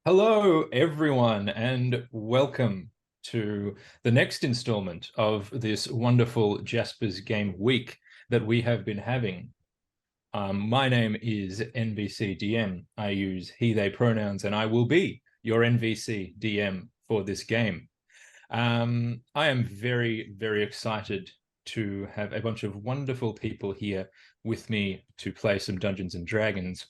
Hello, everyone, and welcome to the next installment of this wonderful Jaspers Game Week that we have been having. My name is NVCDM. I use he, they pronouns, and I will be your NVCDM for this game. I am very, very excited to have a bunch of wonderful people here with me to play some Dungeons and Dragons.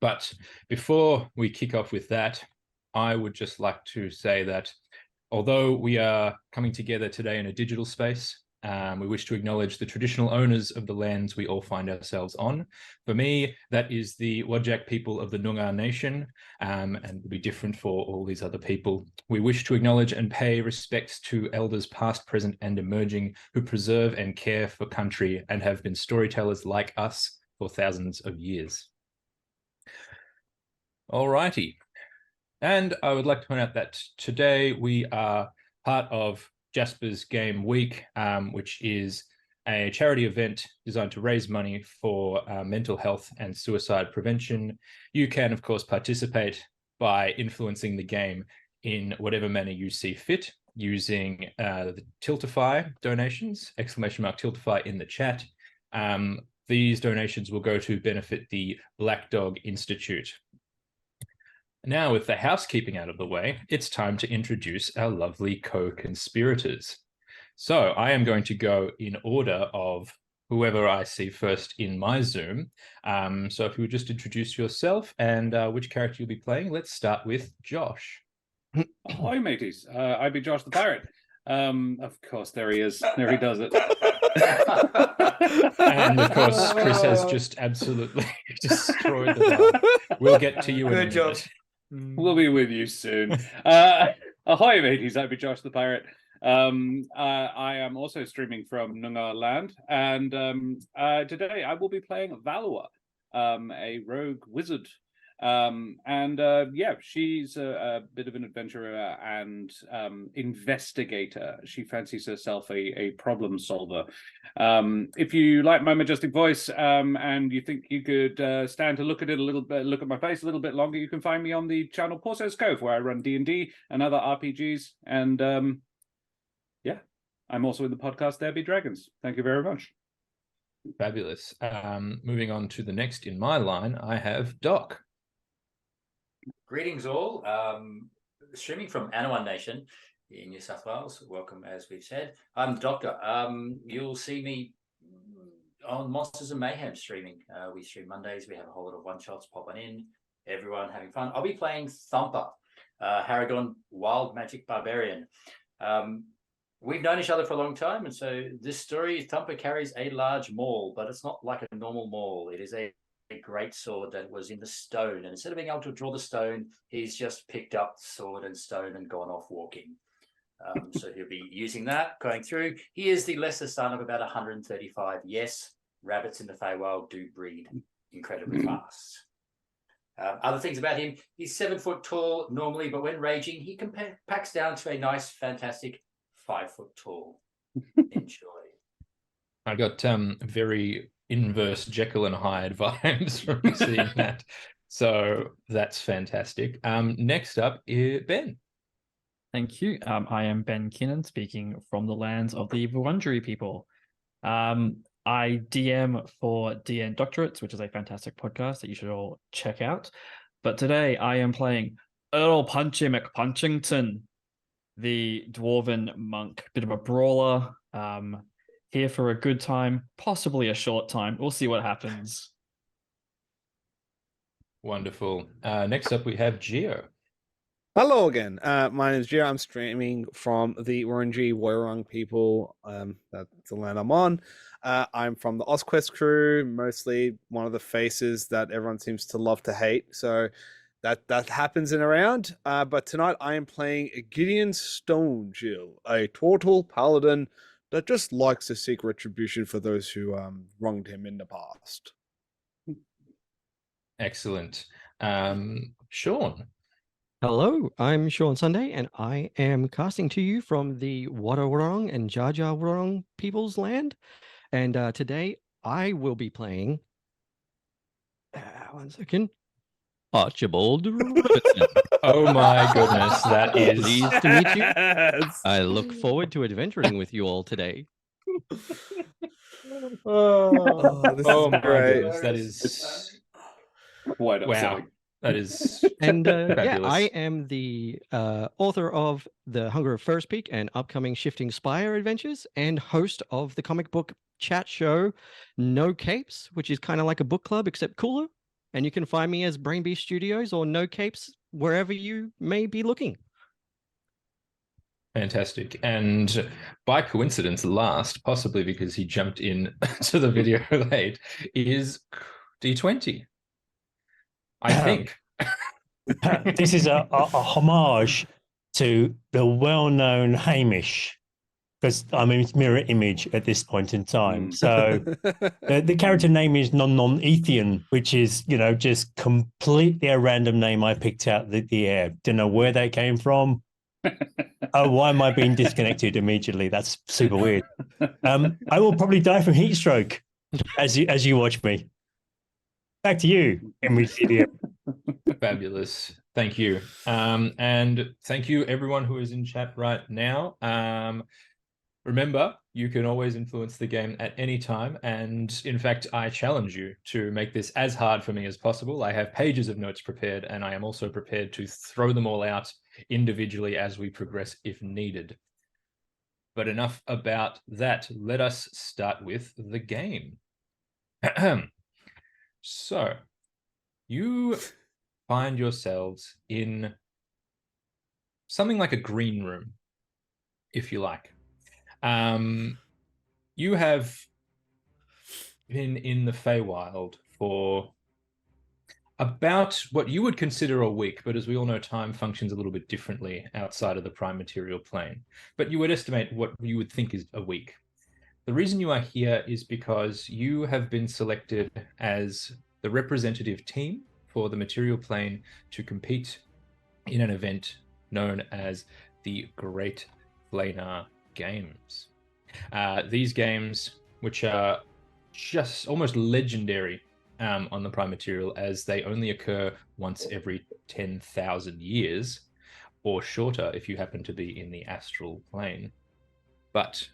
But before we kick off with that, I would just like to say that although we are coming together today in a digital space, we wish to acknowledge the traditional owners of the lands we all find ourselves on. For me, that is the Whadjuk people of the Noongar Nation, and will be different for all these other people. We wish to acknowledge and pay respects to elders past, present, and emerging who preserve and care for country and have been storytellers like us for thousands of years. Alrighty. And I would like to point out that today we are part of Jaspers Game Week, which is a charity event designed to raise money for mental health and suicide prevention. You can, of course, participate by influencing the game in whatever manner you see fit, using the Tiltify donations, !Tiltify in the chat. These donations will go to benefit the Black Dog Institute. Now, with the housekeeping out of the way, it's time to introduce our lovely co-conspirators. So I am going to go in order of whoever I see first in my Zoom. So if you would just introduce yourself and which character you'll be playing, let's start with Josh. Hi, mateys. I'd be Josh the Pirate. Of course, there he is. There he does it. And of course, Chris has just absolutely destroyed the bar. We'll get to you in a minute. Good job. We'll be with you soon. Ahoy, mateys. I'd be Josh the Pirate. I am also streaming from Noongar land, and today I will be playing Valor, a rogue wizard. Yeah, she's a bit of an adventurer and investigator. She fancies herself a problem solver. If you like my majestic voice and you think you could stand to look at it a little bit, look at my face a little bit longer, you can find me on the channel Porso's Cove, where I run D&D and other RPGs. And yeah, I'm also in the podcast There Be Dragons. Thank you very much. Fabulous. Moving on to the next in my line, I have Doc. Greetings all, streaming from Anawan Nation in New South Wales. Welcome, as we've said. I'm the Doctor. You'll see me on Monsters and Mayhem streaming. We stream Mondays. We have a whole lot of one-shots popping in. Everyone having fun. I'll be playing Thumper, Haragon Wild Magic Barbarian. We've known each other for a long time, and so this story, Thumper carries a large maul, but it's not like a normal maul. It is a great sword that was in the stone, and instead of being able to draw the stone, he's just picked up sword and stone and gone off walking. So he'll be using that going through. He is the lesser son of about 135. Yes, rabbits in the Feywild do breed incredibly fast. Other things about him: he's 7 foot tall normally, but when raging, he packs down to a nice, fantastic 5 foot tall. Enjoy. I got very inverse Jekyll and Hyde vibes from seeing that. So that's fantastic. Next up is Ben. Thank you. I am Ben Keirnan, speaking from the lands of the Wurundjeri people. I DM for DN Doctorates, which is a fantastic podcast that you should all check out. But today I am playing Earl Punchy McPunchington, the dwarven monk, bit of a brawler. Here for a good time, possibly a short time. We'll see what happens. Wonderful. Next up, we have Gio. Hello again. My name is Gio. I'm streaming from the Wurundjeri Woiwurrung people. That's the land I'm on. I'm from the OzQuest crew, mostly one of the faces that everyone seems to love to hate. So that happens in around. But tonight I am playing Gideon Stonegill, a turtle paladin that just likes to seek retribution for those who wronged him in the past. Excellent. Sean. Hello, I'm Shaun Sunday, and I am casting to you from the Wadawurrung and Jar Jar Wurrung people's land. And today I will be playing... one second. Archibald Robertson. Oh my goodness, that is Pleased to meet you. Yes. I look forward to adventuring with you all today. Oh, this oh is my great. goodness, that is Quite wow. upsetting. That is And yeah, fabulous. I am the author of The Hunger of First Peak and upcoming Shifting Spire adventures, and host of the comic book chat show No Capes, which is kind of like a book club except cooler. And you can find me as Brain Beast Studios or No Capes wherever you may be looking. Fantastic. And by coincidence, last, possibly because he jumped in to the video late, is DeeTwenty. I think. This is a homage to the well-known Hamish, because I'm in mirror image at this point in time. So the character name is Non-Ethian, which is, just completely a random name I picked out the air. Don't know where that came from. Oh, why am I being disconnected immediately? That's super weird. I will probably die from heat stroke as you watch me. Back to you, NVCDM. Fabulous. Thank you. And thank you everyone who is in chat right now. Remember, you can always influence the game at any time. And in fact, I challenge you to make this as hard for me as possible. I have pages of notes prepared, and I am also prepared to throw them all out individually as we progress if needed. But enough about that. Let us start with the game. So, you find yourselves in something like a green room, if you like. You have been in the Feywild for about what you would consider a week, but as we all know, time functions a little bit differently outside of the prime material plane. But you would estimate what you would think is a week. The reason you are here is because you have been selected as the representative team for the material plane to compete in an event known as the Great Planar Games. These games, which are just almost legendary on the prime material, as they only occur once every 10,000 years, or shorter if you happen to be in the astral plane. But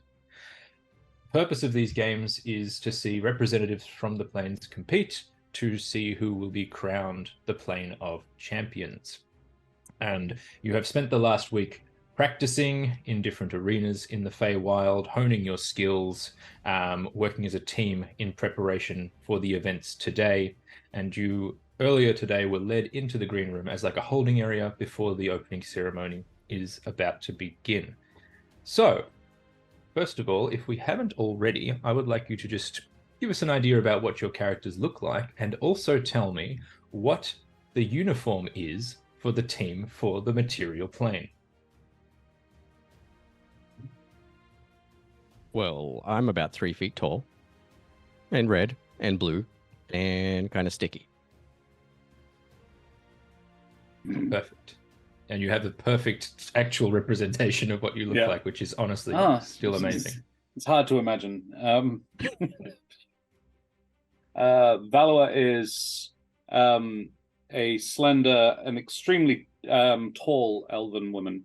the purpose of these games is to see representatives from the planes compete to see who will be crowned the Plane of Champions. And you have spent the last week practicing in different arenas in the Feywild, honing your skills, working as a team in preparation for the events today. And you earlier today were led into the green room as like a holding area before the opening ceremony is about to begin. So, first of all, if we haven't already, I would like you to just give us an idea about what your characters look like, and also tell me what the uniform is for the team for the material plane. Well, I'm about 3 feet tall, and red, and blue, and kind of sticky. Perfect. And you have the perfect actual representation of what you look like, which is honestly still amazing. It's hard to imagine. Valor is a slender and extremely tall elven woman.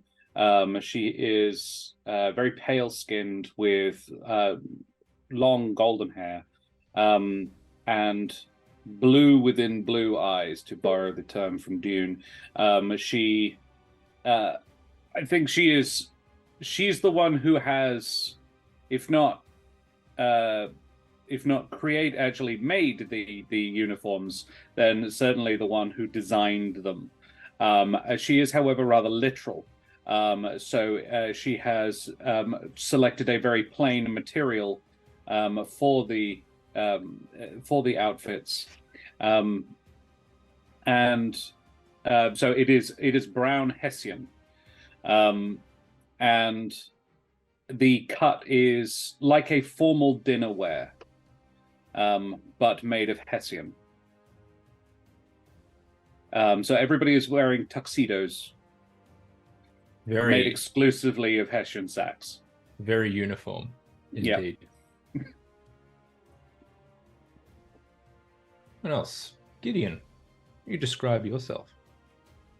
She is very pale-skinned with long golden hair and blue within blue eyes, to borrow the term from Dune. I think she's the one who has, if not actually made the uniforms, then certainly the one who designed them. She is, however, rather literal. So she has selected a very plain material for the outfits, and so it is brown Hessian, and the cut is like a formal dinner wear, but made of Hessian. So everybody is wearing tuxedos. Made exclusively of Hessian sacks. Very uniform, indeed. Yeah. What else? Gideon. you describe yourself?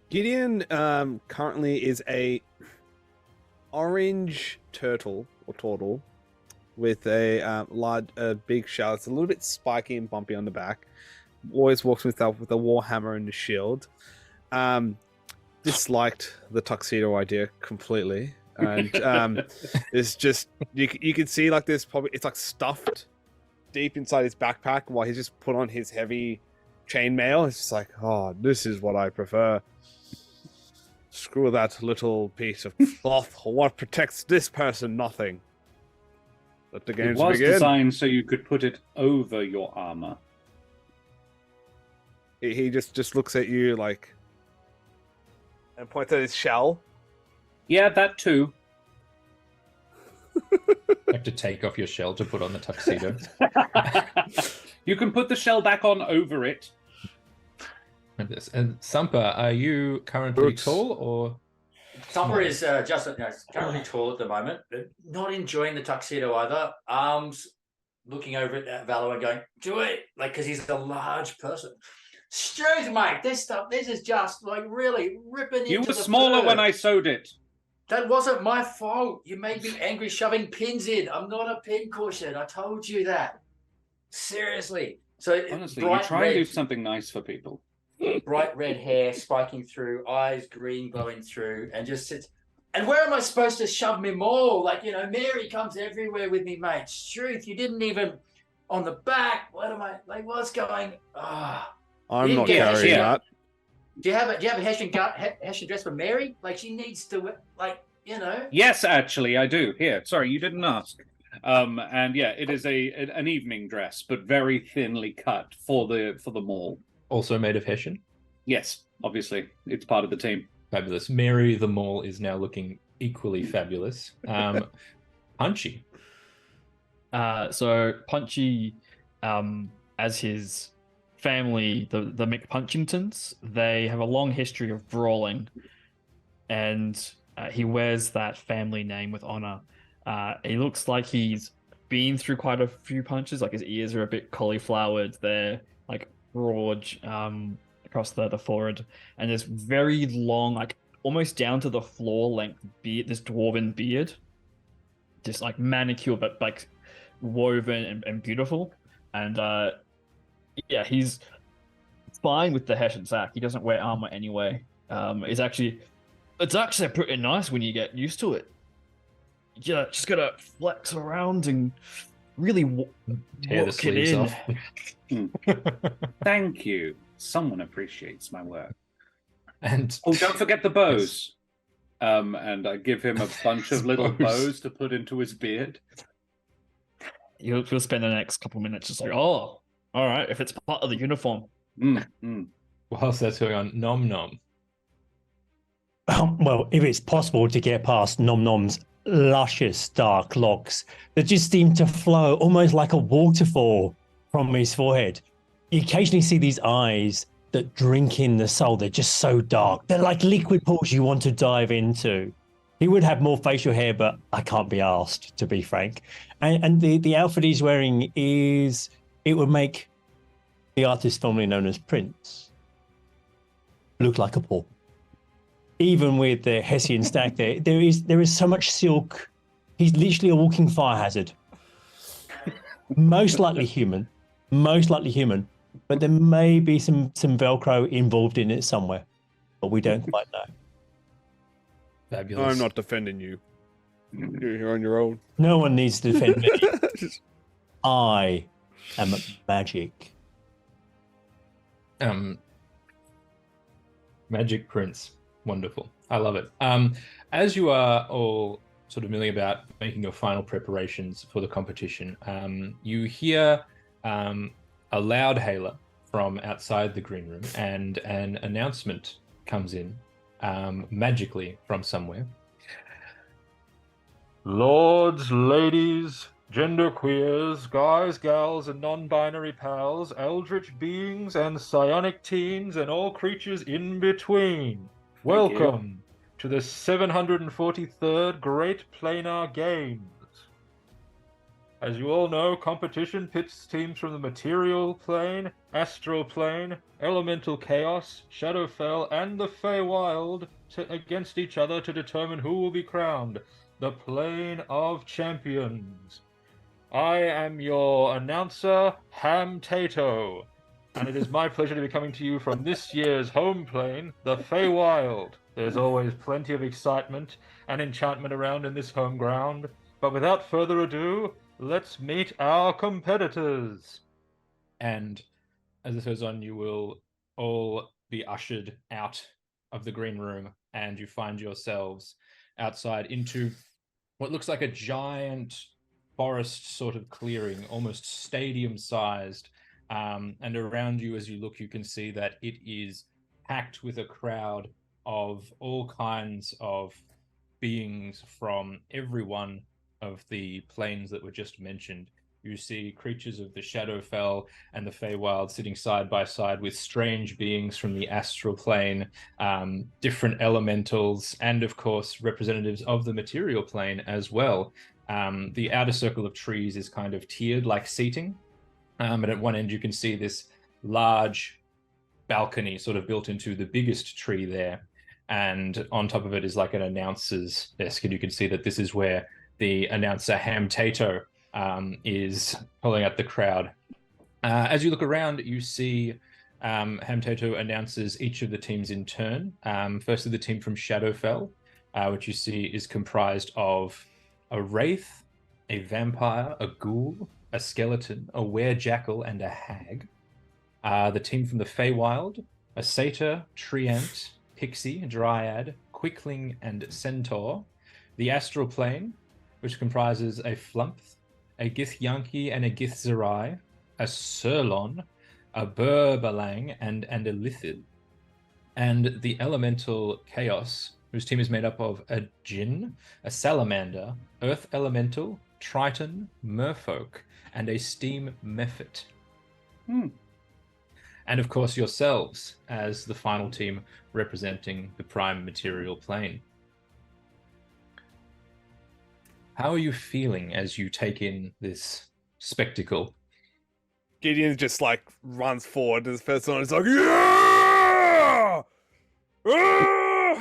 Gideon currently is a orange turtle or turtle with a big shell. It's a little bit spiky and bumpy on the back. Always walks with a warhammer and a shield. Disliked the tuxedo idea completely, and it's just you can see like this probably it's like stuffed deep inside his backpack while he's just put on his heavy chainmail. It's just like, oh, this is what I prefer. Screw that little piece of cloth. What protects this person? Nothing. Let the games It was begin. designed so you could put it over your armor. He just looks at you like and points at his shell. Yeah, that too. You have to take off your shell to put on the tuxedo. You can put the shell back on over it. And Sumper, are you currently tall or? Sumper is just currently tall at the moment, but not enjoying the tuxedo either. Arms looking over at Valor and going, do it, like, because he's a large person. Strength, mate. This is just like really ripping into You were the smaller fur. when I sewed it. That wasn't my fault. You made me angry shoving pins in. I'm not a pin cushion. I told you that. Seriously. So Honestly, you bright try and do red, something nice for people. bright red hair spiking through, eyes green glowing through, and just sits. And where am I supposed to shove me more? Like, Mary comes everywhere with me, mate. Truth, you didn't even on the back. What am I like? What's going? I'm not Yeah, carrying yeah. that. Do you have a Hessian dress for Mary? Like, she needs to, like, Yes, actually, I do. Here, sorry, you didn't ask. And yeah, it is an evening dress, but very thinly cut for the mall. Also made of Hessian? Yes, obviously, it's part of the team. Fabulous. Mary the Mall is now looking equally fabulous. Punchy. So Punchy, as his family, the McPunchingtons, they have a long history of brawling, and he wears that family name with honor. He looks like he's been through quite a few punches. Like his ears are a bit cauliflowered. They're like broad across the forehead, and this very long, like almost down to the floor length beard. This dwarven beard, just like manicured but like woven and beautiful. And yeah, he's fine with the Hessian sack. He doesn't wear armor anyway. It's actually pretty nice when you get used to it. Yeah, just gotta flex around and really Tear the work it sleeves in. off. Thank you. Someone appreciates my work. And Oh, don't forget the bows. And I give him a bunch of little bows to put into his beard. He'll spend the next couple minutes just like, oh, all right, if it's part of the uniform. whilst that's going on, Nom Nom. Well, if it's possible to get past Nom Nom's luscious dark locks that just seem to flow almost like a waterfall from his forehead. You occasionally see these eyes that drink in the soul. They're just so dark. They're like liquid pools you want to dive into. He would have more facial hair, but I can't be asked, to be frank. And the outfit he's wearing it would make the artist formerly known as Prince look like a paw. Even with the Hessian stack there is so much silk. He's literally a walking fire hazard. Most likely human, but there may be some Velcro involved in it somewhere, but we don't quite know. Fabulous. I'm not defending you. You're on your own. No one needs to defend me. I am magic. Magic Prince. Wonderful. I love it. As you are all sort of milling about making your final preparations for the competition, you hear a loud hailer from outside the green room, and an announcement comes in magically from somewhere. Lords, ladies, genderqueers, guys, gals, and non-binary pals, eldritch beings and psionic teens, and all creatures in between. Welcome to the 743rd Great Planar Games. As you all know, competition pits teams from the material plane, astral plane, elemental chaos, Shadowfell, and the Feywild against each other to determine who will be crowned the Plane of Champions. I am your announcer, Ham Tato, and it is my pleasure to be coming to you from this year's home plane, the Feywild. There's always plenty of excitement and enchantment around in this home ground, but without further ado, let's meet our competitors. And as this goes on, you will all be ushered out of the green room, and you find yourselves outside into what looks like a giant forest sort of clearing, almost stadium-sized. And around you, as you look, you can see that it is packed with a crowd of all kinds of beings from every one of the planes that were just mentioned. You see creatures of the Shadowfell and the Feywild sitting side by side with strange beings from the astral plane, different elementals, and of course representatives of the material plane as well. The outer circle of trees is kind of tiered like seating, and at one end you can see this large balcony sort of built into the biggest tree there, and on top of it is like an announcer's desk, and you can see that this is where the announcer Ham Tato is pulling out the crowd. As you look around, you see Ham Tato announces each of the teams in turn. Firstly, the team from Shadowfell, which you see is comprised of a wraith, a vampire, a ghoul, a skeleton, a were-jackal, and a hag. The team from the Feywild, a satyr, treant, pixie, dryad, quickling, and centaur. The astral plane, which comprises a Flumph, a Githyanki, and a Githzerai, a Surlon, a Burbalang, and a Lithid. And the elemental chaos, whose team is made up of a Djinn, a Salamander, Earth Elemental, Triton, Merfolk, and a Steam Mephit. And of course yourselves as the final team representing the prime material plane. How are you feeling as you take in this spectacle? Gideon just like runs forward to this person and is like, yeah!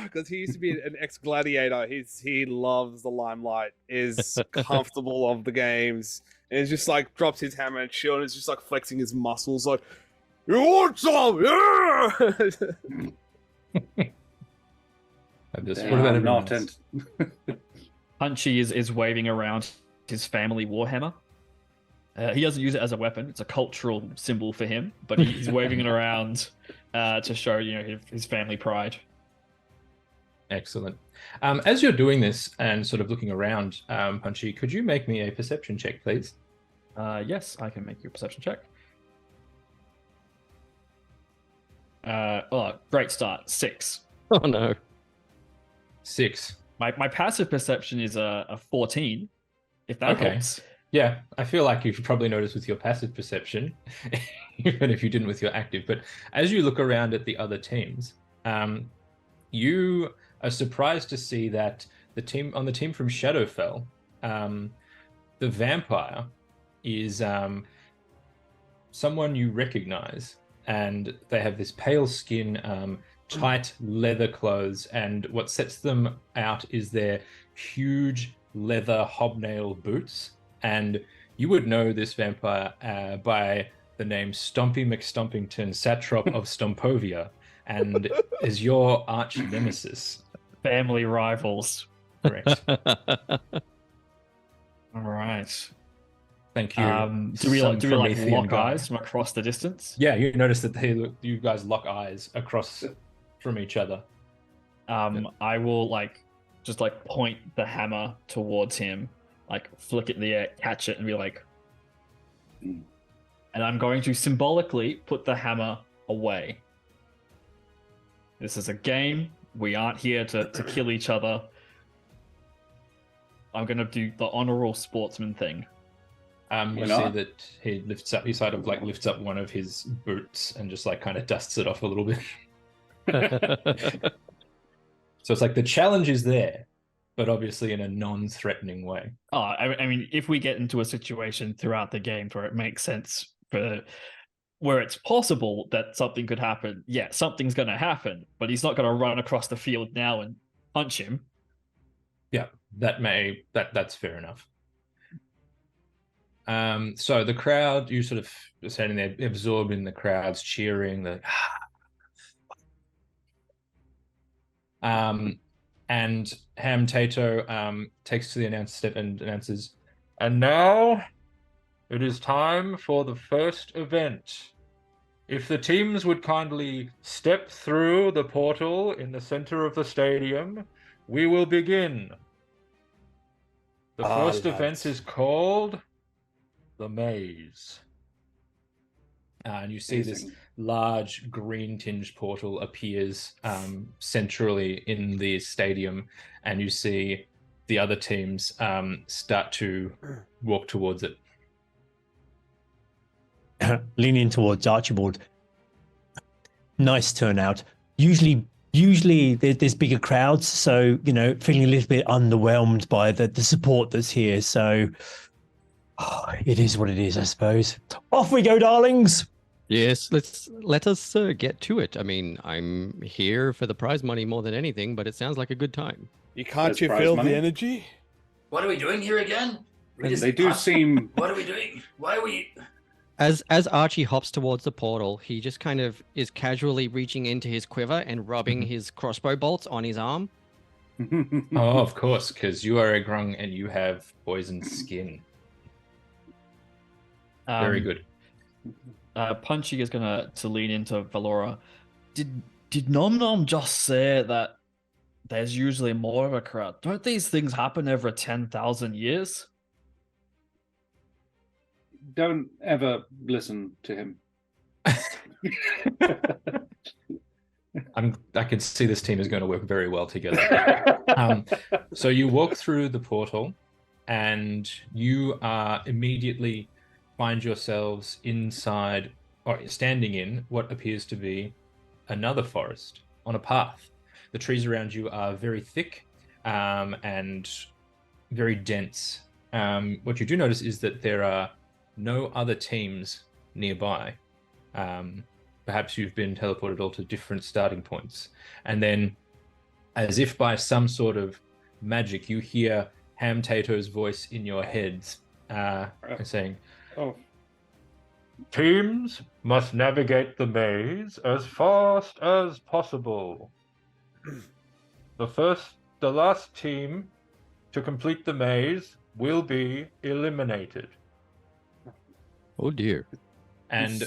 Because he used to be an ex-gladiator. He loves the limelight, is comfortable of the games, and is just like drops his hammer and shield and is just like flexing his muscles like, you want some? Yeah! Punchy is waving around his family warhammer. He doesn't use it as a weapon; it's a cultural symbol for him. But he's waving it around to show, his family pride. Excellent. As you're doing this and sort of looking around, Punchy, could you make me a perception check, please? Yes, I can make you a perception check. Great start. 6. Oh no. 6. My passive perception is a 14, if that helps. Yeah, I feel like you should probably notice with your passive perception, even if you didn't with your active. But as you look around at the other teams, you are surprised to see that the team from Shadowfell, the vampire is someone you recognize, and they have this pale skin, tight leather clothes, and what sets them out is their huge leather hobnail boots. And you would know this vampire by the name Stompy McStompington, Satrap of Stompovia, and is your arch nemesis. Family rivals. Correct. All right. Thank you. Do we like lock guy. eyes from across the distance? Yeah, you notice that you guys lock eyes across from each other. I will just point the hammer towards him, flick it in the air, catch it, and be like, and I'm going to symbolically put the hammer away. This is a game. We aren't here to kill each other. I'm going to do the honorable sportsman thing. You see that he lifts up one of his boots and just kind of dusts it off a little bit. So it's like the challenge is there, but obviously in a non-threatening way. Oh, I mean, if we get into a situation throughout the game where it makes sense for where it's possible that something could happen, yeah, something's going to happen, but he's not going to run across the field now and punch him. Yeah, that's fair enough. So the crowd, you sort of standing there absorbed in the crowds cheering, and Ham Tato takes to the announce step and announces, and now it is time for the first event. If the teams would kindly step through the portal in the center of the stadium, we will begin. The first event is called the Maze. And you see this large green tinged portal appears centrally in the stadium, and you see the other teams start to walk towards it. Leaning towards Archibald. Nice turnout. Usually there's bigger crowds, so feeling a little bit underwhelmed by the support that's here. So it is what it is, I suppose. Off we go, darlings. Yes, let us get to it. I mean, I'm here for the prize money more than anything, but it sounds like a good time. Can't you feel the energy? What are we doing here again? They do seem. What are we doing? Why are we? As Archie hops towards the portal, he just kind of is casually reaching into his quiver and rubbing his crossbow bolts on his arm. Oh, of course, because you are a grung and you have poisoned skin. Very good. Punchy is gonna lean into Valora. Did Nom Nom just say that there's usually more of a crowd? Don't these things happen every 10,000 years? Don't ever listen to him. I can see this team is going to work very well together. So you walk through the portal, and you immediately find yourselves inside, or standing in what appears to be another forest on a path. The trees around you are very thick and very dense. What you do notice is that there are no other teams nearby. Perhaps you've been teleported all to different starting points. And then, as if by some sort of magic, you hear Ham Tato's voice in your heads saying, teams must navigate the maze as fast as possible. The last team to complete the maze will be eliminated. Oh dear. And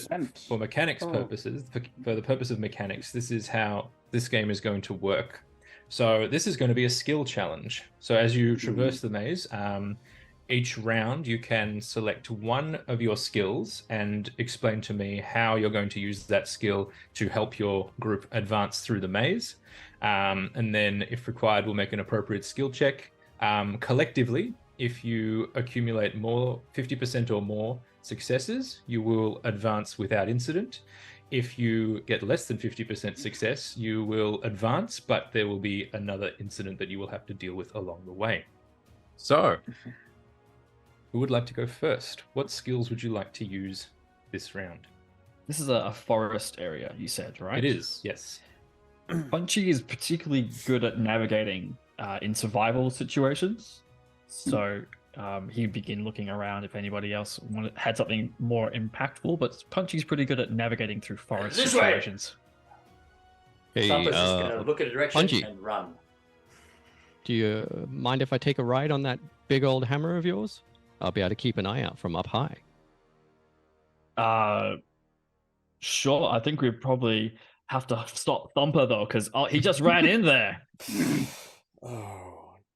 for mechanics purposes, for the purpose of mechanics, this is how this game is going to work. So this is going to be a skill challenge. So as you traverse the maze, each round you can select one of your skills and explain to me how you're going to use that skill to help your group advance through the maze. And then if required, we'll make an appropriate skill check. Collectively, if you accumulate 50% or more successes, you will advance without incident. If you get less than 50% success, you will advance, but there will be another incident that you will have to deal with along the way. So, who would like to go first? What skills would you like to use this round? This is a forest area, you said, right? It is, yes. Punchy is particularly good at navigating in survival situations. So he'd begin looking around if anybody else had something more impactful, but Punchy's pretty good at navigating through forest situations. Hey, Somebody's just going to look at a direction Punchy, and run. do you mind if I take a ride on that big old hammer of yours? I'll be able to keep an eye out from up high. Sure. I think we probably have to stop Thumper though, because he just ran in there.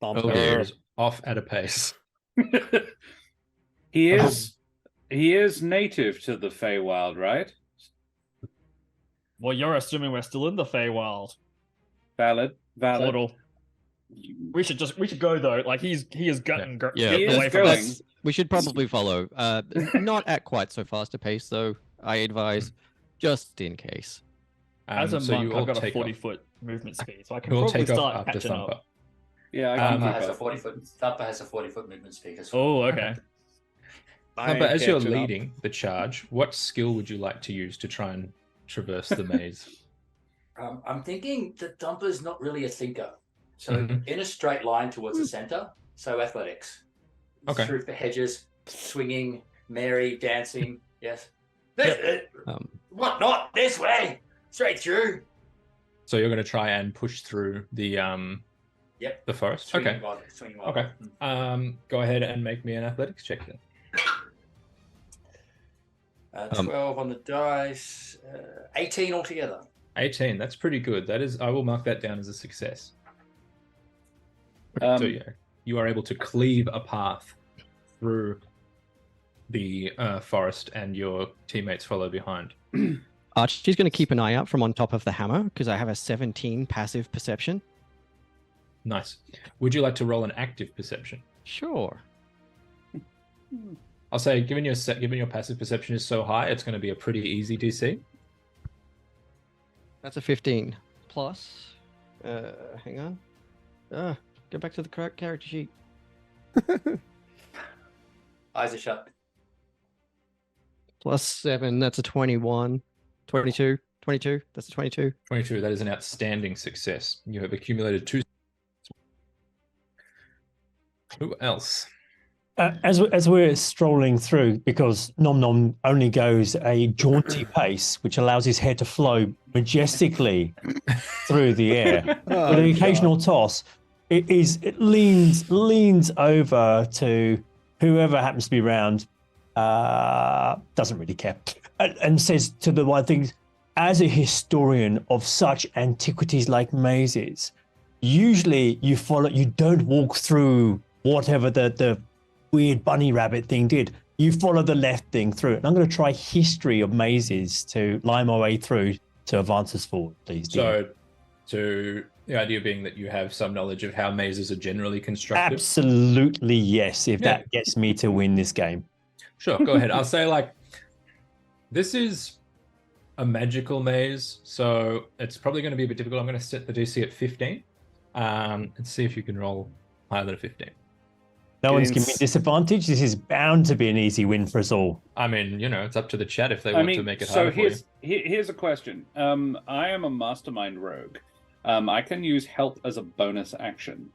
Thumper is off at a pace. He is native to the Feywild, right? Well, you're assuming we're still in the Feywild. Valid. Portal. We should go though. Like he is gutting Yeah, away from us. We should probably follow. Not at quite so fast a pace, though. I advise, just in case. As a so monk, you all I've got a take 40-foot movement speed, so I can We'll probably take off start after catching Thumper. up. Yeah, I can Thumper keep has a up. 40-foot. Thumper has a 40-foot movement speed as Oh, okay. I But ain't as you're catching up. leading the charge, what skill would you like to use to try and traverse the maze? I'm thinking that Thumper's not really a thinker. So Mhm. in a straight line towards the center, so athletics. Okay. Through the hedges, swinging, merry, dancing. Yes. What not? This way. Straight through. So you're going to try and push through the Yep. the forest. Swinging Okay. wildly, swinging wildly. Okay. Go ahead and make me an athletics check then. 12 on the dice. 18 altogether. 18. That's pretty good. That is. I will mark that down as a success. So yeah, you are able to cleave a path through the forest, and your teammates follow behind. Archie's going to keep an eye out from on top of the hammer because I have a 17 passive perception. Nice. Would you like to roll an active perception? Sure. I'll say, given your passive perception is so high, it's going to be a pretty easy DC. That's a 15 plus. Hang on. Go back to the correct character sheet. Eyes are shut. Plus 7. That's a 21. 22. 22. That's a 22. 22. That is an outstanding success. You have accumulated 2. Who else? As we're strolling through, because Nom Nom only goes a jaunty pace, which allows his head to flow majestically through the air. With an occasional toss, it leans over to whoever happens to be around, doesn't really care, and says to the one thing, as a historian of such antiquities like mazes, usually you don't walk through whatever the weird bunny rabbit thing did. You follow the left thing through. And I'm going to try history of mazes to line my way through to advance us forward, please. So the idea being that you have some knowledge of how mazes are generally constructed. Absolutely, yes, if that gets me to win this game. Sure, go ahead. I'll say, like, this is a magical maze, so it's probably going to be a bit difficult. I'm going to set the DC at 15 and see if you can roll higher than a 15. No one's giving me disadvantage. This is bound to be an easy win for us all. I mean, it's up to the chat if they want to make it so harder for you. here's a question. I am a mastermind rogue. I can use help as a bonus action.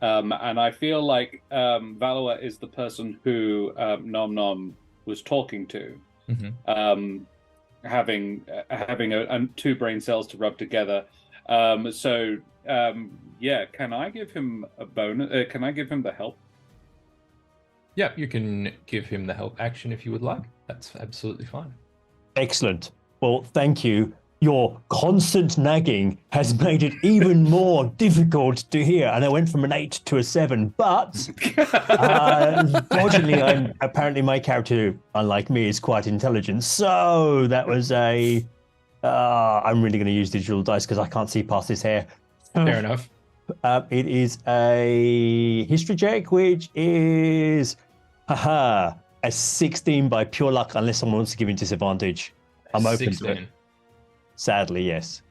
And I feel like Valor is the person who Nom Nom was talking to. Mm-hmm. Having two brain cells to rub together. Can I give him a bonus? Can I give him the help? Yeah, you can give him the help action if you would like. That's absolutely fine. Excellent. Well, thank you. Your constant nagging has made it even more difficult to hear. And I went from an 8 to a 7, but fortunately, apparently my character, unlike me, is quite intelligent. So that was I'm really going to use digital dice because I can't see past this hair. Fair enough. It is a history check, which is a 16 by pure luck, unless someone wants to give me disadvantage. I'm open to it. Sadly, yes.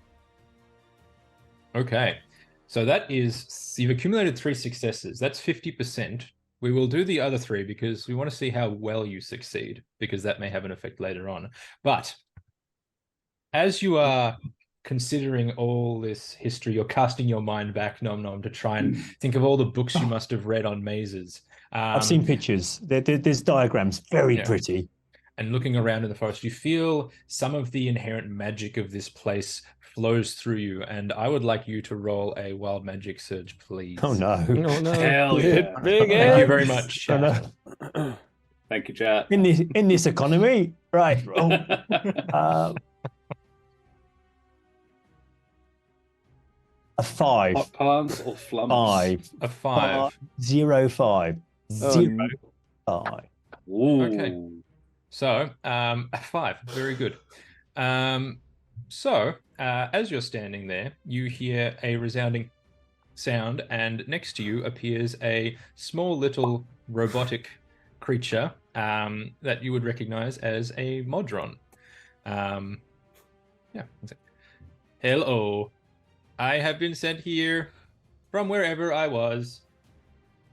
Okay. So you've accumulated 3 successes. That's 50%. We will do the other 3 because we want to see how well you succeed, because that may have an effect later on. But as you are considering all this history, you're casting your mind back, Nom Nom, to try and think of all the books you must have read on mazes. I've seen pictures. There's diagrams, very pretty. And looking around in the forest, you feel some of the inherent magic of this place flows through you. And I would like you to roll a wild magic surge, please. Oh no! Oh no! Hell yeah! Thank you very much. Oh, no. Thank you, chat. In this economy, right? A 5. Hot pants or flumps? 5. A 5. 0, 5. 0, 5. Ooh. Okay. So, a 5. Very good. So, as you're standing there, you hear a resounding sound, and next to you appears a small little robotic creature that you would recognize as a Modron. Hello. I have been sent here from wherever I was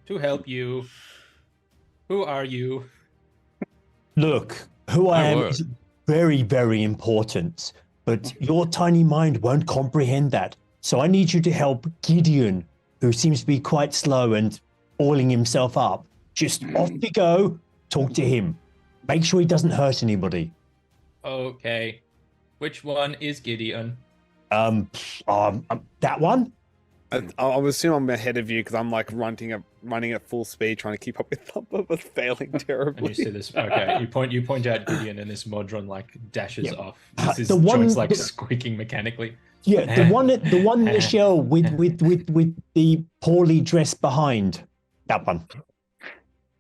to help you. Who are you? Look, who I My am word. is very, very important, but your tiny mind won't comprehend that. So I need you to help Gideon, who seems to be quite slow and oiling himself up. Just off you go, talk to him. Make sure he doesn't hurt anybody. Okay. Which one is Gideon? That one? I'm assuming I'm ahead of you because I'm like running at full speed, trying to keep up with Thumper, but failing And terribly. you see this. Okay, you point out Gideon, and this Modron like dashes Yep. off. His The one- joints like the- squeaking mechanically. Yeah, the one in the shell with the poorly dressed behind. That one.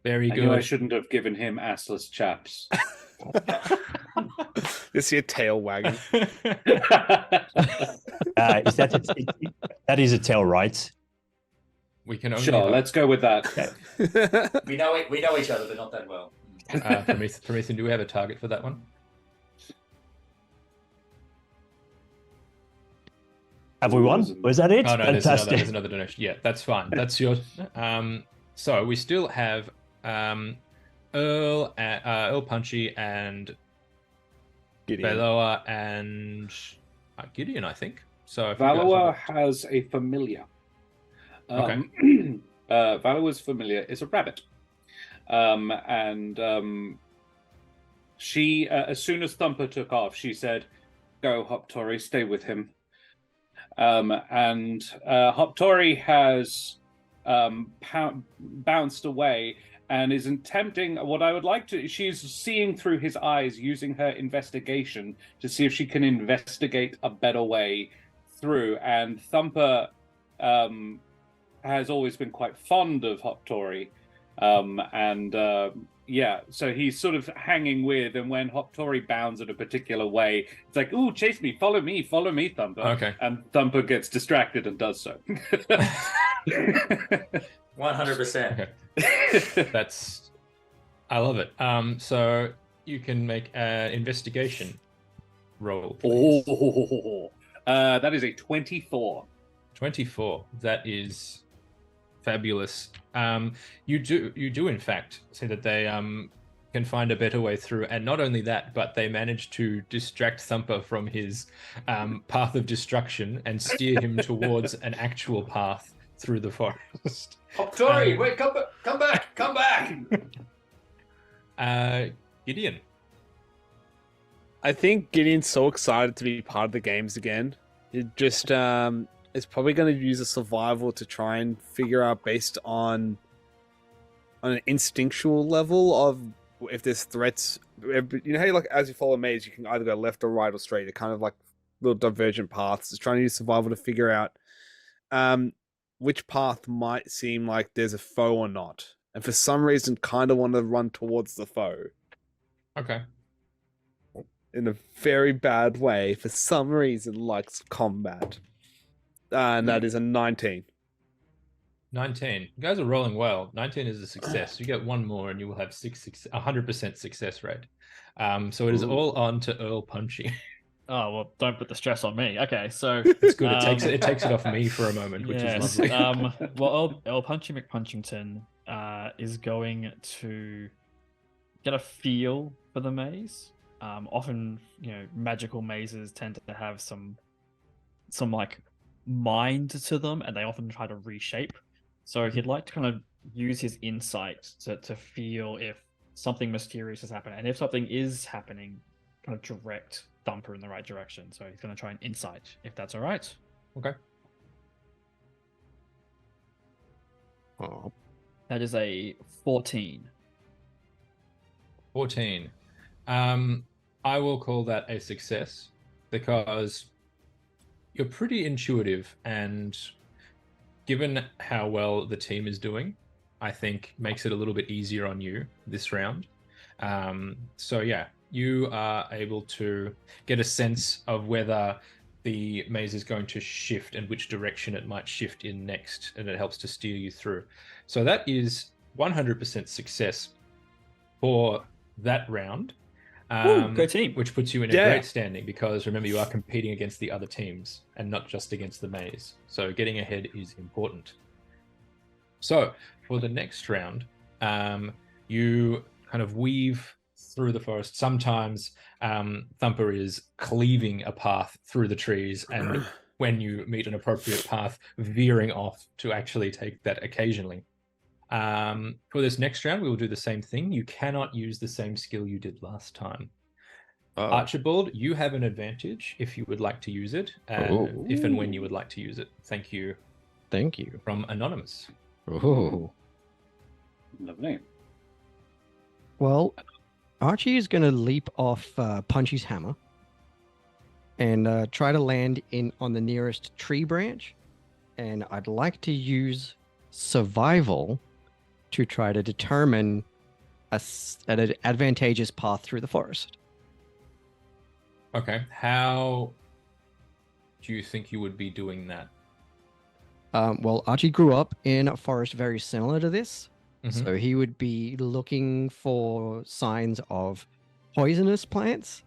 Very I knew I good. shouldn't have given him assless chaps. This your tail wagging. Is that that is a tail, right? We can only Sure, hope. let's go with that. We know each other, but not that well. Promethean, do we have a target for that one? Have we won? Was that it? Oh no, Fantastic. there's another donation. Yeah, that's fine. That's yours. So we still have Earl Punchy and Gideon. Valoa and Gideon, I think. So if you guys Valoa want has a familiar. Okay. Valoa's familiar is a rabbit. She, as soon as Thumper took off, she said, "Go, Hoptori, stay with him." Hoptori has bounced away and is attempting what I would like to. She's seeing through his eyes, using her investigation to see if she can investigate a better way through. And Thumper has always been quite fond of Hoptori. Yeah, so he's sort of hanging with, and when Hoptori bounds in a particular way, it's like, "Ooh, chase me, follow me, Thumper." Okay. And Thumper gets distracted and does so. 100%. Okay. I love it. So you can make an investigation roll. Please. Oh, that is a 24. 24. That is fabulous. You do in fact see that they can find a better way through, and not only that, but they manage to distract Thumper from his path of destruction and steer him towards an actual path through the forest. Hoptori, wait, come back! Gideon. I think Gideon's so excited to be part of the games again. It just is probably going to use a survival to try and figure out, based on an instinctual level, of if there's threats. You know how like as you follow a maze, you can either go left or right or straight. They're kind of like little divergent paths. It's trying to use survival to figure out which path might seem like there's a foe or not, and for some reason kind of want to run towards the foe Okay. in a very bad way. For some reason likes combat, and that is a 19. 19. You guys are rolling well. 19 is a success. You get one more and you will have 100% success rate. So it is all on to Earl Punchy. Oh well, don't put the stress on me. Okay, so It's good. It takes it off me for a moment, which yes, is lovely. well, Earl Punchy McPunchington is going to get a feel for the maze. Often, magical mazes tend to have some like mind to them, and they often try to reshape. So he'd like to kind of use his insight to feel if something mysterious has happened, and if something is happening, kind of direct Thumper in the right direction. So he's going to try an insight, if that's all right. Okay. Oh. That is a 14. 14. I will call that a success because you're pretty intuitive, and given how well the team is doing, I think makes it a little bit easier on you this round. So yeah, you are able to get a sense of whether the maze is going to shift and which direction it might shift in next, and it helps to steer you through. So that is 100% success for that round. go team. Which puts you in a great standing because remember, you are competing against the other teams and not just against the maze. So getting ahead is important. So for the next round, you kind of weave through the forest. Sometimes Thumper is cleaving a path through the trees, and when you meet an appropriate path, veering off to actually take that occasionally. For this next round, we will do the same thing. You cannot use the same skill you did last time. Archibald, you have an advantage if you would like to use it, if and when you would like to use it. Thank you. Thank you. From Anonymous. Oh. Lovely. Well, Archie is going to leap off Punchy's hammer and try to land on the nearest tree branch. And I'd like to use survival to try to determine an advantageous path through the forest. Okay. How do you think you would be doing that? Well, Archie grew up in a forest very similar to this. Mm-hmm. So he would be looking for signs of poisonous plants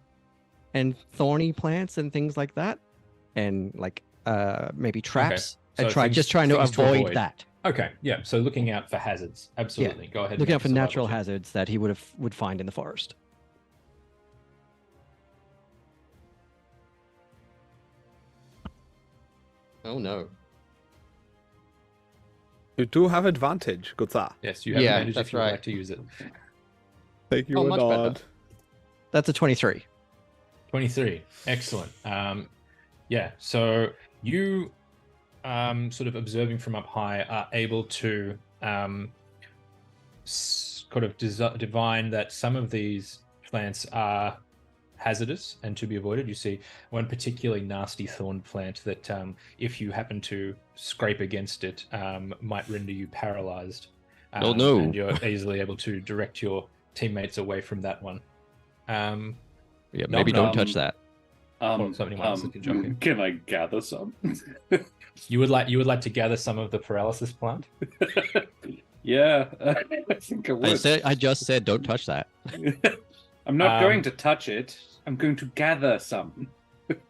and thorny plants and things like that. And like maybe traps. Okay. So And trying to avoid that. Okay, yeah. So looking out for hazards. Absolutely. Yeah. Go ahead. Looking out for survival natural check. hazards that he would find in the forest. Oh no. You do have advantage, good sir. Yes, you have Yeah, advantage that's if you would right. like to use it. Thank you, Oh, much better. Nod. That's a 23. 23. Excellent. Yeah, so you sort of observing from up high are able to sort of divine that some of these plants are hazardous and to be avoided. You see one particularly nasty thorn plant that if you happen to scrape against it might render you paralyzed. Oh no. And you're easily able to direct your teammates away from that one. Yeah, maybe don't touch that. Or somebody else that can jump in. Can I gather some? You would like to gather some of the paralysis plant? Yeah, I think I would. I just said don't touch that. I'm not going to touch it. I'm going to gather some.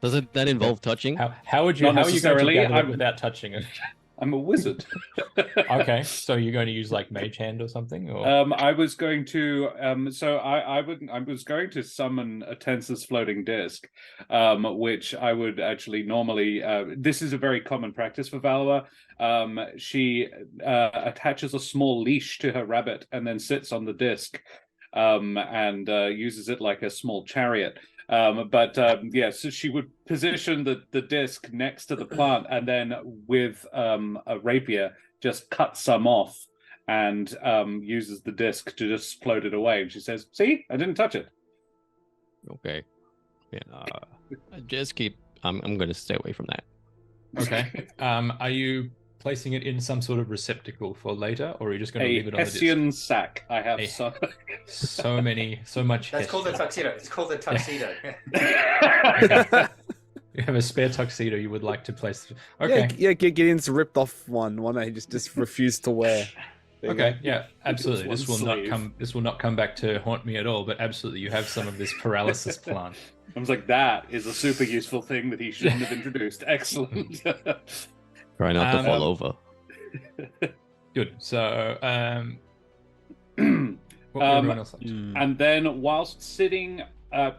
Doesn't that involve touching? How are you going to necessarily, gather it I'm- without touching it? I'm a wizard. Okay, so you're going to use like mage hand or something, or I was going to I was going to summon a Tensor's floating disc, which I would actually normally this is a very common practice for Valor. She attaches a small leash to her rabbit and then sits on the disc and uses it like a small chariot. So she would position the disc next to the plant and then with a rapier just cut some off and uses the disc to just float it away. And she says, "See, I didn't touch it." Okay. Yeah. I'm going to stay away from that. okay. Are you placing it in some sort of receptacle for later, or are you just going to leave it on the Hessian disc? sack. I have So much. That's called the Hessian. tuxedo. It's called the tuxedo. Okay. You have a spare tuxedo you would like to place. Okay. Yeah, Gideon's ripped off one that he just refused to wear. There you Okay, go. yeah, absolutely. Just This one will sleeve. not come. This will not come back to haunt me at all. But absolutely, you have some of this paralysis plant. I was like, that is a super useful thing that he shouldn't have introduced. Excellent. Try not to fall over. Good. So, what would everyone else like to do? And then, whilst sitting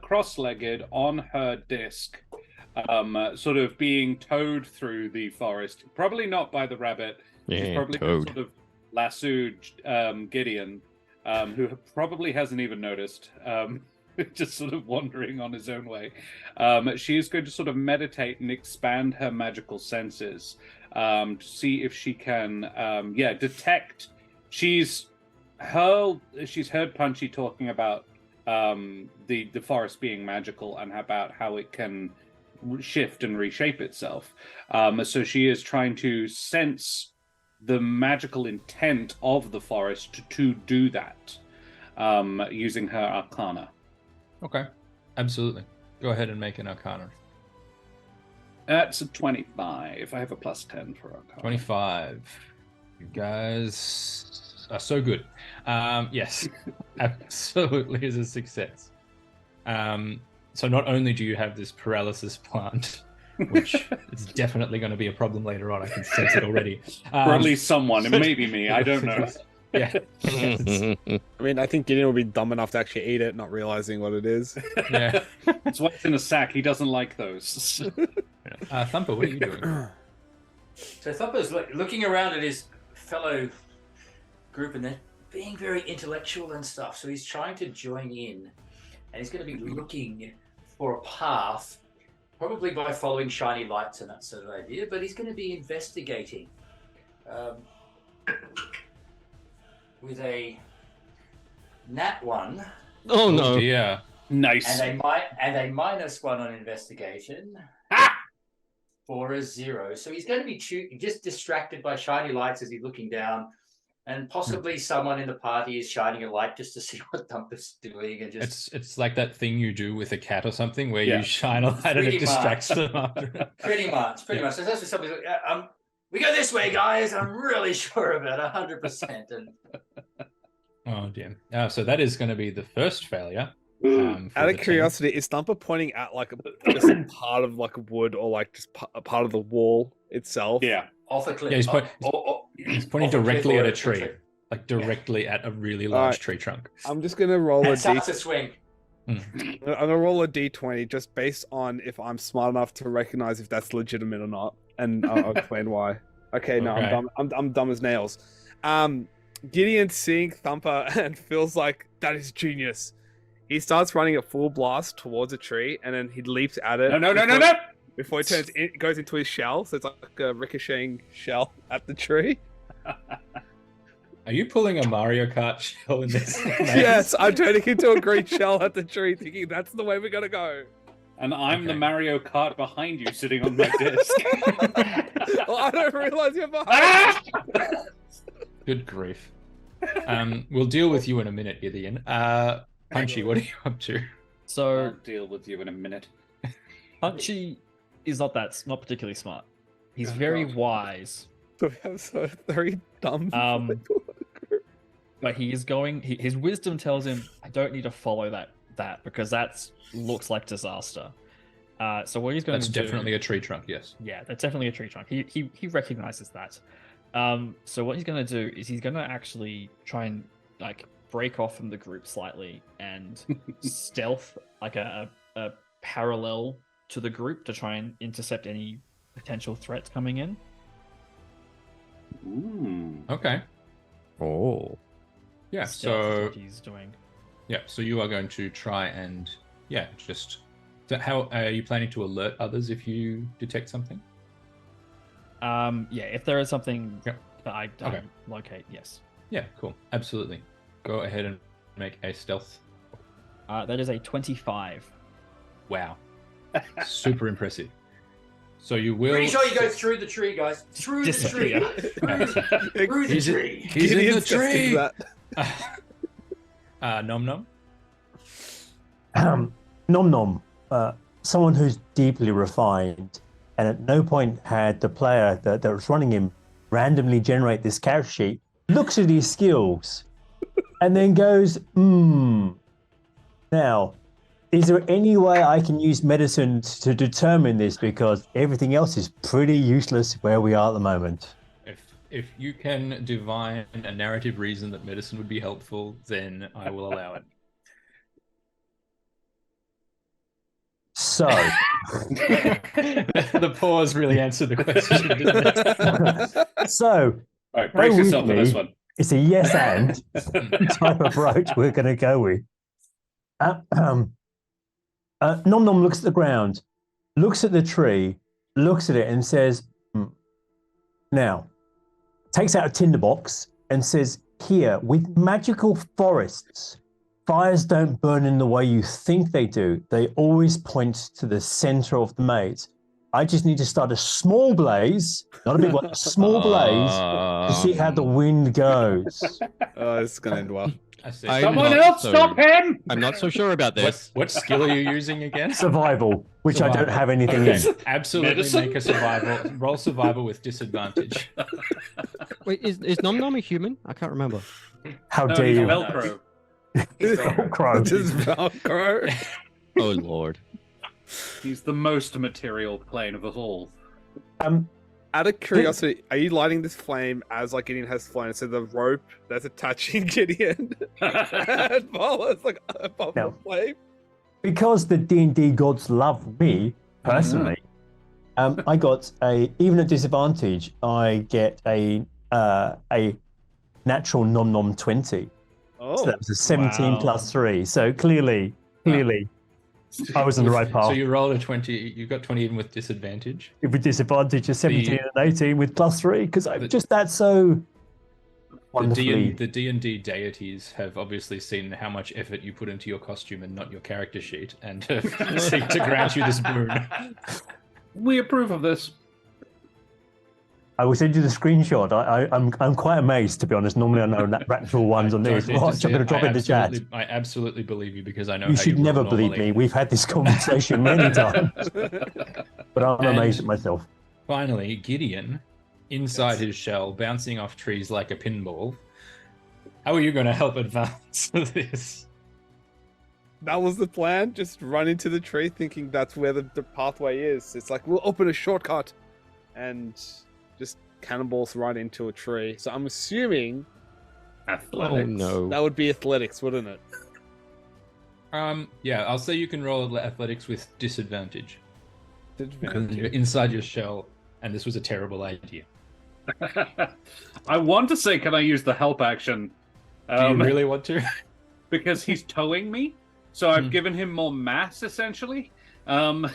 cross-legged on her disc, sort of being towed through the forest, probably not by the rabbit. She's Yeah, probably toad. sort of lassoed Gideon, who probably hasn't even noticed, just sort of wandering on his own way. She is going to sort of meditate and expand her magical senses to see if she can, detect. She's heard Punchy talking about the forest being magical and about how it can shift and reshape itself. So she is trying to sense the magical intent of the forest to do that using her arcana. Okay, absolutely. Go ahead and make an Arcana. That's a 25. I have a plus 10 for arcana. 25. You guys are so good. Yes, absolutely is a success. So not only do you have this paralysis plant, which is definitely going to be a problem later on, I can sense it already. Or at least someone, it may be me, I don't know. Yeah. I mean, I think Gideon will be dumb enough to actually eat it, not realizing what it is. Yeah. That's why it's in a sack, he doesn't like those. Thumper, what are you doing? So Thumper's looking around at his fellow group, and they're being very intellectual and stuff. So he's trying to join in, and he's going to be looking for a path, probably by following shiny lights and that sort of idea. But he's going to be investigating with a nat 1. Oh no! Yeah. Nice. And a -1 on investigation. For a 0. So he's going to be just distracted by shiny lights as he's looking down, and possibly someone in the party is shining a light just to see what Thumper's doing. And just It's like that thing you do with a cat or something where Yeah. you shine a light and Pretty it distracts much. them after. pretty much. So that's what somebody's like, we go this way, guys. I'm really sure of it, 100%. And Oh dear. So that is going to be the first failure. Out of curiosity, is Thumper pointing at like just a part of like wood or like just a part of the wall itself? Yeah. off a cliff. Yeah, he's pointing off a cliff directly or at a a tree, cliff. like directly at a really large Alright. tree trunk. I'm just gonna roll a That d. starts to swing. I'm gonna roll a d20 just based on if I'm smart enough to recognize if that's legitimate or not, and I'll explain why. Okay, no, Okay. I'm dumb. I'm dumb as nails. Gideon seeing Thumper and feels like that is genius. He starts running at full blast towards a tree, and then he leaps at it. No. Before he goes into his shell, so it's like a ricocheting shell at the tree. Are you pulling a Mario Kart shell in this? Yes, I'm turning into a green shell at the tree, thinking that's the way we're gonna go. And I'm the Okay. Mario Kart behind you, sitting on my disc. Well, I don't realize you're behind. Good grief. We'll deal with you in a minute, Gideon. Punchy, what are you up to? So I'll deal with you in a minute. Punchy is not particularly smart. He's Oh, very God. wise, So we have so very dumb. people. but he is going. His wisdom tells him, "I don't need to follow that because that looks like disaster." So what he's going That's to do? definitely a tree trunk, yes. Yeah, that's definitely a tree trunk. He recognizes that. So what he's going to do is he's going to actually try and like break off from the group slightly and stealth like a parallel to the group to try and intercept any potential threats coming in. Ooh. Okay. Oh. Yeah, Stealth is so what he's doing. yeah, so you are going to try and just so how are you planning to alert others if you detect something? Yeah, if there is something Yep. that I Okay. locate, yes. Yeah, cool. Absolutely. Go ahead and make a stealth. That is a 25. Wow. Super impressive. So you will Pretty sure you go through the tree, guys. Through the tree. Disappear. Through the He's in- tree. He's in the Gideon's testing tree. that. Nom nom. Nom nom, someone who's deeply refined, and at no point had the player that was running him randomly generate this character sheet, looks at his skills, and then goes, now, is there any way I can use medicine to determine this? Because everything else is pretty useless where we are at the moment. If you can divine a narrative reason that medicine would be helpful, then I will allow it. So, The pause really answered the question, didn't it? so All right, brace yourself for this one. it's a yes and type approach we're going to go with. Nom Nom looks at the ground, looks at the tree, looks at it and says, now, takes out a tinderbox and says, here, with magical forests, fires don't burn in the way you think they do. They always point to the center of the maze. I just need to start a small blaze, not a big one, a small blaze to see how the wind goes. Oh, this is gonna end well. I see. I'm Someone not else so- stop him! I'm not so sure about this. What skill are you using again? Survival, which I don't Survival. have anything in. Absolutely Medicine? make a survival. Roll survival with disadvantage. Wait, is Nom Nom a human? I can't remember. How No, dare he's you? Velcro. Velcro. Just Velcro. Oh Lord. He's the most material plane of us all. Out of curiosity, are you lighting this flame as like Gideon has flown? So the rope that's attaching Gideon and Paul is like above No. the flame. Because the D&D gods love me personally, I got even at disadvantage, I get a natural nom 20. Oh, So that was a 17 wow. plus 3. So clearly, I was on the right path. So you rolled a 20. You got 20 even with disadvantage. With disadvantage of 17 and 18 with plus 3, because I'm just that so wonderfully. The D&D deities have obviously seen how much effort you put into your costume and not your character sheet, and seek to grant you this boon. We approve of this. I will send you the screenshot. I'm quite amazed, to be honest. Normally I know actual ones on this. Don't Watch, I'm going to drop in the chat. I absolutely believe you because I know You how should roll never believe normally. me. We've had this conversation many times. But I'm amazed at myself. Finally, Gideon, inside his shell, bouncing off trees like a pinball. How are you going to help advance this? that was the plan. Just run into the tree, thinking that's where the pathway is. It's like we'll open a shortcut, and just cannonballs right into a tree. So I'm assuming Athletics. Oh no. that would be athletics, wouldn't it? Yeah, I'll say you can roll athletics with disadvantage because Disadvantage. you're inside your shell, and this was a terrible idea. I want to say, can I use the help action? Do you really want to? Because he's towing me, so I've given him more mass essentially. So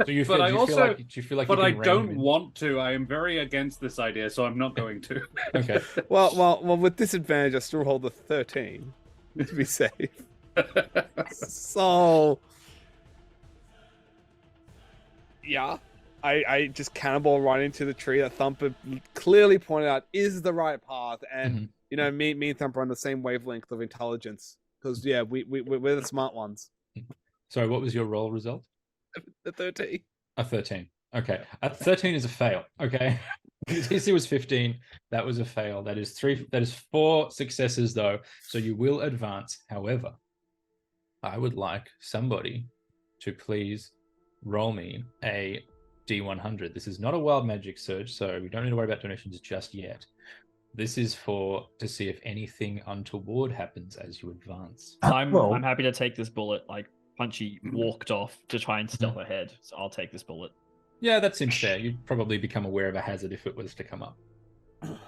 you feel, But I do you also- feel like, do you feel like But you I can rein don't him in? want to. I am very against this idea, so I'm not going to. Okay. Well, with disadvantage, I still hold the 13 to be safe. So, yeah, I just cannonball right into the tree that Thumper clearly pointed out is the right path, and Mhm. you know, me and Thumper are on the same wavelength of intelligence because yeah, we're the smart ones. So what was your roll result? The 13. A 13. Okay. A 13 is a fail. Okay. DC was 15. That was a fail. That is 4 successes though. So you will advance. However, I would like somebody to please roll me a D100. This is not a wild magic surge, so we don't need to worry about donations just yet. This is to see if anything untoward happens as you advance. I'm happy to take this bullet. Like Punchy walked off to try and stealth ahead, so I'll take this bullet. Yeah, that seems fair. You'd probably become aware of a hazard if it was to come up.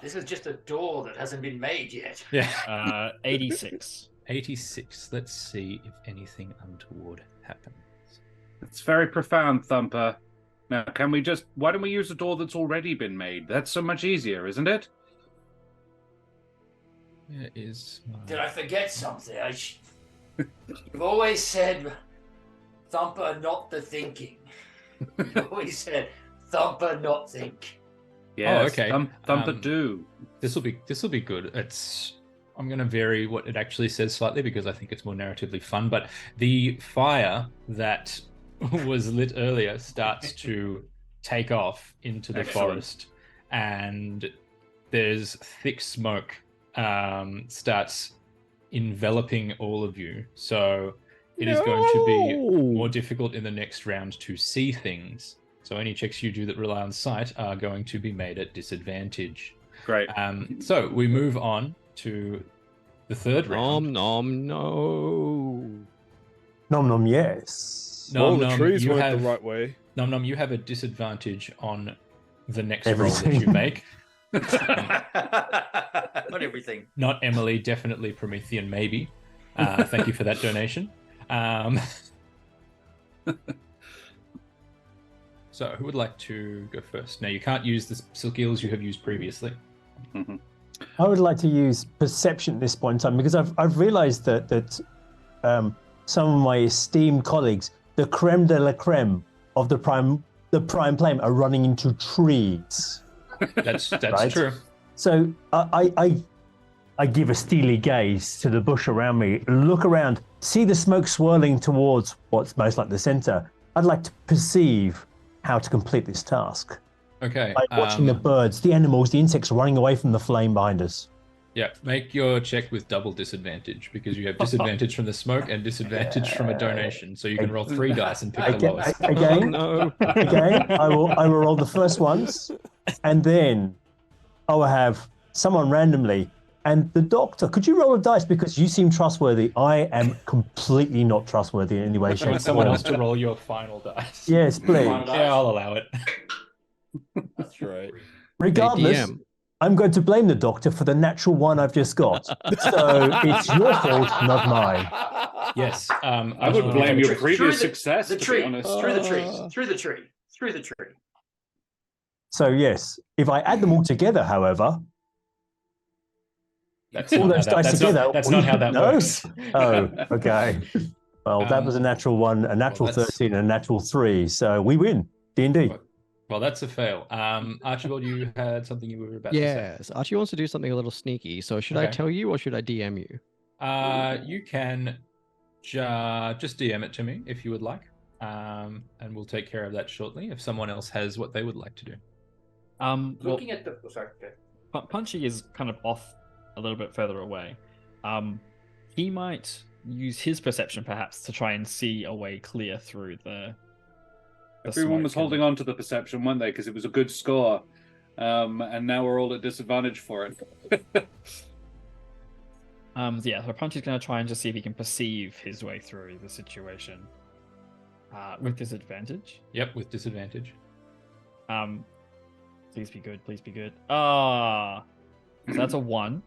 This is just a door that hasn't been made yet. Yeah. 86. 86. Let's see if anything untoward happens. It's very profound, Thumper. Now, why don't we use a door that's already been made? That's so much easier, isn't it? Where is my... Did I forget something? You've always said, Thumper, not the thinking. You've always said, Thumper, not think. Yes, okay. Thumper do. This will be good. I'm going to vary what it actually says slightly because I think it's more narratively fun. But the fire that was lit earlier starts to take off into the Excellent. forest, and there's thick smoke starts enveloping all of you. So it is going to be more difficult in the next round to see things. So any checks you do that rely on sight are going to be made at disadvantage. Great. So we move on to the third round. Nom no. Nom nom, yes. Well, the Nom, trees you went have the right way. Nom Nom, you have a disadvantage on the next Everything. roll that you make. Not everything. Not Emily, definitely Promethean, maybe. Thank you for that donation. So, who would like to go first? Now, you can't use the skills you have used previously. I would like to use perception at this point in time because I've realised that some of my esteemed colleagues, the creme de la creme of the prime plane, are running into trees. That's Right. true. So I give a steely gaze to the bush around me, look around, see the smoke swirling towards what's most like the center. I'd like to perceive how to complete this task. Okay. Like watching the birds, the animals, the insects running away from the flame behind us. Yeah, make your check with double disadvantage because you have disadvantage from the smoke and disadvantage from a donation. So you can roll 3 dice and pick the lowest. Again, Oh, no. again, I will roll the first ones, and then I will have someone randomly. And the doctor, could you roll a dice because you seem trustworthy? I am completely not trustworthy in any way, shape, or Someone form. else to roll your final dice. Yes, please. Final dice. Yeah, I'll allow it. That's right. Regardless, DM. I'm going to blame the doctor for the natural one I've just got. So it's your fault, not mine. Yes. I would blame your previous success, The to tree. be honest. Through the trees. Through the tree. Through the tree. So yes, if I add them all together, however, That's all not those how that- dice that's together. That's not how that No? works. Oh, okay. Well, that was a natural 1, a natural that's- 13, and a natural 3. So we win. D&D. Well, that's a fail. Archibald, you had something you were about to say. Yes, Archie wants to do something a little sneaky. So should I Okay. tell you or should I DM you? You can just DM it to me if you would like, and we'll take care of that shortly. If someone else has what they would like to do. Well, Looking at the sorry. Okay. Punchy is kind of off a little bit further away. He might use his perception perhaps to try and see a way clear through the Everyone was smoke holding on to the perception, weren't they? Because it was a good score. And now we're all at disadvantage for it. Yeah, so Punchy's going to try and just see if he can perceive his way through the situation with disadvantage. Yep, with disadvantage. Please be good. Please be good. So that's a 1.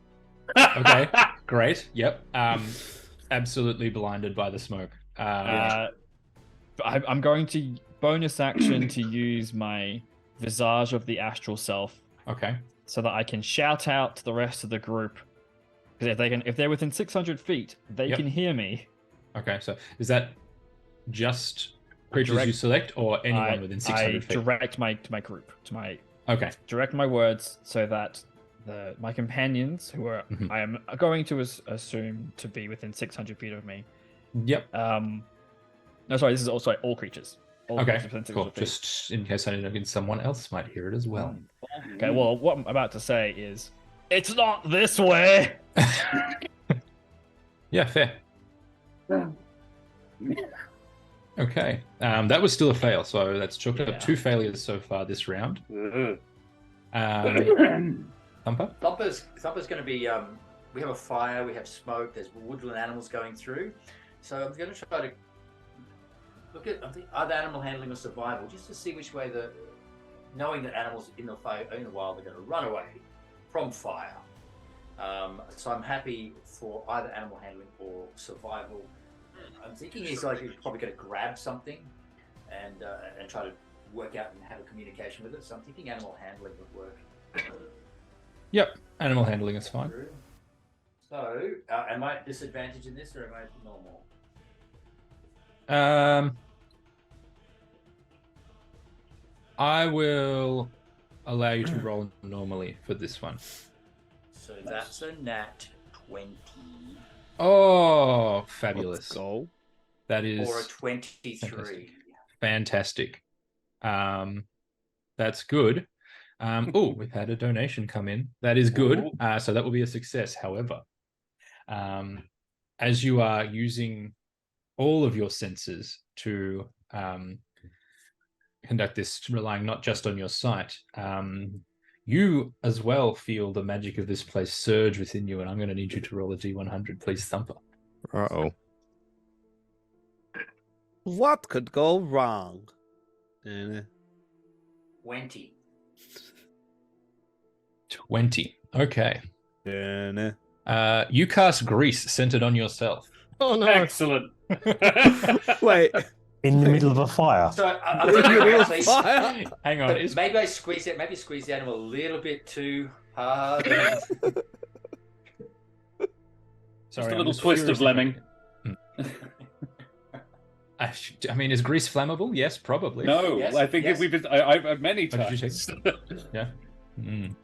Okay, great. Yep. Absolutely blinded by the smoke. I'm going to bonus action to use my Visage of the Astral Self Okay. so that I can shout out to the rest of the group. Because if they're within 600 feet, they Yep. can hear me. Okay. So is that just creatures you select, or anyone within 600 feet? Direct my group Okay. direct my words so that my companions, who are Mhm. I am going to assume to be within 600 feet of me. Yep. No, sorry, this is also all creatures. All Okay. creatures within 600 Cool. feet. Just in case I didn't know, someone else might hear it as well. Okay, well, what I'm about to say is, it's not this way. Yeah, fair. Okay. That was still a fail, so that's chalked up 2 failures so far this round. Thumper? Thumper's going to be. We have a fire. We have smoke. There's woodland animals going through. So I'm going to try to look at either animal handling or survival, just to see which way knowing that animals in the wild are going to run away from fire. So I'm happy for either animal handling or survival. I'm thinking he's probably going to grab something and try to work out and have a communication with it. So I'm thinking animal handling would work. Yep. Animal handling is fine. So, am I at disadvantage in this, or am I normal? I will allow you to roll normally for this one. So that's a nat 20. Oh, fabulous. Let's go. That is Or a 23. fantastic. That's good. Oh, we've had a donation come in. That is good. So that will be a success. However, as you are using all of your senses to conduct this, relying not just on your sight, you as well feel the magic of this place surge within you, and I'm going to need you to roll a D100, please, Thumper. Uh-oh. What could go wrong? 20. 20. Okay. Dun. You cast grease centered on yourself. Oh no. Excellent. Wait. In the middle of a fire. So I'm thinking actually, Fire? Hang on. Is maybe I squeeze the animal a little bit too hard. Just a little twist of lemming. I mean, is grease flammable? Yes, probably. No, Yes, I think yes. I've had many What did you times. Yeah. Mm.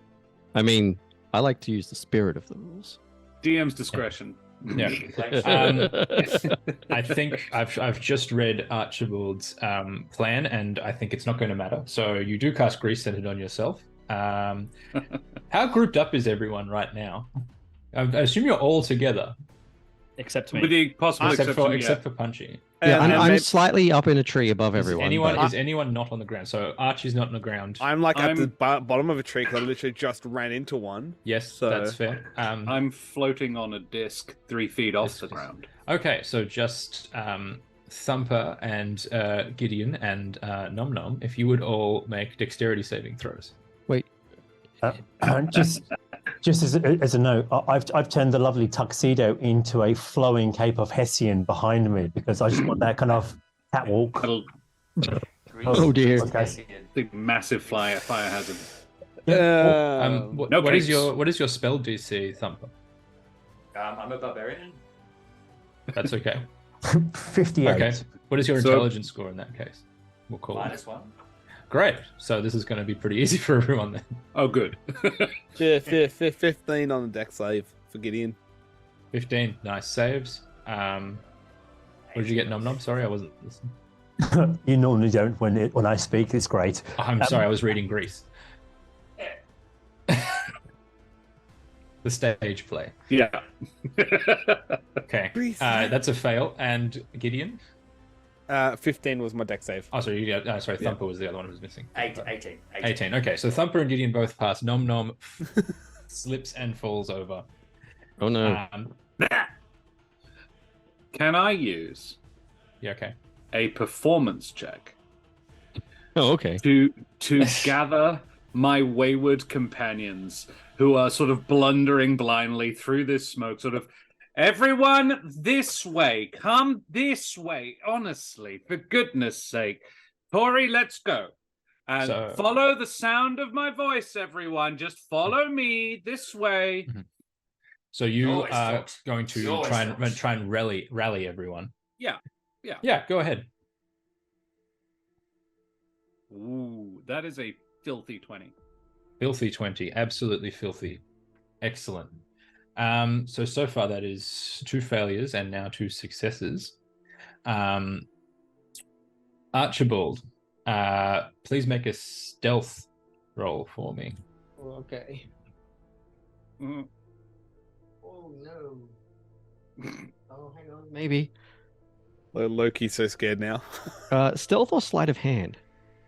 I mean, I like to use the spirit of the rules. DM's discretion. Yeah. Thanks. I think I've just read Archibald's plan, and I think it's not going to matter. So you do cast grease centered on yourself. How grouped up is everyone right now? I assume you're all together, Except me. With the possible exception, except for Punchy. Yeah, And I'm maybe- slightly up in a tree above everyone. but- Is anyone not on the ground? So Archie's not on the ground. I'm like at the I'm- bottom of a tree because I literally just ran into one. Yes, So- that's fair. I'm floating on a disc 3 feet off the Disc. ground. Okay, so just Thumper and Gideon and Nom Nom, if you would all make dexterity saving throws. Wait, Just as a note, I've turned the lovely tuxedo into a flowing cape of Hessian behind me because I just want that kind of catwalk. That'll Oh, dear. Okay. the massive fire hazard. What no is capes. what is your spell DC, Thumper? I'm a barbarian. That's okay. 58. Okay. What is your So- intelligence score in that case? We'll call it. -1. Great. So this is going to be pretty easy for everyone then. Oh, good. 15 on the deck save for Gideon. 15. Nice saves. What did you get, Nom Nom? Sorry, I wasn't listening. You normally don't when I speak. It's great. I'm sorry, I was reading Greece. The stage play. Yeah. Okay. Greece. That's a fail. And Gideon? 15 was my deck save. Oh, sorry, you got, sorry, Thumper was the other one who was missing. 18. 18. Okay, so Thumper and Gideon both pass. Nom Nom slips and falls over. oh no. Can I use Yeah, okay. a performance check Oh, okay. to gather my wayward companions who are sort of blundering blindly through this smoke, sort of, everyone this way, come this way, honestly, for goodness sake. Tori, let's go. And So- follow the sound of my voice, everyone. Just follow me this way. So you Always are talks. going to He always talks. try and rally everyone. Yeah. Yeah, go ahead. Ooh, that is a filthy 20. Filthy 20. Absolutely filthy. Excellent. So far that is 2 failures and now 2 successes. Archibald, please make a stealth roll for me. Okay. Mm. Oh no. Oh, hang on. Maybe. Loki's so scared now. Stealth or sleight of hand?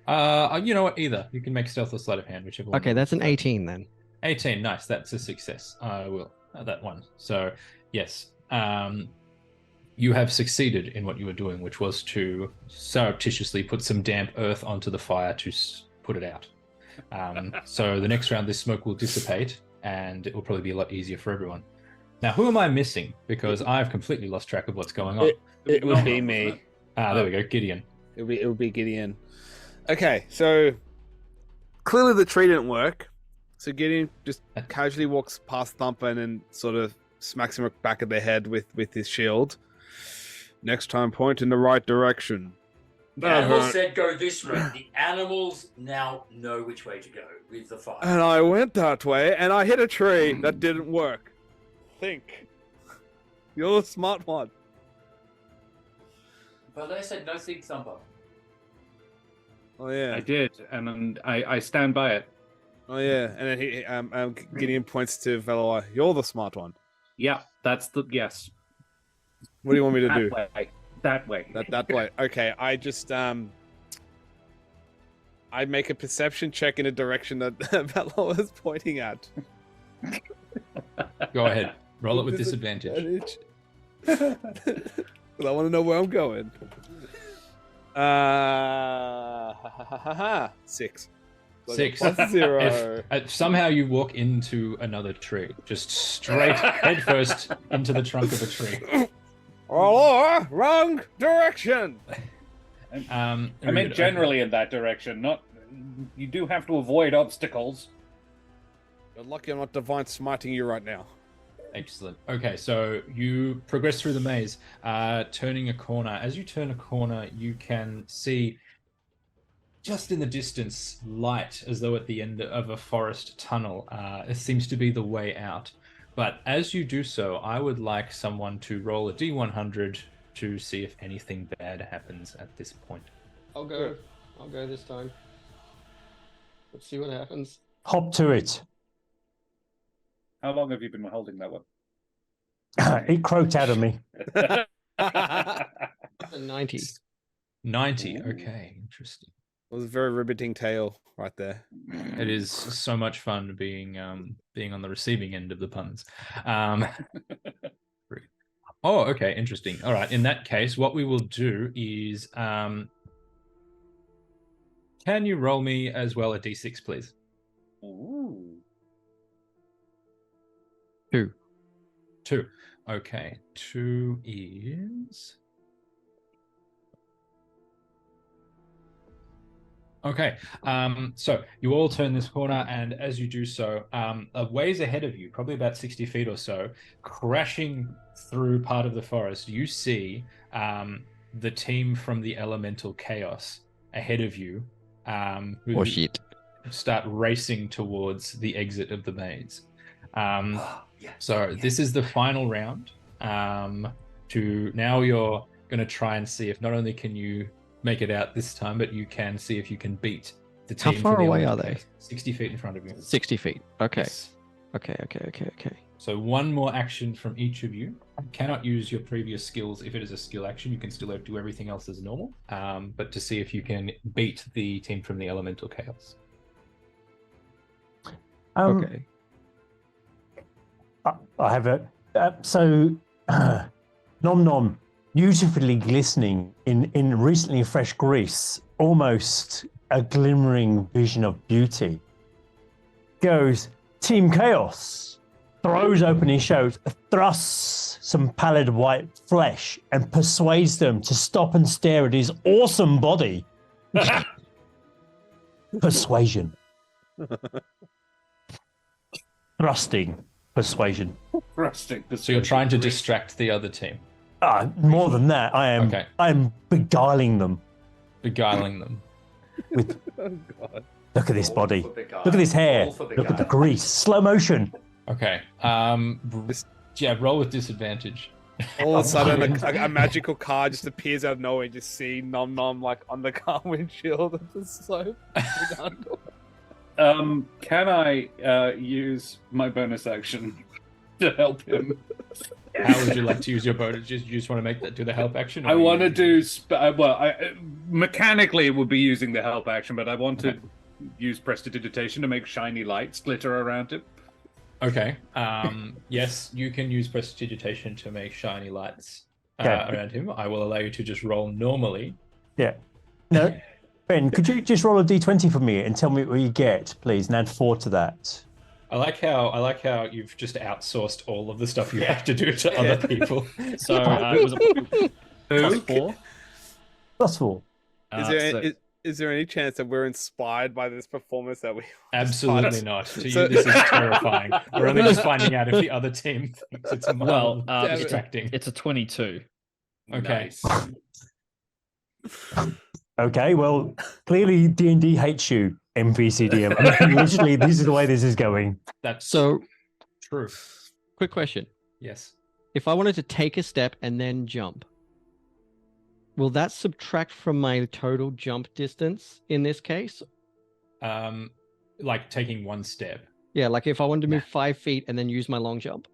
You know what? Either. You can make stealth or sleight of hand, whichever one. Okay, that's an 18 then. 18. Nice. That's a success. I will. That one. So, yes. You have succeeded in what you were doing, which was to surreptitiously put some damp earth onto the fire to put it out. So the next round, this smoke will dissipate, and it will probably be a lot easier for everyone. Now, who am I missing? Because I've completely lost track of what's going on. It would be Nom-nom, me. wasn't it? There we go. Gideon. It would be Gideon. Okay, so clearly the tree didn't work. So Gideon just casually walks past Thumper and then sort of smacks him back of the head with his shield. Next time, point in the right direction. The animals said go this way. The animals now know which way to go with the fire. And I went that way, and I hit a tree that didn't work. Think. You're the smart one. But they said no think thumper. Oh yeah. I did, and I stand by it. Oh yeah. And then Gideon points to Velour. You're the smart one. Yeah, that's the yes. What do you want me to do? That way. That way. Okay. I just I make a perception check in a direction that Velour is pointing at. Go ahead. Roll it with disadvantage. I want to know where I'm going. 6. 6. Plus 0. If somehow you walk into another tree, just straight headfirst into the trunk of a tree. Oh, wrong direction. I mean, generally in that direction. Not. You do have to avoid obstacles. You're lucky I'm not divine smiting you right now. Excellent. Okay, so you progress through the maze, turning a corner. As you turn a corner, you can see just in the distance light, as though at the end of a forest tunnel. It seems to be the way out. But as you do so, I would like someone to roll a D100 to see if anything bad happens at this point. I'll go this time. Let's see what happens. Hop to it. How long have you been holding that one? It croaked out of me. 90. 90. Okay, interesting. It was a very riveting tale right there. It is so much fun being on the receiving end of the puns. Oh, okay, interesting. All right, in that case, what we will do is, can you roll me as well a d6, please? Ooh. 2. 2. Okay, 2 is... Okay, so you all turn this corner, and as you do so, a ways ahead of you, probably about 60 feet or so, crashing through part of the forest, you see the team from the Elemental Chaos ahead of you, who Shit. start racing towards the exit of the maze. So this is the final round. Now you're going to try and see if not only can you make it out this time, but you can see if you can beat the team. How far from the away Elemental are they? Chaos. 60 feet in front of you. 60 feet. Okay. Yes. Okay. So one more action from each of you. You cannot use your previous skills. If it is a skill action, you can still do everything else as normal. But to see if you can beat the team from the Elemental Chaos. Okay. I have a Nom Nom, beautifully glistening in recently fresh grease, almost a glimmering vision of beauty. Goes Team Chaos, throws open his shows, thrusts some pallid white flesh, and persuades them to stop and stare at his awesome body. Persuasion. Thrusting. Persuasion. So you're trying to distract the other team. More than that, I am beguiling them. Beguiling them. With Oh God. look at this body. Look at this hair. Look at the grease. Slow motion. Okay. Roll with disadvantage. All of a sudden, a magical car just appears out of nowhere. And just see Nom Nom like on the car windshield. It's so. Can I use my bonus action to help him? How would you like to use your bonus? You just want to do the help action? I want to do mechanically it would be using the help action, but I want to use prestidigitation to make shiny lights glitter around him. Okay. Yes, you can use prestidigitation to make shiny lights around him. I will allow you to just roll normally. Yeah. No, Ben, could you just roll a d20 for me and tell me what you get, please, and add 4 to that? I like how you've just outsourced all of the stuff you have to do to other people. So it was a +4. +4. Is there any chance that we're inspired by this performance that we? Absolutely not. To you, this is terrifying. We're only just finding out if the other team thinks it's distracting. It's a 22. Okay. Nice. Okay, well, clearly D&D hates you, NVCDM. I mean, literally, this is the way this is going. That's So, true. quick question. Yes. If I wanted to take a step and then jump, will that subtract from my total jump distance in this case? Like taking one step. Yeah, like if I wanted to move 5 feet and then use my long jump.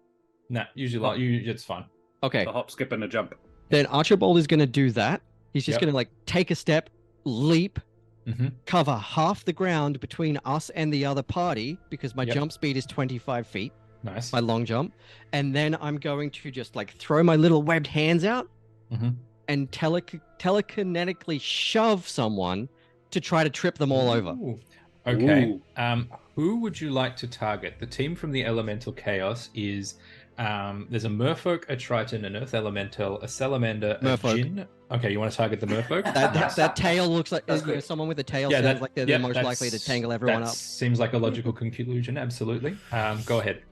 Nah, usually it's fine. Okay. A hop, skip, and a jump. Then Archibald is going to do that. He's just Yep. going to like take a step, leap, Mm-hmm. cover half the ground between us and the other party because my Yep. jump speed is 25 feet, Nice. my long jump. And then I'm going to just like throw my little webbed hands out Mhm. and telekinetically shove someone to try to trip them all over. Ooh. Okay. Ooh. Who would you like to target? The team from the Elemental Chaos is there's a merfolk, a triton, an earth elemental, a salamander, Merfolk. a djinn. Okay, you want to target the merfolk? That tail looks like That's good. someone with a tail Yeah, sounds that- like they're yeah, the most likely to that's- tangle everyone that up. Seems like a logical conclusion. Absolutely. Go ahead.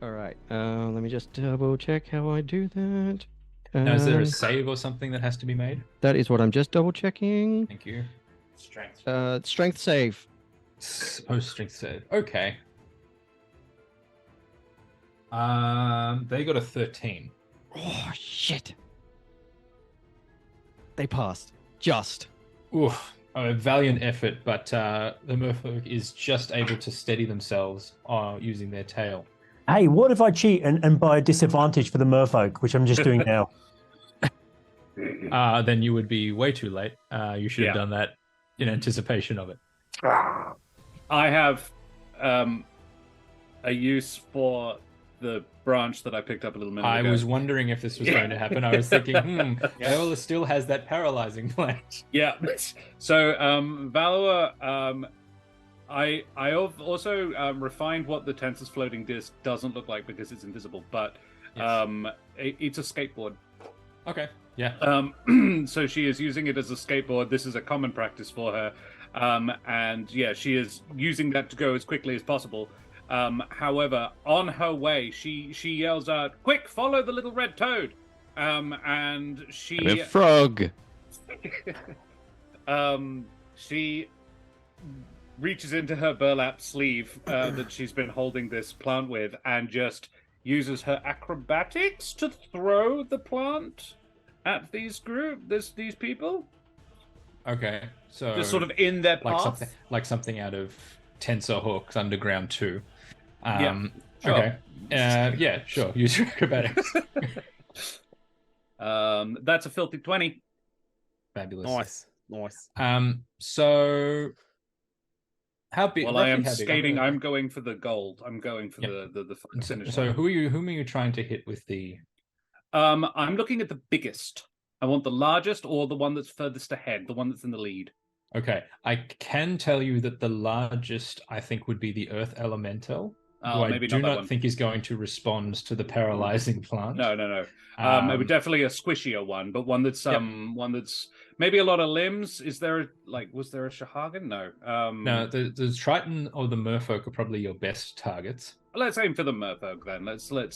All right. Let me just double check how I do that. Now, is there a Um, save or something that has to be made? That is what I'm just double checking. Thank you. Strength. Strength save. Post strength save. Okay. They got a 13. Oh shit. They passed. Just. Oof. A valiant effort, but the merfolk is just able to steady themselves using their tail. Hey, what if I cheat and buy a disadvantage for the merfolk, which I'm just doing now? Then you would be way too late. You should have Yeah. done that in anticipation of it. I have a use for the branch that I picked up a little minute I ago. was wondering if this was going to happen. I was thinking, Viola still has that paralyzing plant. Yeah. So, Valor, I also refined what the Tensor's floating disc doesn't look like because it's invisible, but it's a skateboard. Okay. Yeah. So she is using it as a skateboard. This is a common practice for her. And yeah, she is using that to go as quickly as possible. However, on her way, she yells out, "Quick, follow the little red toad!" And she... I'm a frog. She reaches into her burlap sleeve that she's been holding this plant with and just uses her acrobatics to throw the plant at these people. Okay. So Just sort of in their path. like something out of Tensor Hawk's Underground 2. Sure. Okay. Yeah, sure. Use your acrobatics. That's a filthy 20. Fabulous. Nice. So how big? While I am roughly how big? skating, I'm going for the gold. I'm going for the finish So line. whom are you trying to hit with the? I'm looking at the biggest. I want the largest or the one that's furthest ahead, the one that's in the lead. Okay, I can tell you that the largest I think would be the Earth Elemental. Oh, who maybe I do not that not one. think is going to respond to the paralyzing plant. No. It would definitely a squishier one, but one that's one that's maybe a lot of limbs. Is there was there a Shahagan? No. No, the Triton or the Merfolk are probably your best targets. Let's aim for the Merfolk then. Let's. We're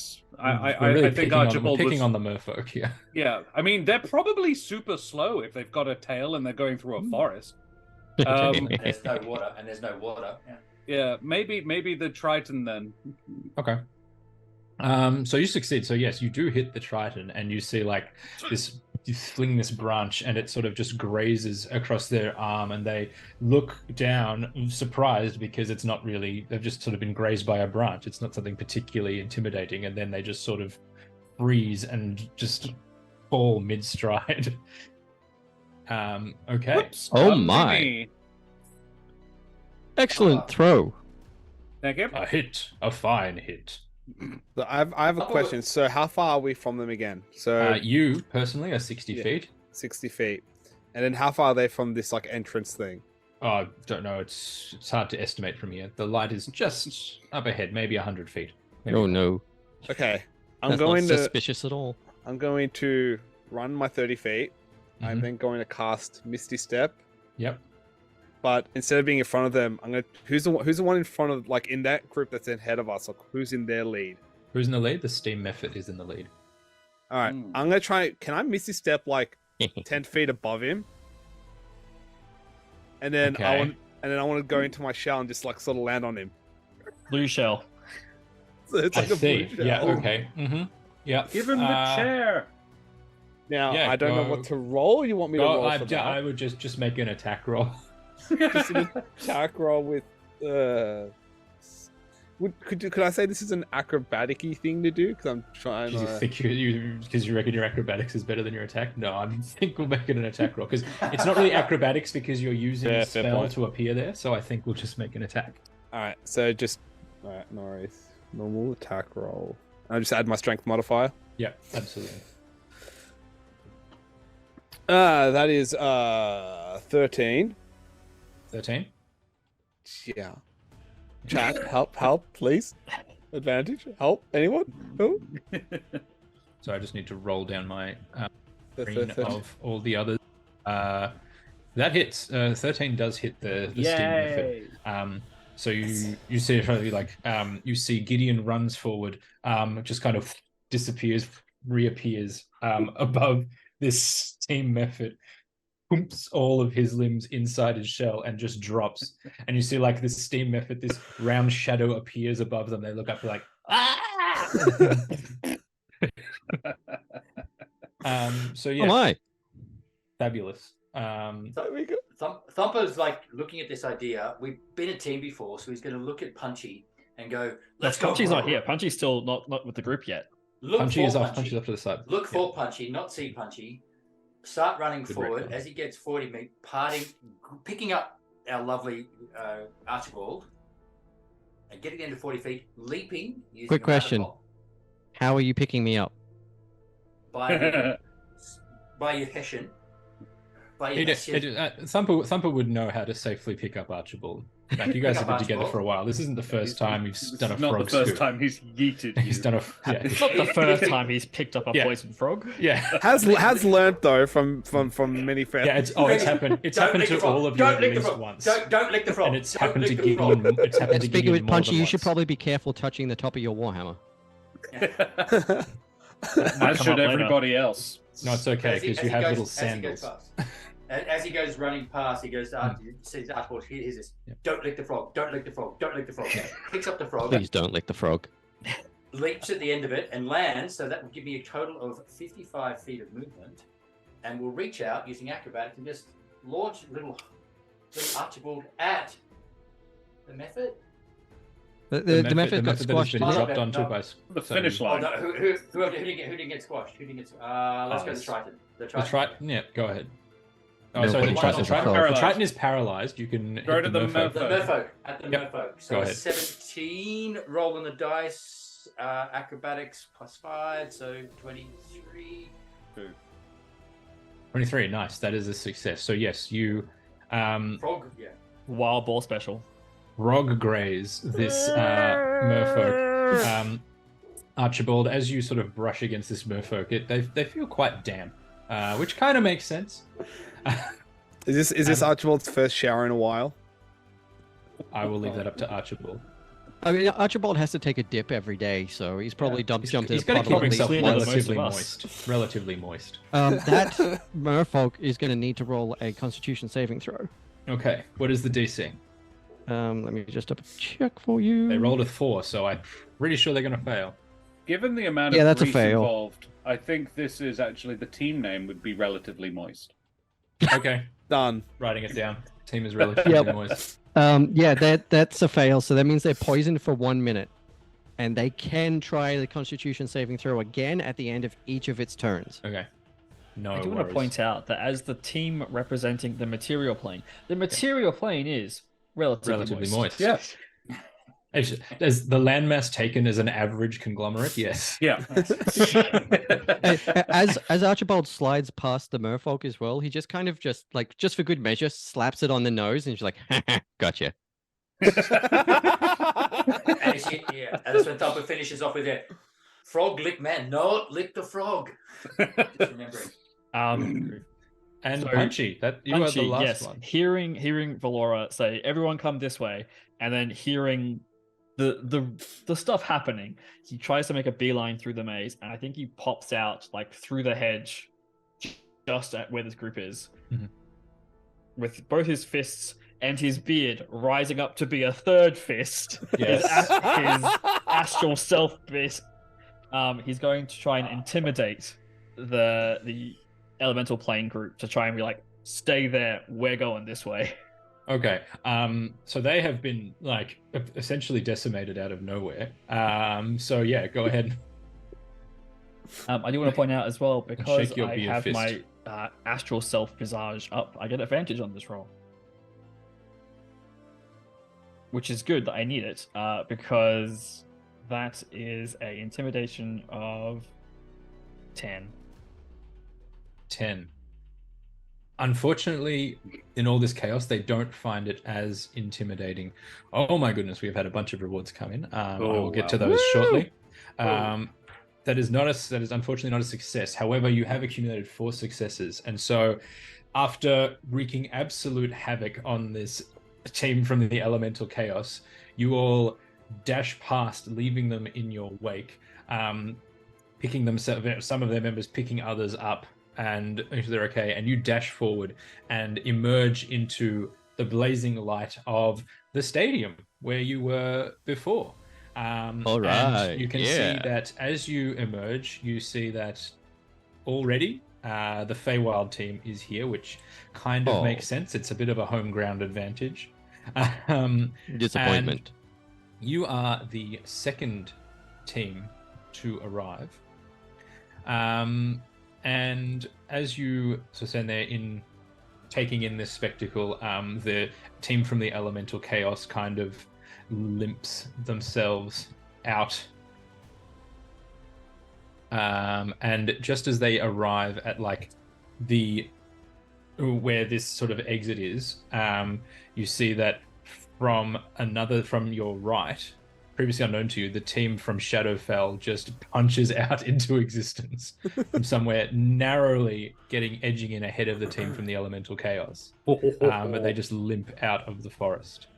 I think Archibald we're picking was on the Merfolk here. Yeah, I mean they're probably super slow if they've got a tail and they're going through a forest. There's no water. Yeah, maybe the Triton then. Okay. So you succeed. So yes, you do hit the Triton, and you see like this. You fling this branch, and it sort of just grazes across their arm, and they look down, surprised because it's not really. They've just sort of been grazed by a branch. It's not something particularly intimidating, and then they just sort of freeze and just fall mid-stride. Okay. Whoops, Oh come to my. me. Excellent throw. Thank you. A fine hit. So I have a question. So how far are we from them again? So You personally are 60 feet. 60 feet. And then how far are they from this like entrance thing? Oh, don't know. It's hard to estimate from here. The light is just up ahead, maybe 100 feet. Maybe. Oh no. Okay. I'm That's going not to suspicious at all. I'm going to run my 30 feet. I'm Mhm. then going to cast Misty Step. Yep. But instead of being in front of them, I'm gonna who's the one in front of like in that group that's ahead of us? Like who's in their lead? Who's in the lead? The Steam Method is in the lead. All right, I'm gonna try. Can I Misty Step like 10 feet above him? And then Okay. I want to go into my shell and just like sort of land on him. Blue shell. So it's I like a see. blue shell. Yeah. Okay. Mm-hmm. Yeah. Give him the chair. Now Yeah, I don't know go- what to roll. You want me to roll for that? I would just make an attack roll. Just an attack roll with. Could I say this is an acrobatic-y thing to do? Because I'm trying. Because you think because you reckon your acrobatics is better than your attack? No, I think we'll make it an attack roll because it's not really acrobatics because you're using Fair a spell point. to appear there. So I think we'll just make an attack. All right, so just all right, no worries. Normal attack roll. I just add my strength modifier. Yeah, absolutely. That is 13. 13. Yeah. Chat, help, please. Advantage, help, anyone? Who? So I just need to roll down my The screen 13. of all the others. That hits. 13 does hit the Steam Method. So you see you see Gideon runs forward, just kind of disappears, reappears above this Steam Method, pumps all of his limbs inside his shell and just drops. And you see like this Steam Method, this round shadow appears above them. They look up like ah. So yeah, Oh my. fabulous. Thumper's like looking at this idea. We've been a team before, so he's going to look at Punchy and go, No, let's go. Punchy's not here. Punchy's still not with the group yet. Look Punchy for is off. Punchy. Punchy's off to the side. Look for Punchy, not see Punchy. Start running Good forward. record. As he gets 40 feet, parting, picking up our lovely Archibald, and getting into 40 feet, leaping. Using Quick a question. waterfall How are you picking me up? by your Hessian. By your Hessian. Thumper would know how to safely pick up Archibald. Like, you guys have been together for a while. This isn't the first time you've done a frog Not the first scoop. time he's yeeted you. He's done a yeah. It's not the first time he's picked up a Yeah. poison frog. Yeah. Has learnt though from many fans. Yeah, it's happened. It's Don't happened lick the to frog. all of you Don't at lick the least frog. once. Don't lick the frog. And it's Don't happened to lick the frog. Gideon. It's happened And to speaking Gideon with more Punchy, than you should once. probably be careful touching the top of your warhammer. As come should up later. everybody else. No, it's okay As he- because as you he have goes- little as he goes sandals. past. As he goes running past, he goes to says Archibald, here's this. Yeah. Don't lick the frog. Don't lick the frog. Don't lick the frog. Picks up the frog, Please don't lick the frog. leaps at the end of it, and lands. So that will give me a total of 55 feet of movement, and we'll reach out using acrobatics and just launch little Archibald at the method. The method got that has squashed. been Oh, dropped no, onto no. by The finish Oh line. no! Who didn't get squashed? Who didn't get? Let's go to yes. Triton. The The Triton. Triton, yeah, go ahead. Oh, No, sorry, but the Triton's Triton, a the frog. Triton is paralyzed. You can Go hit to the the merfolk. The Merfolk. Merfolk at the Yep. Merfolk. So Go ahead. 17 roll on the dice, acrobatics +5, so 23. 23, nice. That is a success. So yes, you Frog, yeah. Wild ball special. rog graze this merfolk. Archibald, as you sort of brush against this merfolk, they feel quite damp, which kind of makes sense. Is this Archibald's first shower in a while? I will leave that up to Archibald. I mean, Archibald has to take a dip every day, so he's probably jumped in He's a got to puddle keep at least himself cleaner than once. most of relatively us. moist. Relatively moist. That merfolk is going to need to roll a Constitution saving throw. Okay, what is the DC? Let me just double check for you. They rolled a 4, so I'm pretty sure they're going to fail. Given the amount Yeah, of that's a grease fail. involved, I think this is actually the team name would be relatively moist. Okay, Done. writing it down. Team is relatively Yep. moist. Yeah, that's a fail. So that means they're poisoned for 1 minute, and they can try the Constitution saving throw again at the end of each of its turns. Okay. No I do want worries. to point out that as the team representing the material plane, the material plane is relatively moist. Yeah. Is the landmass taken as an average conglomerate? Yes. Yeah. As Archibald slides past the merfolk as well, he just kind of just for good measure slaps it on the nose and she's like, gotcha. And that's when Thumper finishes off with it. Frog lick man. No, lick the frog. Just remembering. And So, Punchy, that you Punchy, are the last yes. one. Hearing Valora say, "Everyone come this way," and then hearing the stuff happening, he tries to make a beeline through the maze, and I think he pops out like through the hedge, just at where this group is, Mhm. with both his fists and his beard rising up to be a third fist. Yes. his astral self fist. He's going to try and intimidate the elemental plane group to try and be like, "Stay there. We're going this way." Okay. So they have been like essentially decimated out of nowhere. So yeah, go ahead. I do want to point out as well, because shake your I beard have fist. my astral self visage up, I get advantage on this roll, which is good that I need it, because that is a intimidation of 10. 10. Unfortunately, in all this chaos, they don't find it as intimidating. Oh my goodness, we've had a bunch of rewards come in. I will get to wow. those shortly. That is unfortunately not a success. However, you have accumulated 4 successes, and so after wreaking absolute havoc on this team from the elemental chaos, you all dash past, leaving them in your wake, picking them, some of their members picking others up, and they're okay, and you dash forward and emerge into the blazing light of the stadium where you were before. All right, and you can see that as you emerge, you see that already the Feywild team is here, which kind of makes sense. It's a bit of a home ground advantage. Disappointment. You are the second team to arrive. And as you stand there taking in this spectacle, the team from the Elemental Chaos kind of limps themselves out. And just as they arrive at where this sort of exit is, you see that from your right, previously unknown to you, the team from Shadowfell just punches out into existence from somewhere, narrowly edging in ahead of the team from the Elemental Chaos. But they just limp out of the forest.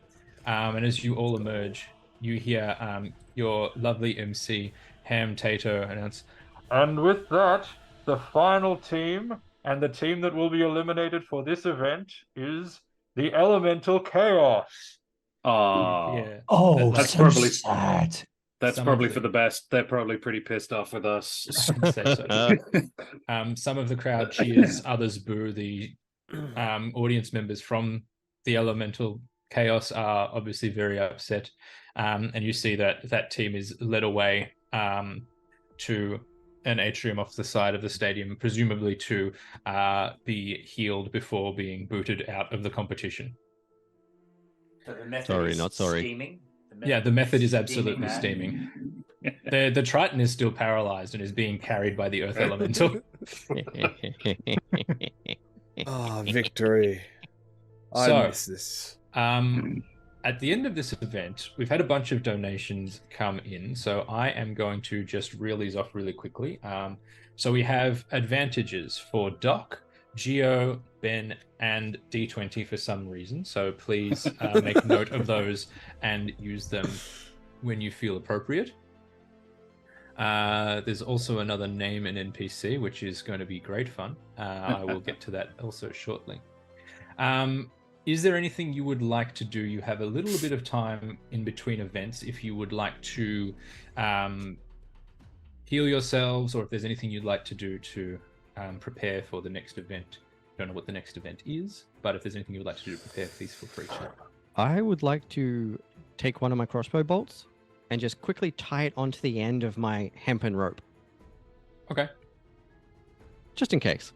And as you all emerge, you hear your lovely MC, Ham Tato, announce, "And with that, the final team and the team that will be eliminated for this event is the Elemental Chaos." Yeah. Oh, that's so probably sad. That's probably for the best. They're probably pretty pissed off with us. I'd say so. Some of the crowd cheers, others boo. The audience members from the Elemental Chaos are obviously very upset. And you see that team is led away to an atrium off the side of the stadium, presumably to be healed before being booted out of the competition. So the method Sorry, is not sorry. steaming. The method is absolutely that. steaming. The Triton is still paralyzed and is being carried by the Earth Elemental. Victory. I miss this. At the end of this event, we've had a bunch of donations come in, so I am going to just reel these off really quickly. So we have advantages for Doc, Geo, Ben, and DeeTwenty for some reason. So please make note of those and use them when you feel appropriate. There's also another name in NPC, which is going to be great fun. I will get to that also shortly. Is there anything you would like to do? You have a little bit of time in between events if you would like to heal yourselves, or if there's anything you'd like to do to prepare for the next event. Don't know what the next event is, but if there's anything you'd like to do to prepare, please feel free to. I would like to take one of my crossbow bolts and just quickly tie it onto the end of my hempen rope. Okay. Just in case.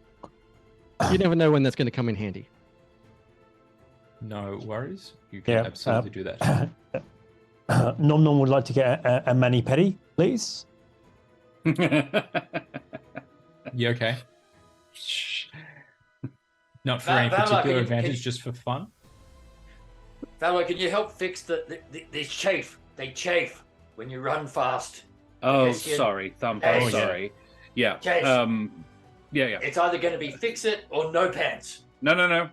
You never know when that's going to come in handy. No worries. You can absolutely do that. Nom Nom would like to get a mani-pedi, please. You okay? Not for any particular advantage, just for fun? Valor, can you help fix this chafe? They chafe when you run fast. Oh, sorry, Thumb. Oh, sorry. Yeah. Chafe. Yeah. It's either going to be fix it or no pants. No.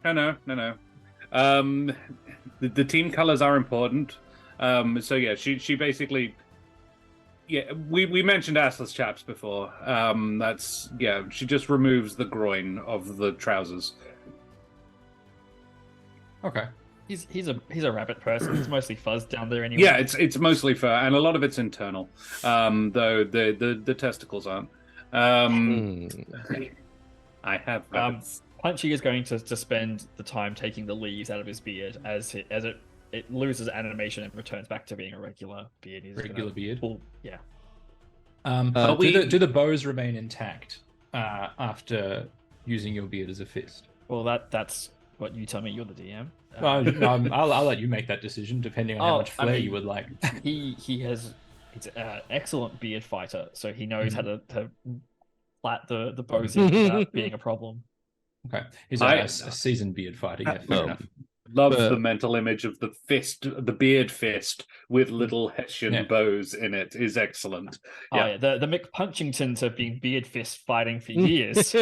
The team colors are important. So yeah, she basically. Yeah, we mentioned assless chaps before. She just removes the groin of the trousers. Okay. He's a rabbit person. It's mostly fuzz down there anyway. Yeah, it's mostly fur, and a lot of it's internal. Though the testicles aren't. I have rabbits. Punchy is going to spend the time taking the leaves out of his beard as it loses animation and returns back to being a regular beard. Beard. Yeah. Do the bows remain intact after using your beard as a fist? Well, that's what you tell me. You're the DM. I'll let you make that decision depending on how much flair you would like. He's an excellent beard fighter, so he knows how to flat the bows in without being a problem. Okay, he's a seasoned beard fighter. Yeah, fair enough. Love the mental image of the fist, the beard fist with little Hessian bows in it is excellent. Yeah. The McPunchingtons have been beard fist fighting for years.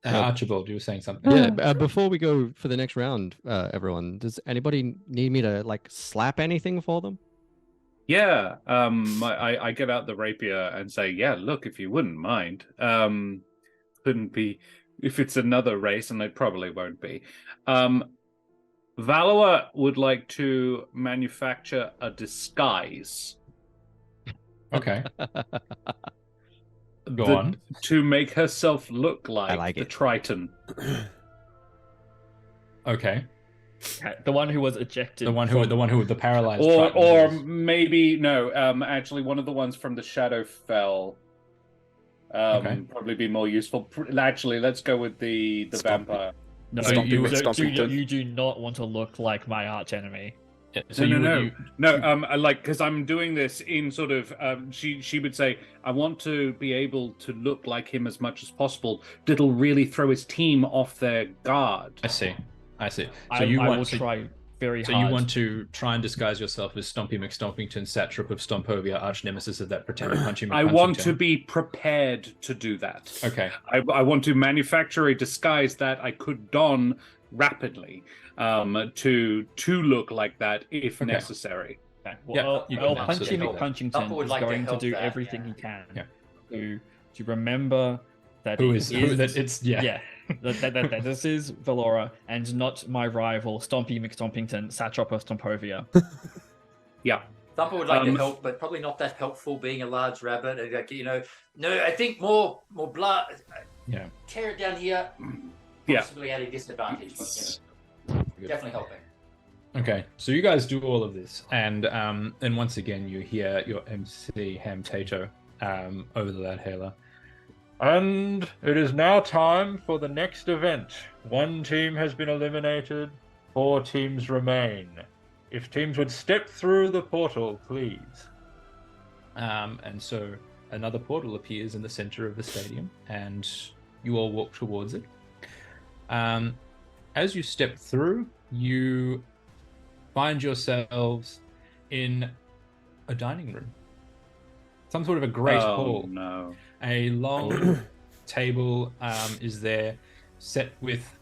Archibald, you were saying something. Yeah, before we go for the next round, everyone, does anybody need me to slap anything for them? Yeah, I get out the rapier and say, yeah, look, if you wouldn't mind. Couldn't be if it's another race, and they probably won't be. Valor would like to manufacture a disguise. Okay. Go on. To make herself look like, the Triton. Okay. Okay, the one who was ejected. The paralyzed. Or maybe no. Actually, one of the ones from the shadow fell. Okay. Probably be more useful. Actually, let's go with the vampire. No, Stomping you, McStompington. you do not want to look like my arch enemy. So No. Like, because I'm doing this in sort of. She would say, I want to be able to look like him as much as possible. That'll really throw his team off their guard. I see. So I will try very hard. So you want to try and disguise yourself as Stompy McStompington, satrap of Stompovia, arch nemesis of that pretended Punchy McPunchington. I want to be prepared to do that. Okay. I want to manufacture a disguise that I could don rapidly to look like that if necessary. Okay. Well, Punchy McPunchington Stomper would is like to going to help do that, everything yeah. he can Yeah. to remember that that this is Valora and not my rival Stompy McStompington, satrap of Stompovia. Yeah. Thumper would like to help, but probably not that helpful being a large rabbit. Like, no, I think more blood. Yeah. Tear it down here. Yeah. Possibly at a disadvantage, but definitely helping. Okay, so you guys do all of this, and once again you hear your MC Ham Tato over the loudhailer. And it is now time for the next event. 1 team has been eliminated, 4 teams remain. If teams would step through the portal, please. And so another portal appears in the center of the stadium, and you all walk towards it. As you step through, you find yourselves in a dining room. Some sort of a great hall. No. A long table is there, set with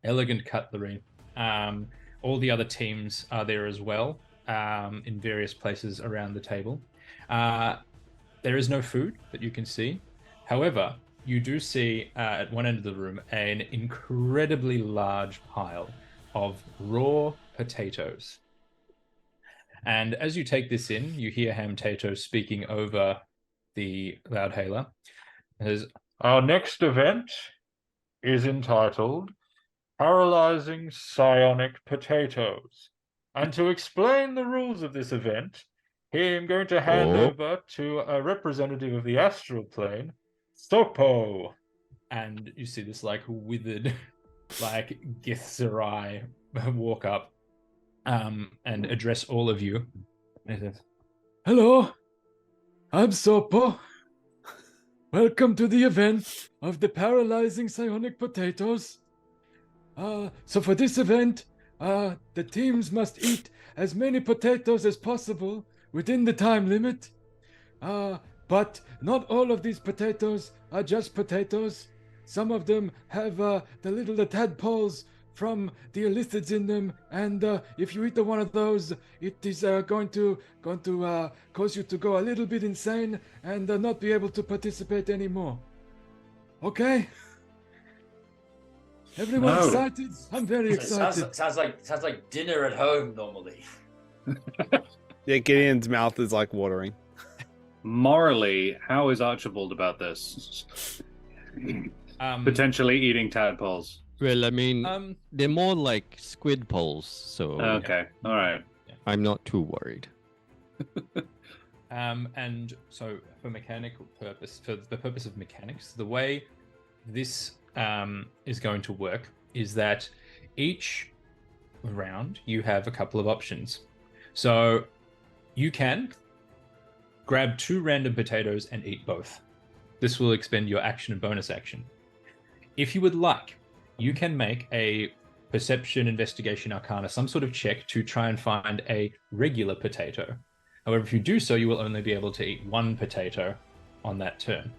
elegant cutlery. All the other teams are there as well, in various places around the table. There is no food that you can see. However, you do see at one end of the room an incredibly large pile of raw potatoes. And as you take this in, you hear Ham Tato speaking over the loudhailer. Our next event is entitled Paralyzing Psionic Potatoes. And to explain the rules of this event, here I'm going to hand over to a representative of the astral plane, Sopo. And you see this like withered, like Githzerai walk up and address all of you. And he says, "Hello, I'm Sopo. Welcome to the event of the Paralyzing Psionic Potatoes. So for this event, the teams must eat as many potatoes as possible within the time limit. But not all of these potatoes are just potatoes. Some of them have the tadpoles from the illithids in them, and if you eat one of those, it is going to cause you to go a little bit insane and not be able to participate anymore. Okay? Everyone excited? I'm very excited. Sounds like dinner at home normally. Yeah, Gideon's mouth is like watering. Morally, how is Archibald about this? Potentially eating tadpoles. Well, I mean, they're more like squid poles, so okay, all right. I'm not too worried. And so for mechanical purpose, for the purpose of mechanics, the way this is going to work is that each round you have a couple of options. So you can grab 2 random potatoes and eat both. This will expend your action and bonus action. If you would like, you can make a perception, investigation, arcana, some sort of check to try and find a regular potato. However, if you do so, you will only be able to eat 1 potato on that turn.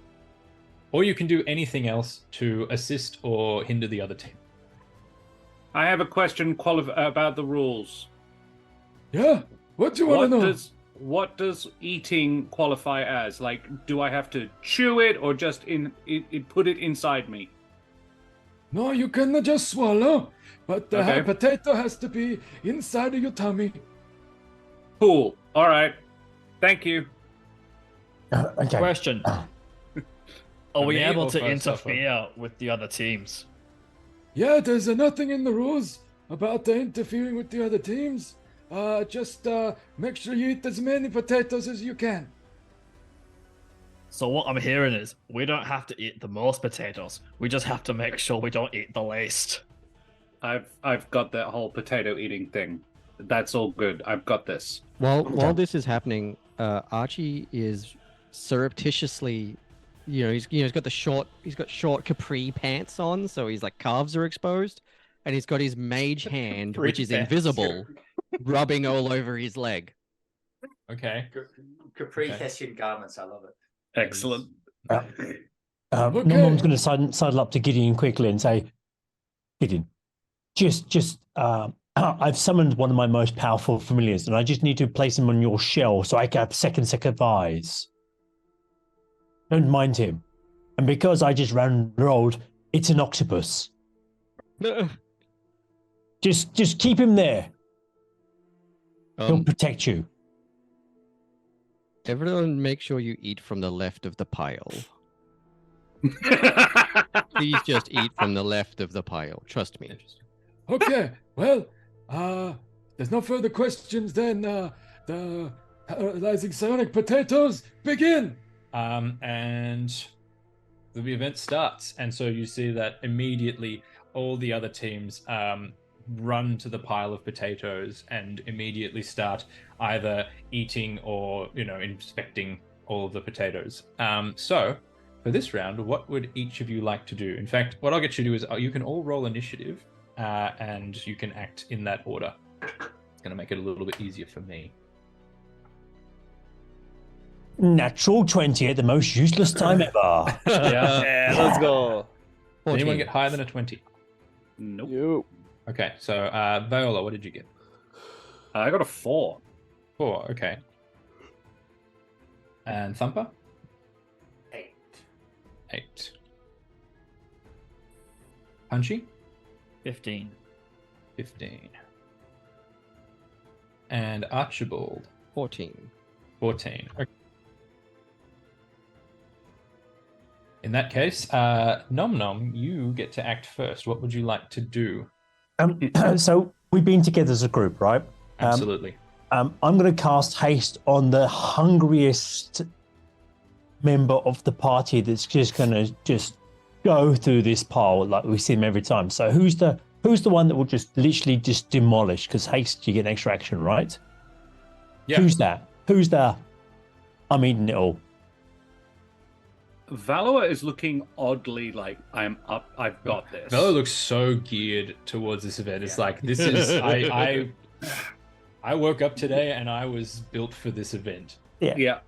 Or you can do anything else to assist or hinder the other team. I have a question about the rules. Yeah? What do you want to know? What does eating qualify as? Like, do I have to chew it or just put it inside me? No, you cannot just swallow, but the potato has to be inside of your tummy. Cool. All right. Thank you. Okay. Question. Are we Me able or to first interfere with the other teams? Yeah, there's nothing in the rules about interfering with the other teams. Just make sure you eat as many potatoes as you can. So what I'm hearing is we don't have to eat the most potatoes. We just have to make sure we don't eat the least. I've got that whole potato eating thing. That's all good. I've got this. While this is happening, Archie is surreptitiously, he's got short capri pants on, so his like calves are exposed, and he's got his mage hand, which is invisible, rubbing all over his leg. Okay. Capri Hessian garments. I love it. Excellent. Norman's going to sidle up to Gideon quickly and say, Gideon, I've summoned one of my most powerful familiars, and I just need to place him on your shell so I can have second eyes. Don't mind him. And because I just rolled, it's an octopus. Just keep him there. He'll protect you. Everyone, make sure you eat from the left of the pile. Please just eat from the left of the pile. Trust me. Okay, well, there's no further questions then. The paralyzing psionic potatoes begin! And the event starts. And so you see that immediately all the other teams run to the pile of potatoes and immediately start either eating or, inspecting all of the potatoes. So for this round, what would each of you like to do? In fact, what I'll get you to do is you can all roll initiative and you can act in that order. It's going to make it a little bit easier for me. Natural 20 at the most useless time ever. Yeah, let's go. Did anyone get higher than a 20? Nope. You. Okay, so Viola, what did you get? I got a 4. 4, okay. And Thumper? 8. 8. Punchy? 15. 15. And Archibald? 14. 14. Okay. In that case, Nom Nom, you get to act first. What would you like to do? So we've been together as a group, right? Absolutely. I'm going to cast haste on the hungriest member of the party that's just going to just go through this pile like we see them every time. So who's the one that will just literally just demolish? Because haste, you get an extra action, right? Yeah. Who's that? I'm eating it all. Valoa is looking oddly like I'm up. I've got this. Valoa looks so geared towards this event. It's like, this is I woke up today and I was built for this event. Yeah.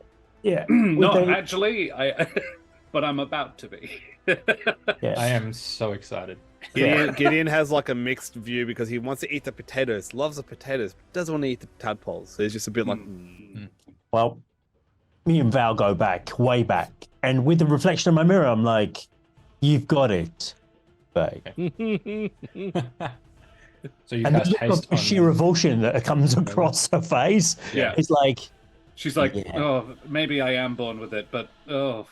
Yeah. Not actually, but I'm about to be. Yes. I am so excited. Gideon has like a mixed view because he wants to eat the potatoes, loves the potatoes, but doesn't want to eat the tadpoles. So he's just a bit like. Well, me and Val go back, way back. And with the reflection of my mirror, I'm like, you've got it, babe. So you And the cast look haste of on sheer revulsion that comes across her face. Yeah. It's like, She's like, Yeah. oh, maybe I am born with it, but oh.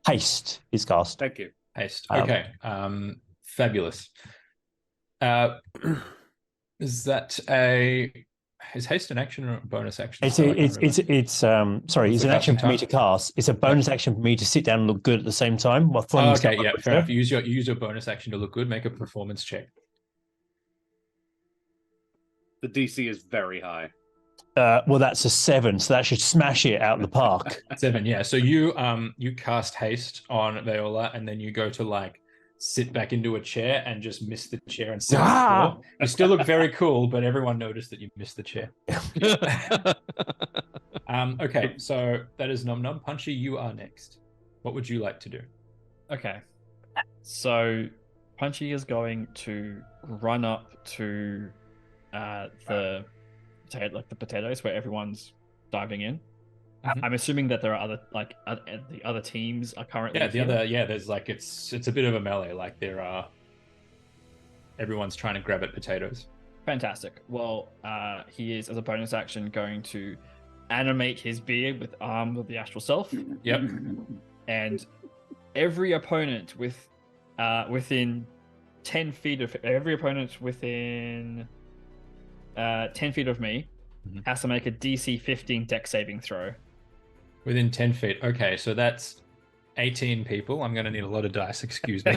haste is cast. Thank you. haste. Okay. Fabulous. Is haste an action or a bonus action? It's Sorry, I it's can't it's it's sorry, it's the an action casting for me to cast. It's a bonus action for me to sit down and look good at the same time while remember. throwing Okay, stuff yeah, up fair there. enough. Use your bonus action to look good. Make a performance check. The DC is very high. Well, that's a 7, so that should smash it out of the park. 7, yeah. So you cast haste on Viola, and then you go to like sit back into a chair and just miss the chair and sit on the floor. You still look very cool, but everyone noticed that you missed the chair. Okay, so that is Nom Nom. Punchy, you are next. What would you like to do? Okay. So Punchy is going to run up to the potatoes where everyone's diving in. Mhm. I'm assuming that there are other the other teams are currently There's like it's a bit of a melee. Like everyone's trying to grab at potatoes. Fantastic. Well, he is, as a bonus action, going to animate his beard with Arm of the Astral Self. Yep. And every opponent within 10 feet of every opponent within 10 feet of me has to make a DC 15 dex saving throw. Within 10 feet. Okay, so that's 18 people. I'm going to need a lot of dice. Excuse me.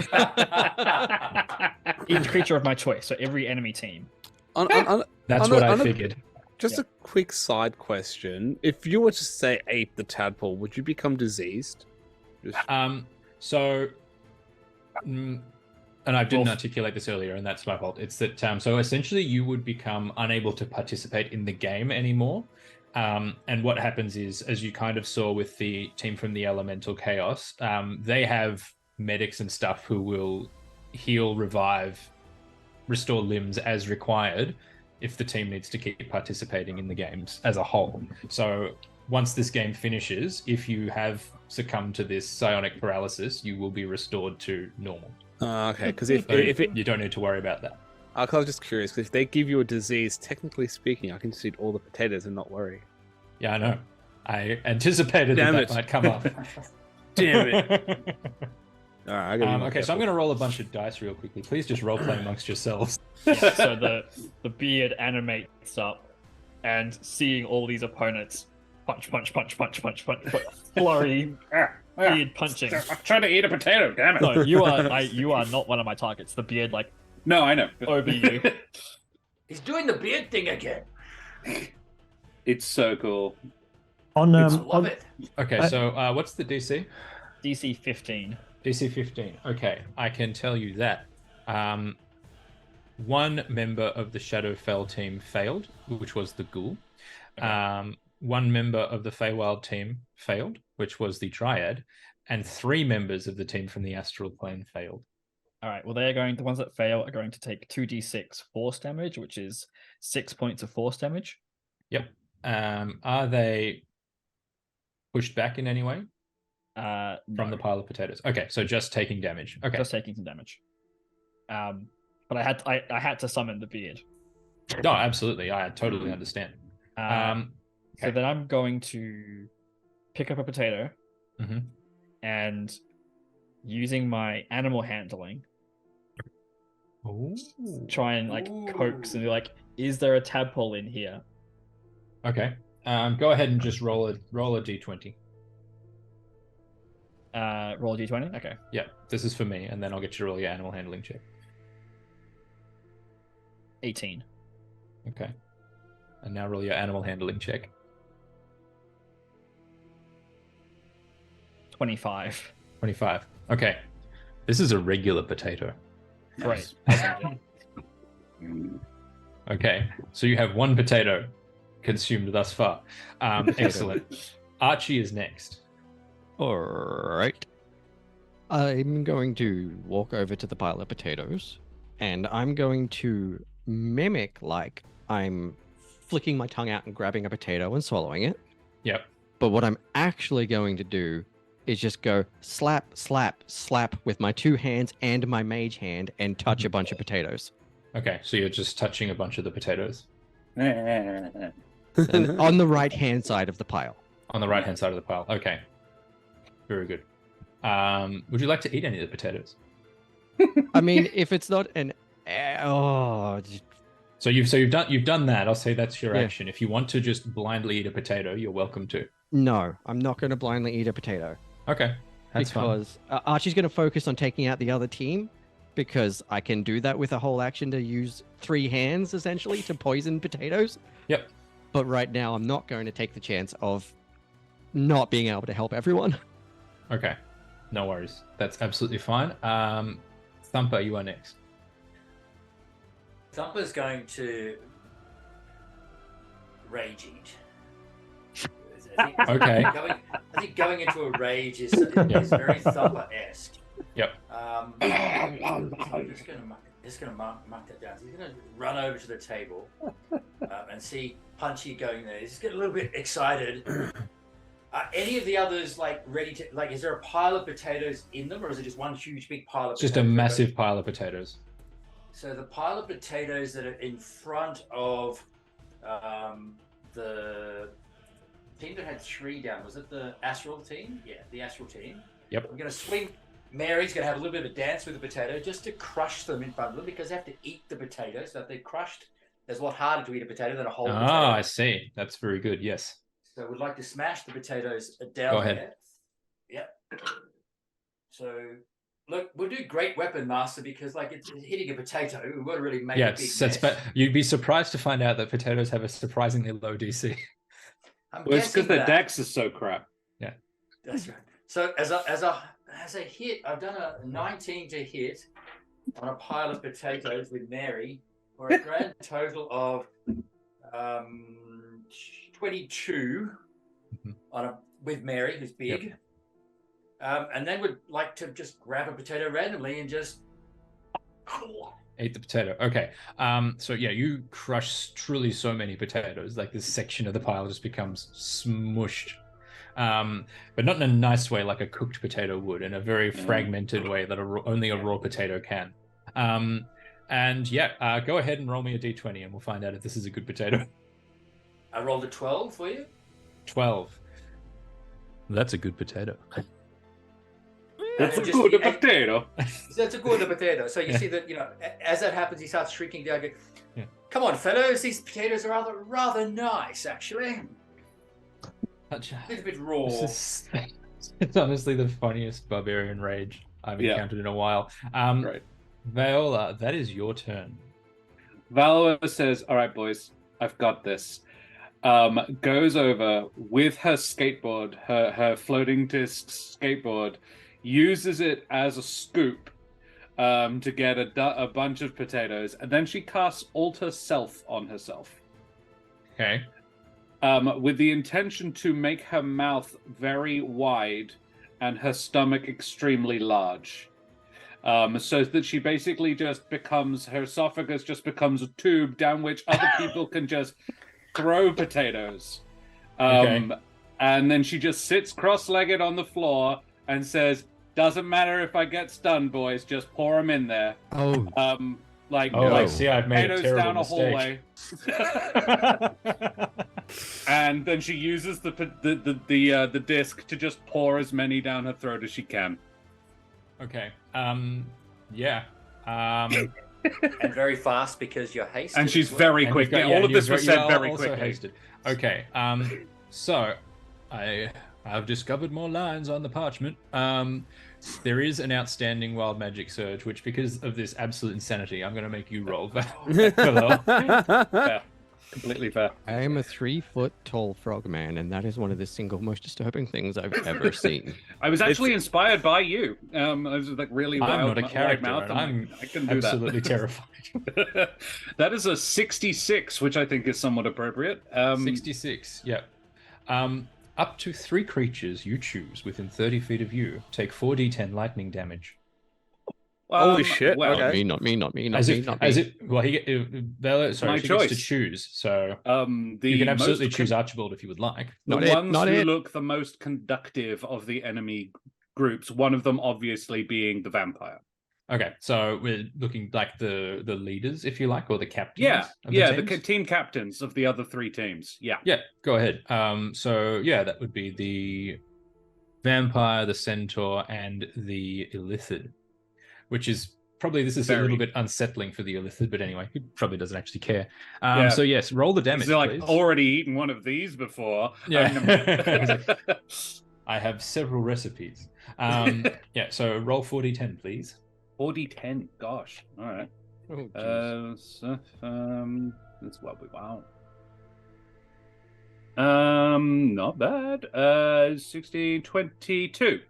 Each creature of my choice. So every enemy team. That's what I figured. Just a quick side question. If you were to say ape the tadpole, would you become diseased? So, and I didn't articulate this earlier, and that's my fault. It's that, so essentially you would become unable to participate in the game anymore. And what happens is, as you kind of saw with the team from the Elemental Chaos, they have medics and stuff who will heal, revive, restore limbs as required if the team needs to keep participating in the games as a whole. So once this game finishes, if you have succumbed to this psionic paralysis, you will be restored to normal. Okay, because if you don't need to worry about that. I was just curious, because if they give you a disease, technically speaking, I can just eat all the potatoes and not worry. Yeah, I know. I anticipated that might come up. Damn it. All right, okay, so I'm going to roll a bunch of dice real quickly. Please just role play amongst yourselves. Yeah, so the beard animates up, and seeing all these opponents punch, flurry, beard punching. I'm trying to eat a potato, damn it. No, you are not one of my targets. The beard, like, no, I know. over you. He's doing the beard thing again. It's so cool. I love it. Okay, so what's the DC? DC 15. DC 15. Okay, I can tell you that. One member of the Shadowfell team failed, which was the Ghoul. Okay. One member of the Feywild team failed, which was the Dryad. And 3 members of the team from the Astral Plane failed. All right, well, the ones that fail are going to take 2d6 force damage, which is 6 points of force damage. Yep. Are they pushed back in any way? From the pile of potatoes. Okay, so just taking damage. Okay, just taking some damage. But I had to summon the beard. No, absolutely, I totally understand. So then I'm going to pick up a potato, and using my animal handling, try and coax and be like, "Is there a tadpole in here?" Okay. Go ahead and just roll a d20. Roll a d20? Okay. Yeah, this is for me, and then I'll get you to roll your animal handling check. 18. Okay. And now roll your animal handling check. 25. 25. Okay. This is a regular potato. Great. Okay. So you have 1 potato consumed thus far. Excellent. Archie is next. All right. I'm going to walk over to the pile of potatoes, and I'm going to mimic like I'm flicking my tongue out and grabbing a potato and swallowing it. Yep. But what I'm actually going to do is just go slap, slap, slap with my 2 hands and my mage hand and touch a bunch of potatoes. Okay, so you're just touching a bunch of the potatoes. And on the right-hand side of the pile. On the right-hand side of the pile. Okay. Very good. Would you like to eat any of the potatoes? I mean, if it's not an So you've done that. I'll say that's your action. If you want to just blindly eat a potato, you're welcome to. No, I'm not going to blindly eat a potato. Okay, that's because Archie's going to focus on taking out the other team, because I can do that with a whole action to use 3 hands essentially to poison potatoes. Yep. But right now, I'm not going to take the chance of not being able to help everyone. Okay, no worries. That's absolutely fine. Thumper, you are next. Thumper's going to rage eat. Okay. I think going into a rage is very Thumper-esque. Yep. I'm just going to mark that down. So he's going to run over to the table and see Punchy going there. He's just getting a little bit excited. Any of the others ready to is there a pile of potatoes in them, or is it just one huge big pile of potatoes? Just a massive pile of potatoes. So the pile of potatoes that are in front of the team that had 3 down, was it the Astral team? Yeah, the Astral team. Yep. I'm going to swing Mary's going to have a little bit of a dance with the potato just to crush them in front of them because they have to eat the potato. So if they're crushed, it's a lot harder to eat a potato than a whole potato. Ah, I see. That's very good. Yes. So we'd like to smash the potatoes down Go ahead. there. Yep. So look, we'll do Great Weapon Master because like it's hitting a potato. We want to really make a big that's mess. you'd be surprised to find out that potatoes have a surprisingly low DC. Well, it's because their that. dex is so crap. Yeah. That's right. So as a hit, I've done a 19 to hit on a pile of potatoes with Mary for a grand total of 22 with Mary, who's big. Yep. And then we'd like to just grab a potato randomly and just Ate the potato. Okay. So yeah, you crush truly so many potatoes, like this section of the pile just becomes smushed. But not in a nice way like a cooked potato would, in a very fragmented way that only a raw potato can. And yeah, go ahead and roll me a D20 and we'll find out if this is a good potato. I rolled a 12 for you. 12. That's a good potato. That's a Just- good potato. That's a good potato. So you see that, as that happens, he starts shrieking down. Yeah. Come on, fellows, these potatoes are rather nice, actually. A little bit raw. It's honestly the funniest barbarian rage I've encountered in a while. Right. Viola, that is your turn. Valoa says, all right, boys, I've got this. Goes over with her skateboard, her floating disc skateboard, uses it as a scoop to get a bunch of potatoes, and then she casts Alter Self on herself. Okay. With the intention to make her mouth very wide and her stomach extremely large. So that she basically just becomes, her esophagus just becomes a tube down which other people can just throw potatoes. Okay. And then she just sits cross-legged on the floor and says, doesn't matter if I get stunned, boys, just pour them in there. Oh, I see. I've made a potatoes terrible down mistake. a hallway. And then she uses the disc to just pour as many down her throat as she can. Okay. Yeah. And very fast because you're hasted. And she's as well. very And quick. you've got- All of you're this was you're said very also quickly. hasted. Okay. So I've discovered more lines on the parchment. There is an outstanding wild magic surge, which because of this absolute insanity, I'm going to make you roll. Fair. Completely fair. I am a 3-foot tall frogman, and that is one of the single most disturbing things I've ever seen. I was actually inspired by you. I was like really wild. I'm not a wide character. mouth. And I'm I can do absolutely that. terrified. That is a 66, which I think is somewhat appropriate. 66. Yep. Up to 3 creatures you choose within 30 feet of you take 4d10 lightning damage. Holy shit, Well, okay. Not me. Well, Bella, sorry, My she gets to choice. choose. So the you can absolutely most choose Archibald if you would like. The Not it, ones not who it. look the most conductive of the enemy groups, one of them obviously being the vampire. Okay, so we're looking like the leaders, if you like, or the captains. Yeah, of the teams? team captains of the other 3 teams. Yeah. Yeah, go ahead. So yeah, that would be the vampire, the centaur, and the illithid, which is probably this is a little bit unsettling for the illithid, but anyway, he probably doesn't actually care. Yeah. So yes, roll the damage. He's like please. already eaten one of these before. Yeah. I have several recipes. Yeah, so roll 4d10, please. 40-10. Gosh. All right. Oh, geez. That's what we want. Not bad. 16, 22.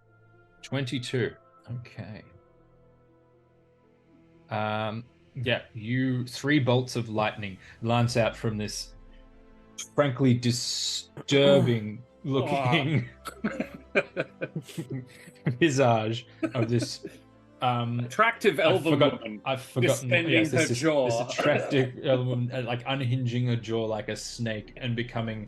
22. Okay. Yeah, 3 bolts of lightning lance out from this frankly disturbing looking visage of this Attractive elven woman. I've forgotten. distending her this jaw. attractive elven woman, like unhinging her jaw like a snake and becoming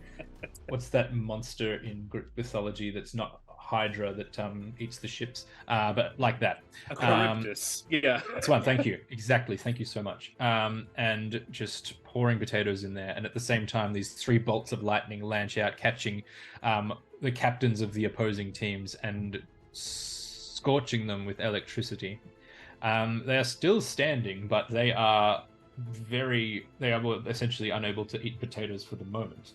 what's that monster in Greek mythology that's not Hydra that eats the ships, but like that. A Charybdis. Yeah. That's one. Thank you. Exactly. Thank you so much. And just pouring potatoes in there, and at the same time, these 3 bolts of lightning launch out, catching the captains of the opposing teams and scorching them with electricity. They are still standing, but they are essentially unable to eat potatoes for the moment.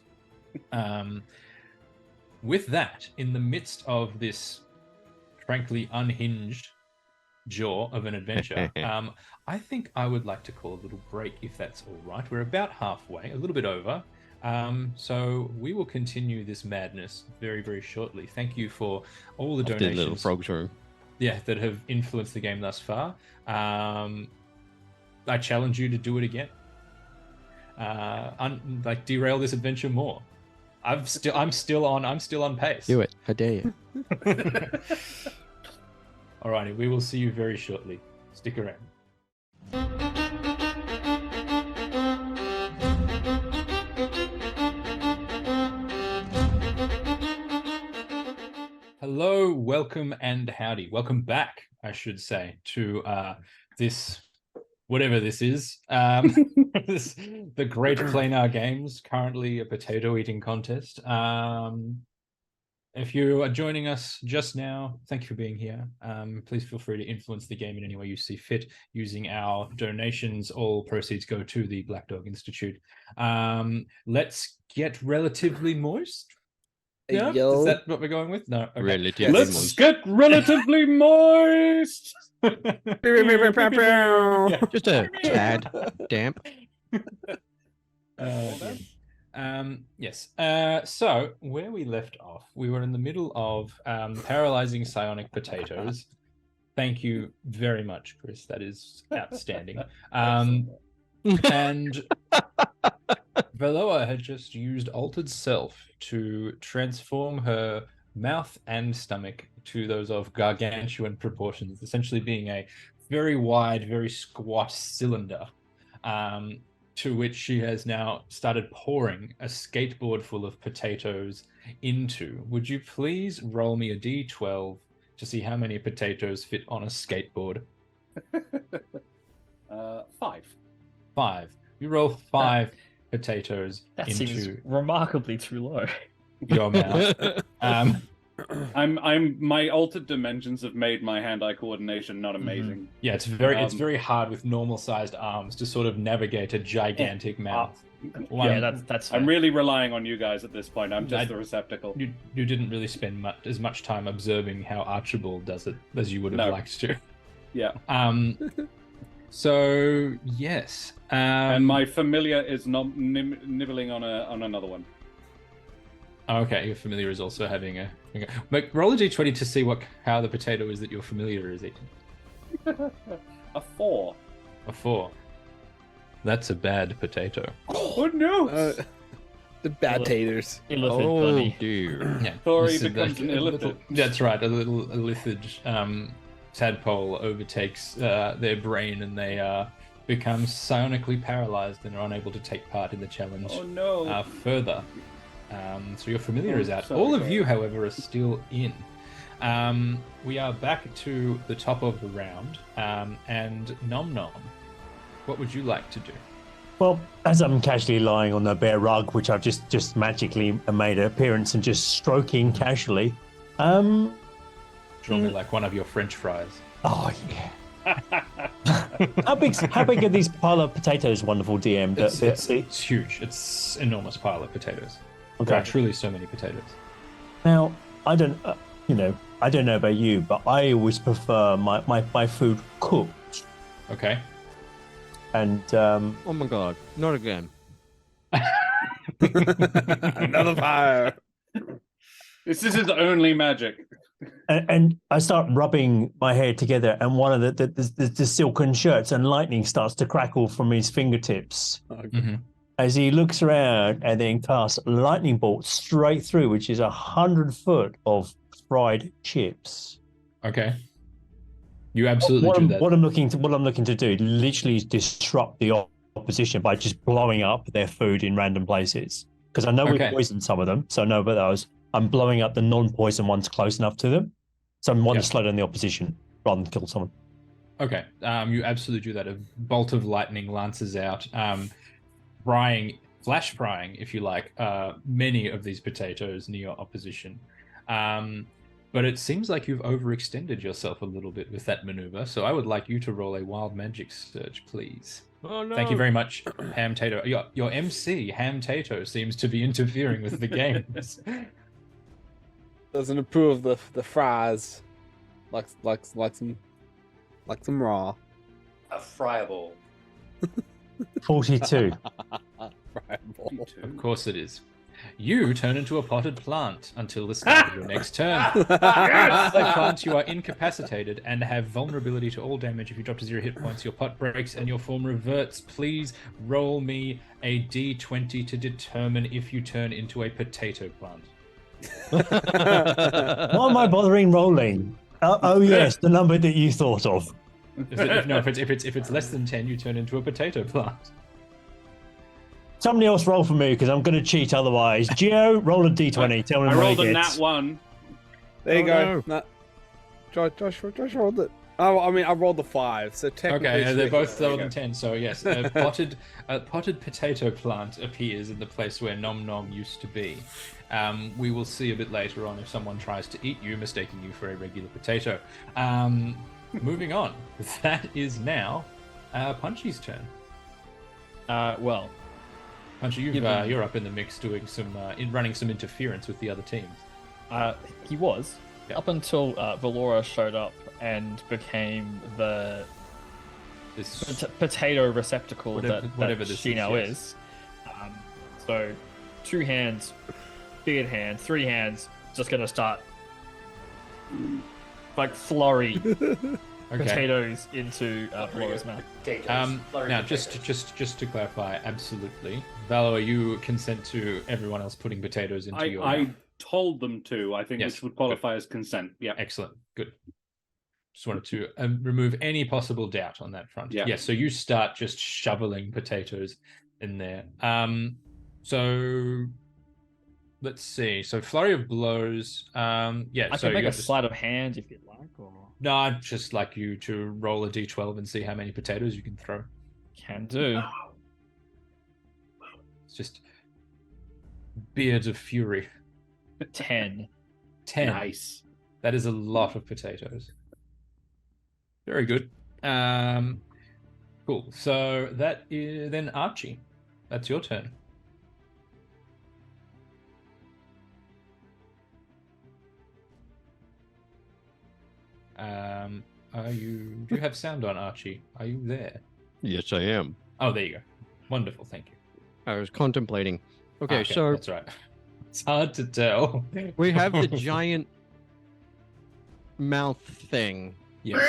With that, in the midst of this frankly unhinged jaw of an adventure, I think I would like to call a little break, if that's all right. We're about halfway, a little bit over. So we will continue this madness very, very shortly. Thank you for all the donations. Little frogs room. Yeah, that have influenced the game thus far. I challenge you to do it again. Derail this adventure more. I'm still on pace. Do it. I dare you. Alrighty, we will see you very shortly. Stick around. Hello, welcome and howdy. Welcome back, I should say, to this, whatever this is, the Great Planar Games, currently a potato eating contest. If you are joining us just now, thank you for being here. Please feel free to influence the game in any way you see fit using our donations. All proceeds go to the Black Dog Institute. Let's get relatively moist. Yeah, is that what we're going with? No. Okay. Relatively Let's moist. get relatively moist. Just a tad damp. Yes. So where we left off, we were in the middle of paralyzing psionic potatoes. Thank you very much, Chris. That is outstanding. And Veloa had just used Altered Self to transform her mouth and stomach to those of gargantuan proportions, essentially being a very wide, very squat cylinder, to which she has now started pouring a skateboard full of potatoes into. Would you please roll me a D12 to see how many potatoes fit on a skateboard? 5. 5. You roll 5 potatoes That into seems remarkably too low. your mouth. My altered dimensions have made my hand-eye coordination not amazing. Yeah, it's very hard with normal-sized arms to sort of navigate a gigantic mouth. Yeah, that's fair. I'm really relying on you guys at this point. I'm just the receptacle. You didn't really spend as much time observing how Archibald does it as you would have liked to. Yeah. So yes. And my familiar is not nibbling on another one. Okay, your familiar is also having a. Make roll a d20 to see how the potato is that your familiar is eating. A 4. A 4. That's a bad potato. Oh no! The bad taters. Illithid Oh bunny. dear. Yeah, Tori this is becomes an illithid. That's right. A little illithid tadpole overtakes their brain, and they become psionically paralyzed and are unable to take part in the challenge. Oh no! Further. So your familiar is out. All of you, however, are still in. We are back to the top of the round. And Nom Nom, what would you like to do? Well, as I'm casually lying on the bare rug, which I've just magically made an appearance and just stroking casually. Draw me like one of your French fries. Oh yeah. How big are these pile of potatoes, wonderful DM? It's huge. It's enormous pile of potatoes. There are truly so many potatoes. Now, I don't know about you, but I always prefer my food cooked. Okay. And Oh my god, not again. Another fire. This is his only magic. And I start rubbing my hair together, and one of the silken shirts, and lightning starts to crackle from his fingertips. Mm-hmm. As he looks around and then casts a lightning bolt straight through, which is 100 foot of fried chips. Okay. You absolutely do that. What I'm looking to do, literally, is disrupt the opposition by just blowing up their food in random places. Because I know we poisoned some of them, so I know about those. I'm blowing up the non-poison ones close enough to them, so I want to slow down the opposition rather than kill someone. Okay. You absolutely do that. A bolt of lightning lances out. Flash frying, if you like, many of these potatoes near your opposition. But it seems like you've overextended yourself a little bit with that maneuver, so I would like you to roll a wild magic surge, please. Oh no! Thank you very much, Ham Tato. Your MC, Ham Tato, seems to be interfering with the games. Doesn't approve the fries. Like some raw. A friable. 42. Fireball. Of course it is. You turn into a potted plant until the start of your next turn. As a plant, you are incapacitated and have vulnerability to all damage. If you drop to 0 hit points, your pot breaks and your form reverts. Please roll me a D20 to determine if you turn into a potato plant. Why am I bothering rolling? Oh yes, the number that you thought of. If it's less than 10, you turn into a potato plant. Somebody else roll for me because I'm going to cheat otherwise. Gio, roll a D20. Tell me I what rolled he a gets. nat 1. There you Oh, go. Josh rolled it. Oh, I mean, I rolled the 5, so technically... Okay, they're both there you lower than go. 10, so yes, a potted potato plant appears in the place where Nom Nom used to be. We will see a bit later on if someone tries to eat you, mistaking you for a regular potato. Moving on, that is now Punchy's turn. Well, Punchy, you're up in the mix doing running some interference with the other teams. he was Yeah. up until Valora showed up and became the This potato receptacle whatever that this she is, now yes. is. So 2 hands, beard hand, 3 hands, just gonna start like flurry okay. potatoes into Valora's mouth. Potatoes. Flurry Now, potatoes. just to clarify, absolutely, Valo, you consent to everyone else putting potatoes into your. I told them to, I think, Yes, which would qualify as consent. Yeah. Excellent, good. Just wanted to remove any possible doubt on that front. Yeah. Yes, so you start just shoveling potatoes in there. So let's see. So flurry of blows. Yeah. I so can make you a have to- sleight of hand if you'd like, or No, I'd just like you to roll a d12 and see how many potatoes you can throw. can do. It's just beards of fury. 10. 10. Nice. That is a lot of potatoes. Very good. Cool. So that is then Archie. That's your turn. Do you have sound on, Archie? Are you there? Yes, I am. Oh, there you go. Wonderful, thank you. I was contemplating. Okay, so that's right. It's hard to tell. we have the giant mouth thing. Yes.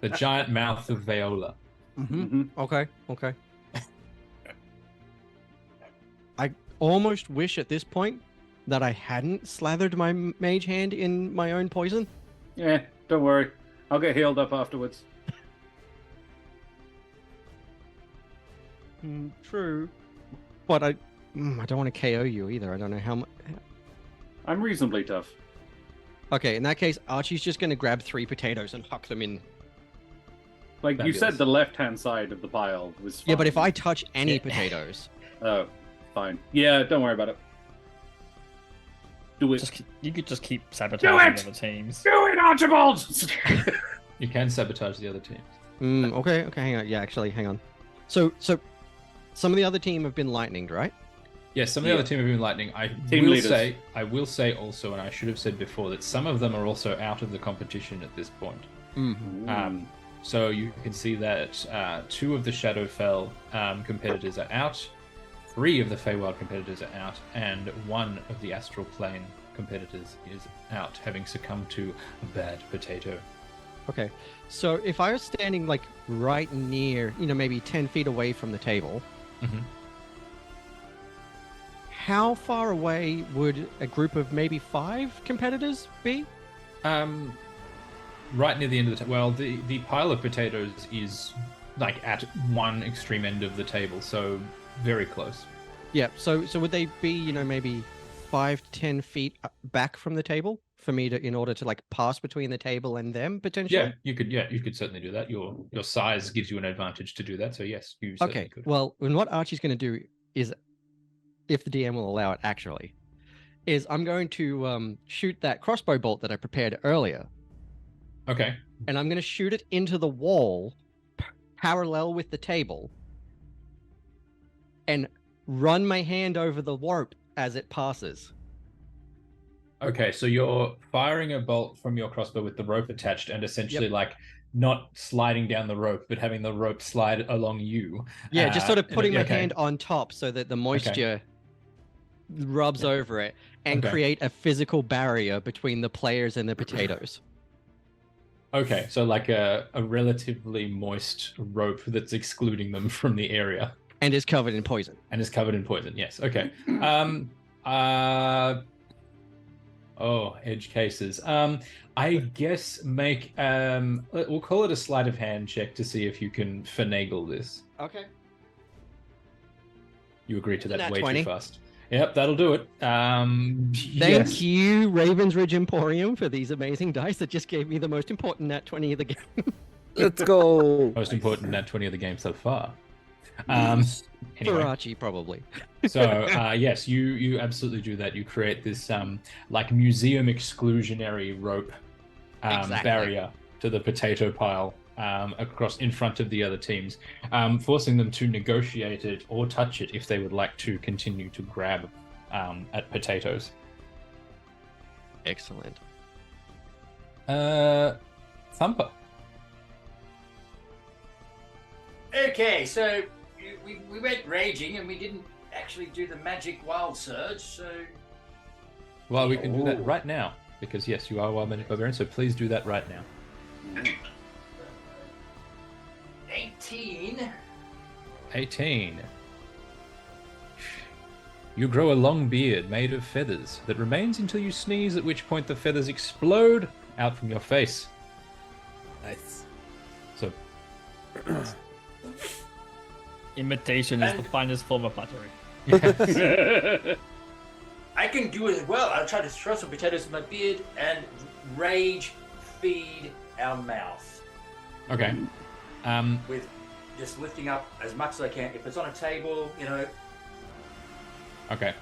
The giant mouth of Viola. Mhm. Okay. I almost wish at this point that I hadn't slathered my mage hand in my own poison. Yeah, don't worry. I'll get healed up afterwards. True. But I don't want to KO you either. I don't know how much. I'm reasonably tough. Okay, in that case, Archie's just going to grab 3 potatoes and huck them in. Like you Fabulous. said, the left-hand side of the pile was fine. Yeah, but if I touch any Yeah. potatoes, Oh, fine. Yeah, don't worry about it. Do it. You could just keep sabotaging the other teams. Do it, Archibald! You can sabotage the other teams. okay, hang on. Yeah, actually, hang on. So some of the other team have been lightninged, right? Yes, some of the other team have been lightning. I Team will leaders. say also, and I should have said before, that some of them are also out of the competition at this point. So you can see that 2 of the Shadowfell competitors are out, 3 of the Feywild competitors are out, and 1 of the Astral Plane competitors is out, having succumbed to a bad potato. Okay. So if I was standing like right near, maybe 10 feet away from the table, Mhm. how far away would a group of maybe 5 competitors be? Right near the end of the well, the pile of potatoes is like at one extreme end of the table, so very close. Yeah. So would they be, maybe 5 to 10 feet back from the table for me in order to like pass between the table and them potentially? Yeah, you could certainly do that. Your size gives you an advantage to do that. So yes, you certainly Okay. could. Well, and what Archie's going to do is, if the DM will allow it, actually, is I'm going to shoot that crossbow bolt that I prepared earlier, Okay. and I'm going to shoot it into the wall parallel with the table and run my hand over the rope as it passes. Okay, so you're firing a bolt from your crossbow with the rope attached and essentially like not sliding down the rope, but having the rope slide along you. Yeah, just sort of putting my okay. hand on top so that the moisture rubs over it and Okay. create a physical barrier between the players and the potatoes. Okay, so like a relatively moist rope that's excluding them from the area. And is covered in poison. And is covered in poison, yes. Okay. Edge cases. I guess make we'll call it a sleight of hand check to see if you can finagle this. Okay. You agree to that Nat way 20. too fast. Yep, that'll do it. Thank you, Ravens Ridge Emporium, for these amazing dice that just gave me the most important nat 20 of the game. Let's go. Most important nat 20 of the game so far. Anyway. For Archie, probably. So yes, you absolutely do that. You create this like museum exclusionary rope barrier to the potato pile across in front of the other teams, forcing them to negotiate it or touch it if they would like to continue to grab at potatoes. Excellent. Thumper. Okay, so we went raging and we didn't actually do the magic wild surge, so... Well, we can do that right now, because yes, you are Wild Magic Barbarian, so please do that right now. 18. 18. You grow a long beard made of feathers that remains until you sneeze, at which point the feathers explode out from your face. Nice. So, Imitation is the finest form of flattery. yes. I can do it as well. I'll try to throw some potatoes in my beard and rage feed our mouth. Okay. With just lifting up as much as I can. If it's on a table, you know. Okay.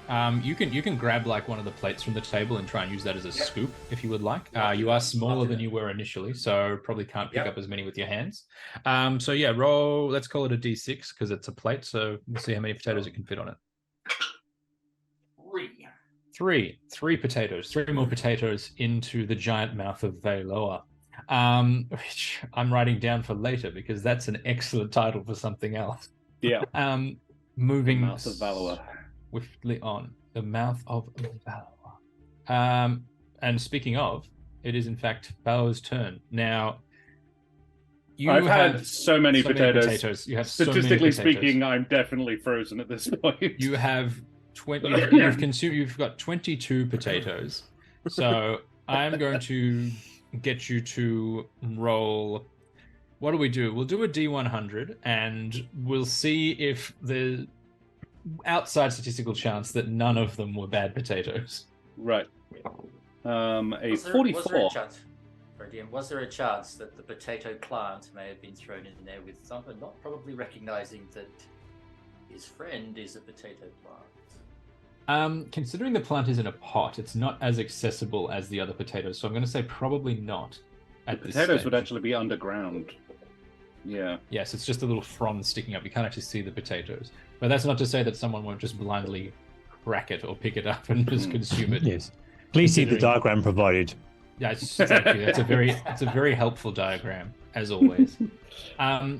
You can grab like one of the plates from the table and try and use that as a scoop if you would like. You are smaller than you were initially, so probably can't pick up as many with your hands. So yeah, roll. Let's call it a D6 because it's a plate. So we'll see how many potatoes it can fit on it. 3 potatoes. 3 more potatoes into the giant mouth of Veloa. Which I'm writing down for later because that's an excellent title for something else. Yeah. Moving Mouth of Valor. Swiftly on the mouth of Valor. And speaking of, it is in fact Valor's turn. Now, I've had so many potatoes. You have so many Statistically potatoes. speaking, I'm definitely frozen at this point. You have 20. You've got 22 potatoes. So I'm going to get you to roll. What do we do? We'll do a D100, and we'll see if the outside statistical chance that none of them were bad potatoes. Right. A Was there 44. a chance, sorry, DM, was there a chance that the potato plant may have been thrown in there with Thumper not probably recognizing that his friend is a potato plant? Considering the plant is in a pot, it's not as accessible as the other potatoes, so I'm going to say probably not. The At this potatoes stage. would actually be underground. Yeah. Yes, it's just a little frond sticking up. You can't actually see the potatoes. But that's not to say that someone won't just blindly crack it or pick it up and just consume it. Yes. Please see the Considering- diagram provided. Yes, thank you. It's a very helpful diagram, as always.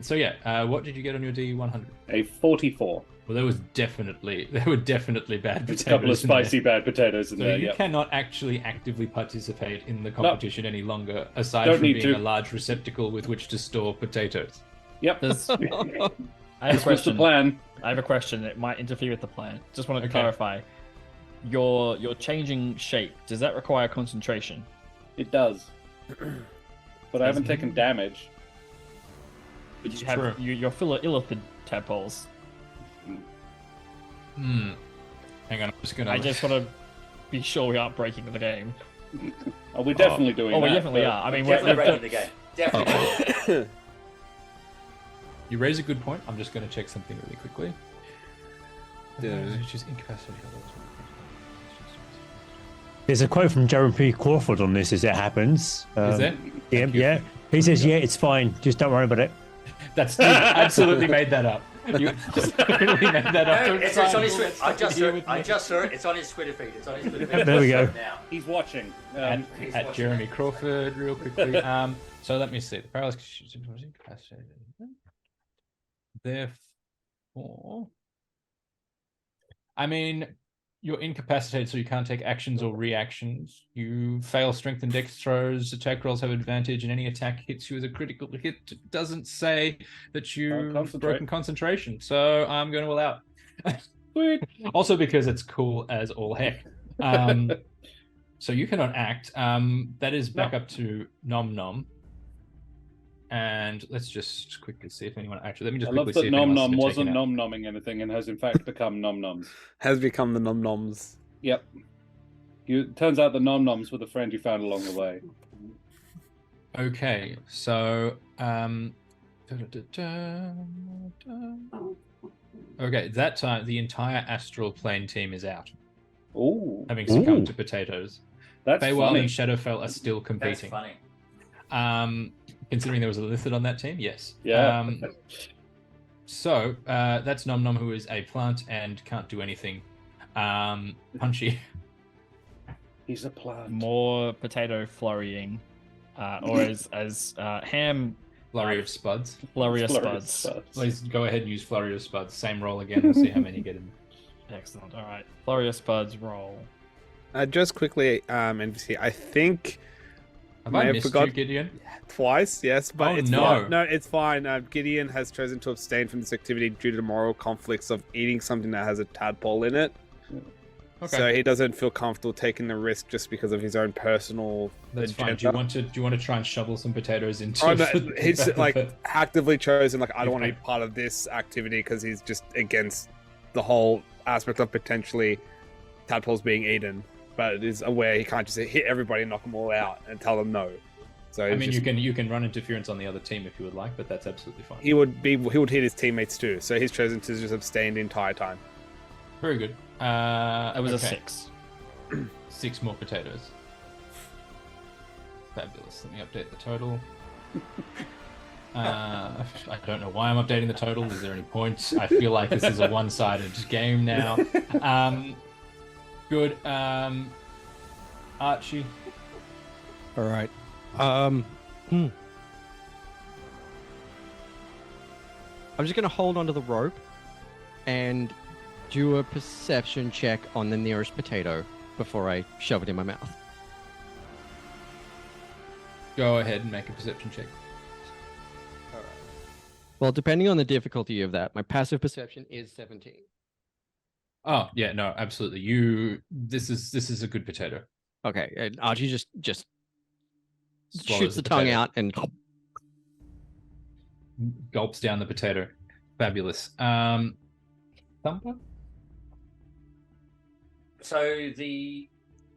So yeah, what did you get on your D100? A 44. Well, there were definitely bad potatoes. There's a couple of in there. spicy bad potatoes in So there, you yeah. cannot actually actively participate in the competition any longer, aside Don't from need being to. a large receptacle with which to store potatoes. Yep. Does- I have a This was the question. plan. I have a question. It might interfere with the plan. Just wanted to Okay. clarify. Your changing shape, does that require concentration? It does. But I haven't taken damage. But It's you have true. you're full of illithid tadpoles. Hang on, I'm just gonna. I just want to be sure we aren't breaking the game. Oh, we're definitely doing Oh, that. we definitely but- are. I mean, Definitely we're, breaking the game. Definitely. You raise a good point. I'm just going to check something really quickly. Yeah. Which is incapacity. There's a quote from Jeremy Crawford on this as it happens. Is there? Yeah. He says, "Yeah, it's fine. Just don't worry about it." That's you absolutely made that up. You absolutely made that up. No, Don't it's try on and his pull Twitter. that stuff here with me. I just saw it. It's on his Twitter feed. It's on his Twitter feed. There we go. Now. He's watching. At Jeremy Crawford, real quickly. So let me see. The paralysis was incapacitated. Therefore, I mean, you're incapacitated, so you can't take actions or reactions. You fail strength and dex throws. Attack rolls have advantage, and any attack hits you with a critical hit. It doesn't say that you've broken concentration, so I'm going to allow it. Also, because it's cool as all heck. So you cannot act. That is back up to Nom Nom. And let's just quickly see if anyone actually. Let me just. I love quickly see that if Nom anyone's Nom been wasn't taken out. nom nomming anything and has in fact become Nom Noms. Has become the Nom Noms. Yep. Turns out the Nom Noms were the friend you found along the way. Okay, so okay, that time the entire astral plane team is out, Ooh, having succumbed to potatoes. that's Feywild funny. and Shadowfell are still That's competing. funny. Considering there was a Lithid on that team, yes. Yeah. So that's Nom Nom, who is a plant and can't do anything. Punchy. He's a plant. More potato flurrying, or as Ham Flurry of Spuds. flurry of Flurry of spuds. spuds. Please go ahead and use Flurry of Spuds. Same roll again. We'll see how many get in. Excellent. All right, flurry of spuds roll. Just quickly, NVC, I think Have May I have missed forgot- you, Gideon? twice, yes, but Oh, it's no. fine. No, it's fine. Gideon has chosen to abstain from this activity due to moral conflicts of eating something that has a tadpole in it. Okay, So he doesn't feel comfortable taking the risk just because of his own personal that's fine. agenda. Do you want to try and shovel some potatoes into? Oh, no, the he's like actively chosen. Like, I don't want to Okay. be part of this activity because he's just against the whole aspect of potentially tadpoles being eaten. But is aware he can't just hit everybody and knock them all out and tell them no. So I it's mean, just, you can run interference on the other team if you would like, but that's absolutely fine. he would hit his teammates too. So he's chosen to just abstain the entire time. Very good. That was a okay. 6. 6 more potatoes. Fabulous. Let me update the total. I don't know why I'm updating the total. Is there any point? I feel like this is a one-sided game now. Good. Archie. All right. I'm just going to hold onto the rope and do a perception check on the nearest potato before I shove it in my mouth. Go ahead and make a perception check. Well, depending on the difficulty of that, my passive perception is 17. Oh yeah, no, absolutely. This is a good potato. Okay, and Archie just Swallows shoots the tongue potato. out and Gulps down the potato. Fabulous. Thumper? So the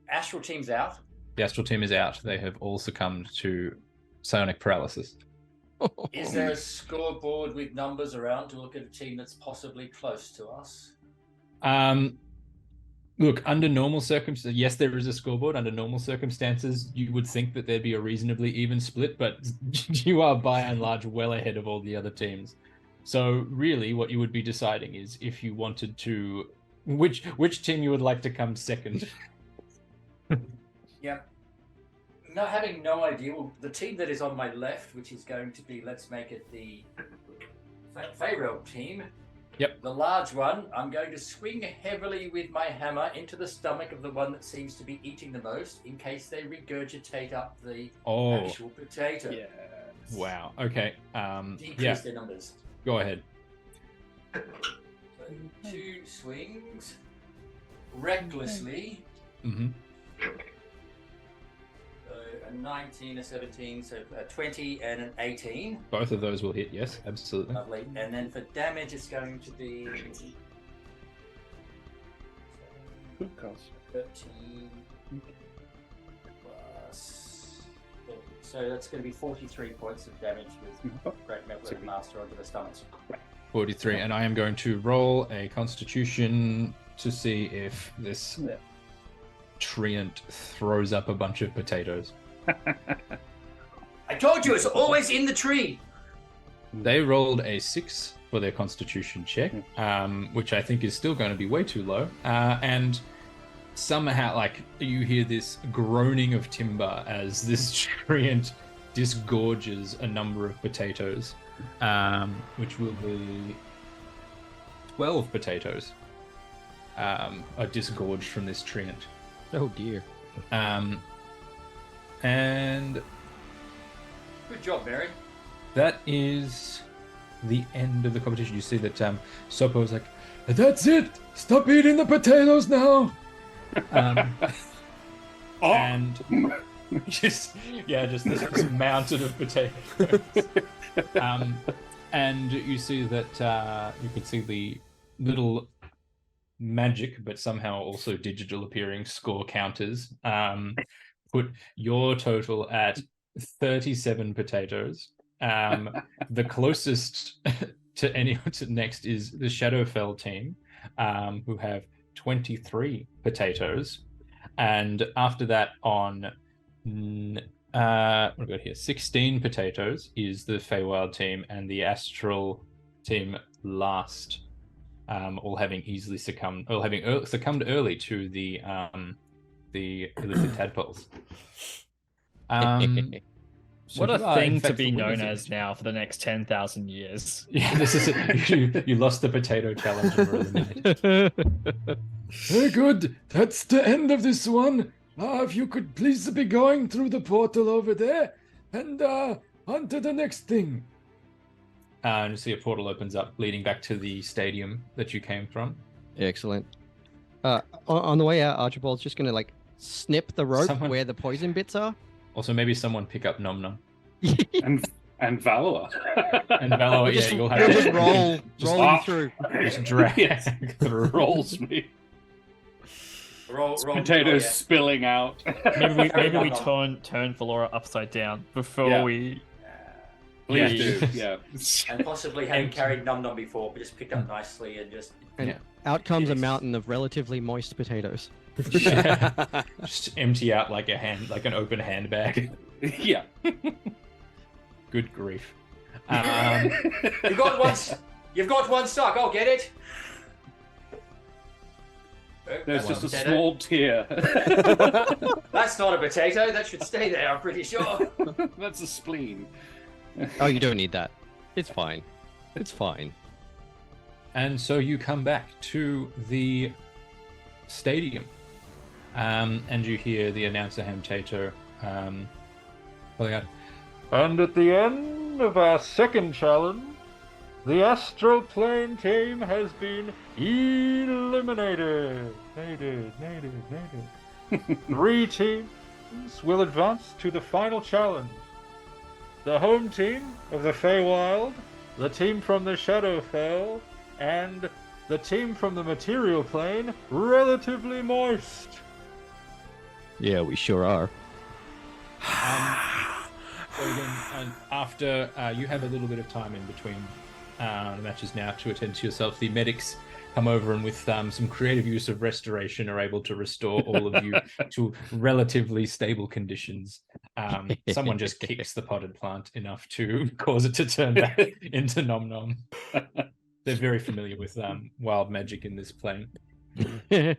astral team's out. The astral team is out. They have all succumbed to psionic paralysis. Is there a scoreboard with numbers around to look at a team that's possibly close to us? Look, under normal circumstances, yes, there is a scoreboard. Under normal circumstances, you would think that there'd be a reasonably even split, but you are by and large well ahead of all the other teams. So really, what you would be deciding is if you wanted to, which team you would like to come second. Yeah. No, having no idea. Well, the team that is on my left, which is going to be, let's make it the Pharaoh team. Yep. The large one, I'm going to swing heavily with my hammer into the stomach of the one that seems to be eating the most, in case they regurgitate up the actual potato. Yeah. Wow. Okay. Decrease Yeah. their numbers. Go ahead. So 2 swings. Recklessly. Mm-hmm. A 19, a 17, so a 20 and an 18. Both of those will hit. Yes, absolutely. Lovely. And then for damage, it's going to be Good cost. 13 plus. So that's going to be 43 points of damage with Great Metal Master onto the stomach. 43, and I am going to roll a Constitution to see if this treant throws up a bunch of potatoes. I told you, it's always in the tree. They rolled a 6 for their constitution check, which I think is still going to be way too low. And somehow, like, you hear this groaning of timber as this treant disgorges a number of potatoes, which will be 12 potatoes are disgorged from this treant. Oh dear. And Good job, Mary. that is the end of the competition. You see that Sopo is like, "That's it! Stop eating the potatoes now!" And just this mountain of potatoes. And you see that you can see the little magic, but somehow also digital appearing score counters. Put your total at 37 potatoes. The closest to anyone to next is the Shadowfell team, who have 23 potatoes. And after that, on what have we got here? 16 potatoes is the Feywild team, and the Astral team last, all having succumbed early to the illicit tadpoles. So What a you are, in thing to fact, be the known winners. as now for the next 10,000 years. Yeah, this is it. You lost the potato challenge and were eliminated. Very good. That's the end of this one. If you could please be going through the portal over there and on to the next thing. And you see a portal opens up, leading back to the stadium that you came from. Excellent. On the way out, Archibald's just gonna like snip the rope Someone- where the poison bits are. Also, maybe someone pick up Nom Nom. and Valor. And Valor, yeah, you'll have We'll to just roll Just him off. through. just drag through. Rolls me. Roll, Potatoes spilling out. Maybe we turn Valora upside down before Yeah. we. Please Yeah. do. Yeah. And possibly having carried Num Num before, but just picked up nicely and just. And Yeah. out comes a Yes. mountain of relatively moist potatoes. Just empty out like an open handbag. Yeah. Good grief. You've got one. You've got one stuck. I'll get it. There's That's just a potato. small tear. That's not a potato. That should stay there. I'm pretty sure. That's a spleen. Oh, you don't need that. It's fine. It's fine. And so you come back to the stadium, and you hear the announcer Hamtato calling out, "And at the end of our second challenge, the astral plane team has been eliminated. Nated. 3 teams will advance to the final challenge. The home team of the Feywild, the team from the Shadowfell, and the team from the material plane, Relatively Moist." Yeah, we sure are. So again, after you have a little bit of time in between the matches now to attend to yourself, the medics come over and with some creative use of restoration are able to restore all of you to relatively stable conditions. Someone just kicks the potted plant enough to cause it to turn back into Nom Nom. They're very familiar with wild magic in this plane. So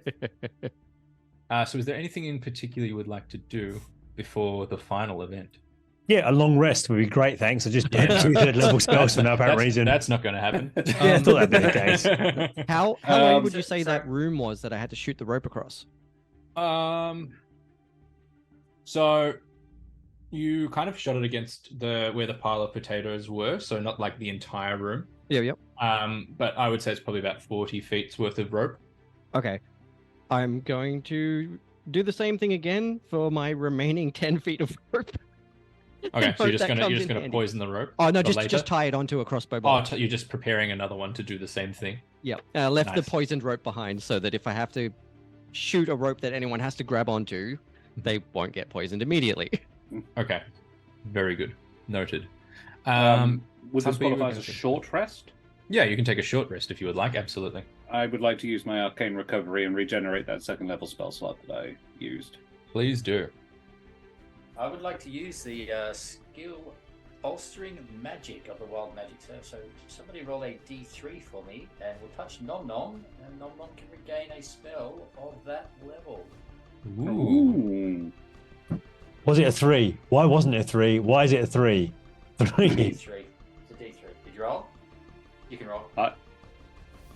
is there anything in particular you would like to do before the final event? Yeah, a long rest would be great, thanks. I just don't do third level spells for no apparent reason. That's not going to happen. Yeah, it's not that been the case. How long would so- you say so- that room was that I had to shoot the rope across? So you kind of shot it against where the pile of potatoes were, so not like the entire room. Yep. But I would say it's probably about 40 feet worth of rope. Okay. I'm going to do the same thing again for my remaining 10 feet of rope. Okay, so Hope you're that just comes in gonna handy. poison the rope. Oh no, for just later? tie it onto a crossbow Oh, bolt. you're just preparing another one to do the same thing. Yep. Left the Nice. poisoned rope behind so that if I have to shoot a rope that anyone has to grab onto, they won't get poisoned immediately. Okay, very good, noted. Would Some this people qualify are as a gonna- short rest? Yeah, you can take a short rest if you would like. Absolutely. I would like to use my arcane recovery and regenerate that second level spell slot that I used. Please do. I would like to use the skill bolstering magic of the wild magic. So somebody roll a D3 for me, and we'll touch Nom Nom, and Nom Nom can regain a spell of that level. Ooh. Was it a 3? Why wasn't it a 3? Why is it a 3? 3. D3. It's a D3. Did you roll? You can roll.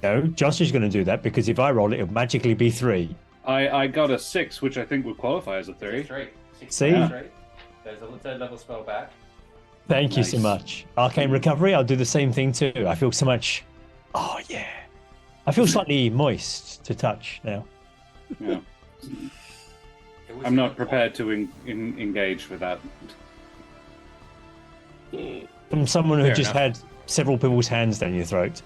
No, Josh is going to do that because if I roll it, it'll magically be 3. I got a 6, which I think would qualify as a 3. See? There's a third level spell back. Thank you so much. Arcane recovery, I'll do the same thing too. I feel so much. Oh, yeah. I feel slightly moist to touch now. Yeah. I'm not prepared to engage with that. From someone who Fair just enough. had several people's hands down your throat.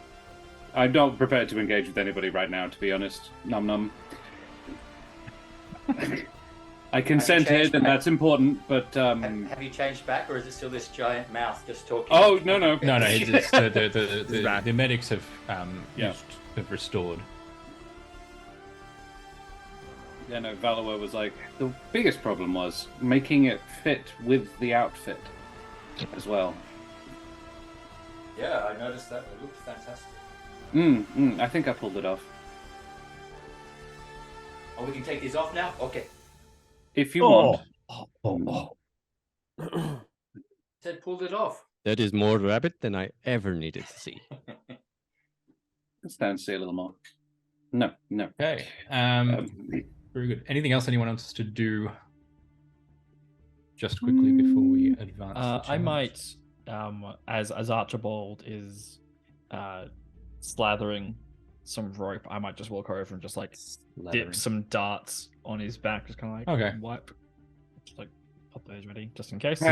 I'm not prepared to engage with anybody right now, to be honest. Num num. I consented, and that's important, but... Have you changed back, or is it still this giant mouth just talking? Oh, no. No, it's the medics have have restored. Yeah, no, Valor was like, the biggest problem was making it fit with the outfit as well. Yeah, I noticed that. It looked fantastic. I think I pulled it off. Oh, we can take these off now? Okay. If you want. Said pulled it off. That is more rabbit than I ever needed to see. Let's down see a little more. No. Okay. Very good. Anything else anyone wants to do just quickly before we advance? I might, as Archibald is slathering some rope, I might just walk over and just like dip some darts on his back, just kind of like wipe, just like pop those ready, just in case.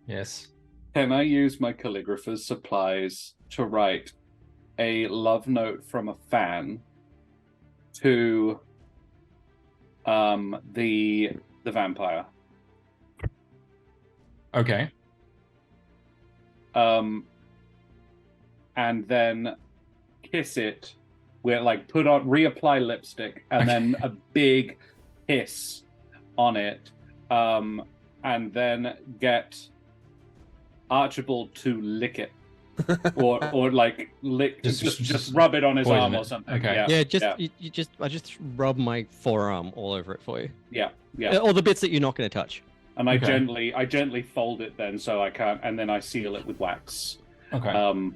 Yes. Can I use my calligrapher's supplies to write a love note from a fan to the vampire? Okay. And then kiss it with reapply lipstick and then a big kiss on it, and then get Archibald to lick it. or like lick, just rub it on his arm or something. Okay. I just rub my forearm all over it for you. Yeah. All the bits that you're not going to touch. And I gently fold it then so I can't, and then I seal it with wax. Okay.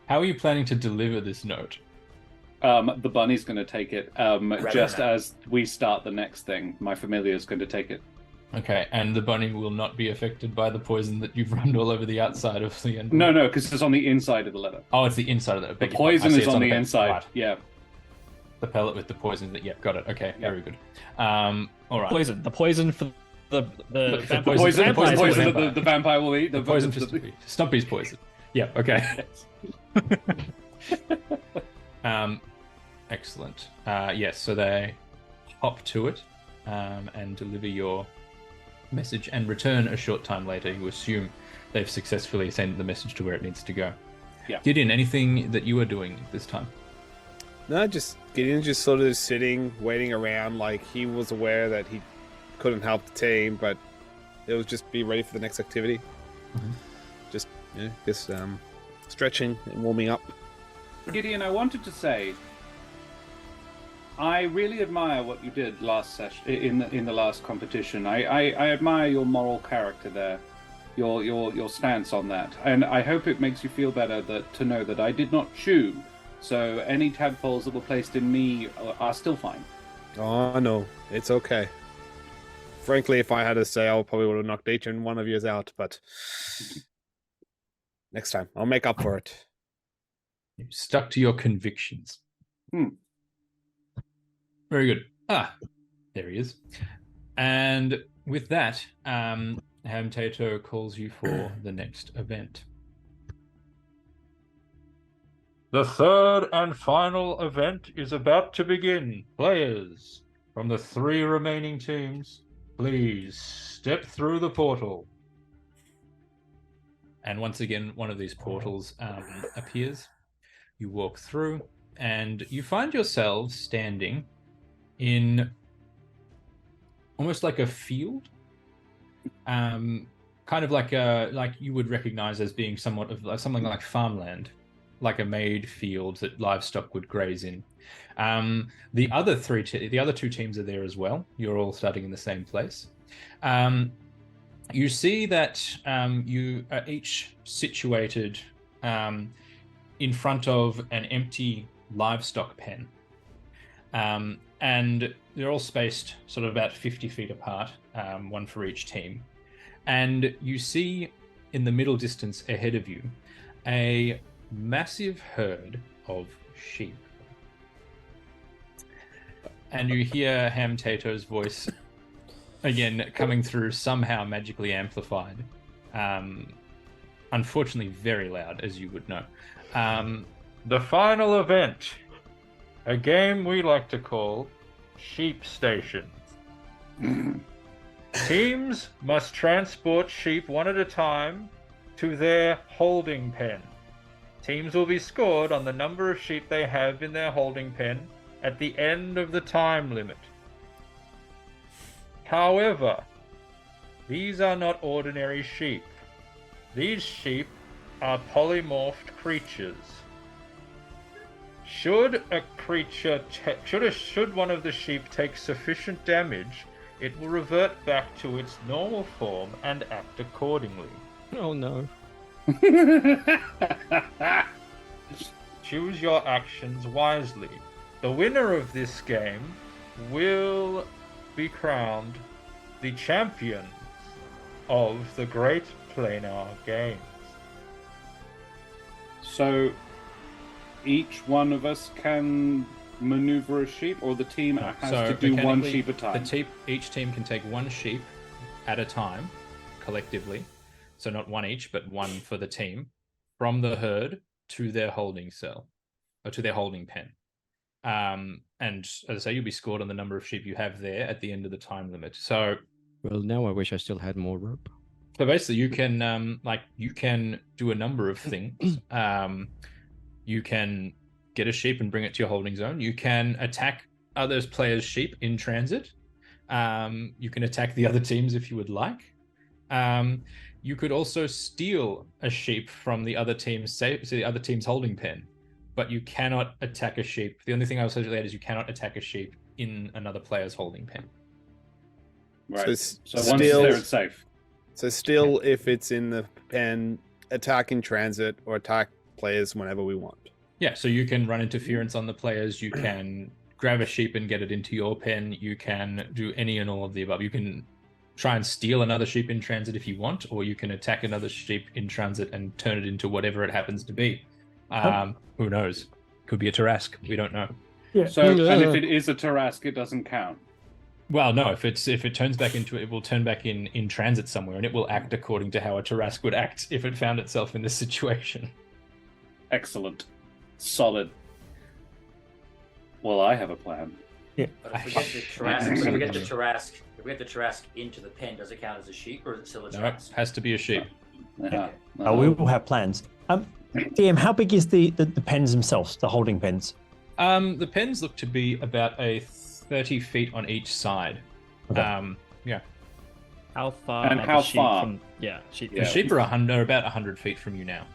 How are you planning to deliver this note? The bunny's going to take it just as we start the next thing. My familiar's going to take it. Okay, and the bunny will not be affected by the poison that you've rubbed all over the outside of the envelope? No, because it's on the inside of the letter. Oh, it's the inside of the poison is on the inside. Right. Yeah. The pellet with the poison. Got it. Okay, very good. All right. The poison for the poison that the vampire will eat. The poison for Stumpy's poison. Yeah. Okay. Excellent. Yes. So they hop to it and deliver your message and return a short time later. You assume they've successfully sent the message to where it needs to go. Yeah. Gideon, anything that you are doing this time? No, Gideon's just sort of sitting, waiting around. Like, he was aware that he couldn't help the team, but it was just be ready for the next activity. Just stretching and warming up. Gideon, I wanted to say, I really admire what you did last session in the last competition. I admire your moral character there, your stance on that, and I hope it makes you feel better to know that I did not chew. So any tadpoles that were placed in me are still fine. Oh no, it's okay. Frankly, if I had to say, I probably would have knocked each and one of yours out, but next time I'll make up for it. You stuck to your convictions. Very good. There he is. And with that, Hamtato calls you for the next event. The third and final event is about to begin. Players from the 3 remaining teams, please step through the portal. And once again, one of these portals appears. You walk through, and you find yourselves standing in almost like a field, kind of like you would recognize as being somewhat of something like farmland, like a made field that livestock would graze in. The other two teams are there as well. You're all starting in the same place. You see that you are each situated in front of an empty livestock pen. And they're all spaced sort of about 50 feet apart, one for each team. And you see in the middle distance ahead of you a massive herd of sheep. And you hear Ham Tato's voice again coming through, somehow magically amplified. Unfortunately, very loud, as you would know. The final event, a game we like to call Sheep Stations. Teams must transport sheep one at a time to their holding pen. Teams will be scored on the number of sheep they have in their holding pen at the end of the time limit. However, these are not ordinary sheep. These sheep are polymorphed creatures. Should one of the sheep take sufficient damage, it will revert back to its normal form and act accordingly. Oh no. Choose your actions wisely. The winner of this game will be crowned the champion of the Great Planar Games. So each one of us can maneuver a sheep, or the team has to do one sheep at a time? Each team can take one sheep at a time, collectively. So not one each, but one for the team, from the herd to their holding cell, or to their holding pen. And as I say, you'll be scored on the number of sheep you have there at the end of the time limit. So, well, now I wish I still had more rope. So basically, you can you can do a number of things. You can get a sheep and bring it to your holding zone. You can attack other players' sheep in transit. You can attack the other teams if you would like. You could also steal a sheep from the other team's holding pen, but you cannot attack a sheep. The only thing I will say to that is you cannot attack a sheep in another player's holding pen. Right. So once there, it's safe. So still, if it's in the pen, attack in transit or attack players whenever we want. Yeah, so you can run interference on the players. You can grab a sheep and get it into your pen. You can do any and all of the above. You can try and steal another sheep in transit if you want, or you can attack another sheep in transit and turn it into whatever it happens to be. Who knows? Could be a Tarask. We don't know. Yeah. So, and if it is a Tarask, it doesn't count. Well, no. If it turns back into it will turn back in transit somewhere, and it will act according to how a Tarask would act if it found itself in this situation. Excellent. Solid. Well, I have a plan. Yeah. But if we get the Tarask, if we get the Tarask into the pen, does it count as a sheep, or is it still a Tarask? No, it has to be a sheep. We will have plans. DM, how big is the pens themselves, the holding pens? The pens look to be about 30 feet on each side. Okay. Yeah. How far? And are how the sheep far? From, yeah, sheep. The sheep are about 100 feet from you now.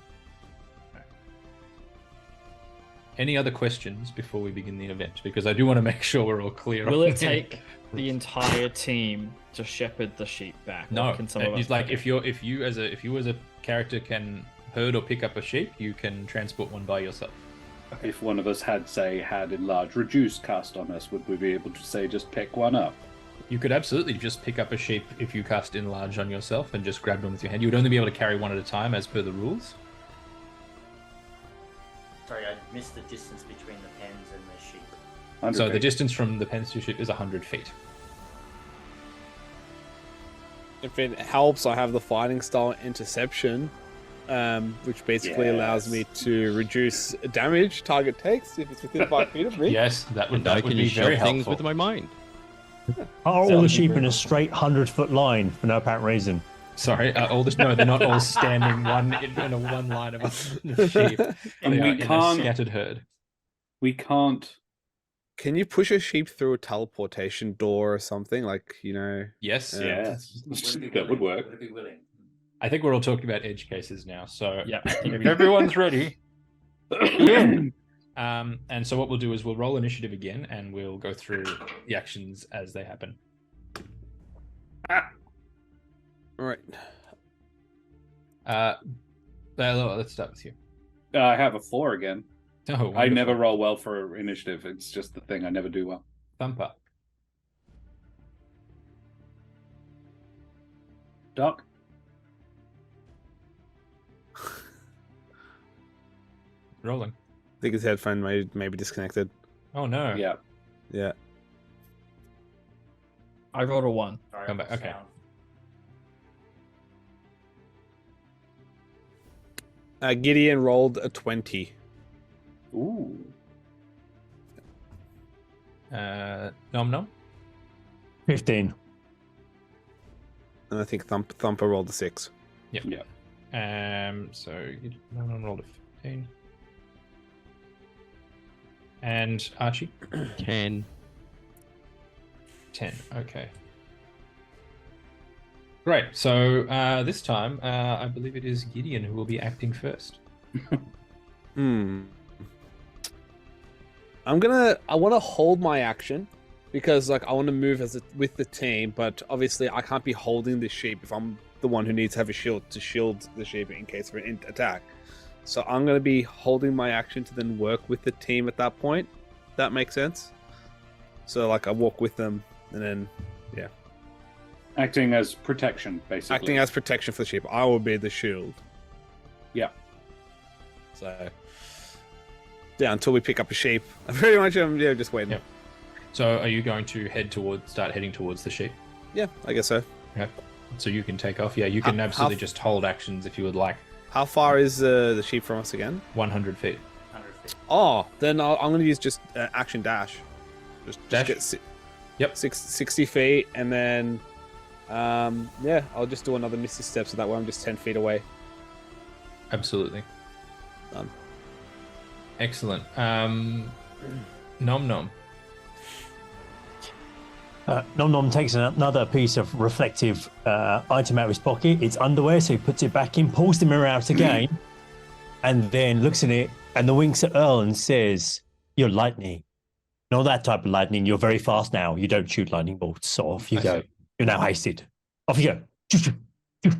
Any other questions before we begin the event? Because I do want to make sure we're all clear. Will it take the entire team to shepherd the sheep back? No. Can some of us It's like if you as a character can herd or pick up a sheep, you can transport one by yourself. If one of us had enlarged reduce cast on us, would we be able to say just pick one up? You could absolutely just pick up a sheep if you cast enlarge on yourself and just grab them with your hand. You would only be able to carry one at a time as per the rules. Sorry, I missed the distance between the pens and the sheep. 100 So the feet. distance from the pens to sheep is 100 feet. If it helps, I have the fighting style interception, which basically allows me to reduce damage target takes if it's within 5 feet of me. Yes, that would I can be just very shove things helpful. with my mind. Are all the sheep in a straight 100-foot line for no apparent reason? Sorry, all the no, they're not all standing in a one line of sheep. And They we are in a can't- scattered herd. We can't. Can you push a sheep through a teleportation door or something? Like, Yes, Yeah, Would it be that would willing? work. Would it be willing? I think we're all talking about edge cases now. So Yeah. if everyone's ready. And so what we'll do is we'll roll initiative again, and we'll go through the actions as they happen. All right. Let's start with you. I have a 4 again. Oh, I wonderful. never roll well for initiative. It's just the thing. I never do well. Thumper. Doc? Rolling. I think his headphone may be disconnected. Oh no. Yeah. Yeah. I rolled a 1. Sorry, Come back, okay. Gideon rolled a 20. Ooh. Nom nom. 15. And I think Thumper rolled a 6. Yep. Yeah. So Nom nom rolled a 15. And Archie? 10. 10. Okay. Great. So this time, I believe it is Gideon who will be acting first. I want to hold my action because I want to move with the team, but obviously I can't be holding the sheep if I'm the one who needs to have a shield to shield the sheep in case of an attack. So I'm going to be holding my action to then work with the team at that point. That makes sense. So I walk with them and then, yeah. Acting as protection, basically. Acting as protection for the sheep. I will be the shield. Yeah. So, yeah, until we pick up a sheep. Pretty much, just waiting. Yep. So are you going to start heading towards the sheep? Yeah, I guess so. Okay. So you can take off. Yeah, you can absolutely just hold actions if you would like. How far is the sheep from us again? 100 feet. 100 feet. Oh, then I'm going to use just action dash. Just Dash? get Yep. 60 feet, and then, I'll just do another Misty Step, so that way I'm just 10 feet away. Absolutely. Done. Excellent. Nom nom. Nom Nom takes another piece of reflective item out of his pocket. It's underwear, so he puts it back in, pulls the mirror out again, and then looks at it and then winks at Earl and says, "You're lightning. Not that type of lightning. You're very fast now. You don't shoot lightning bolts. So off you I go. see. You're now hasted. Off you go."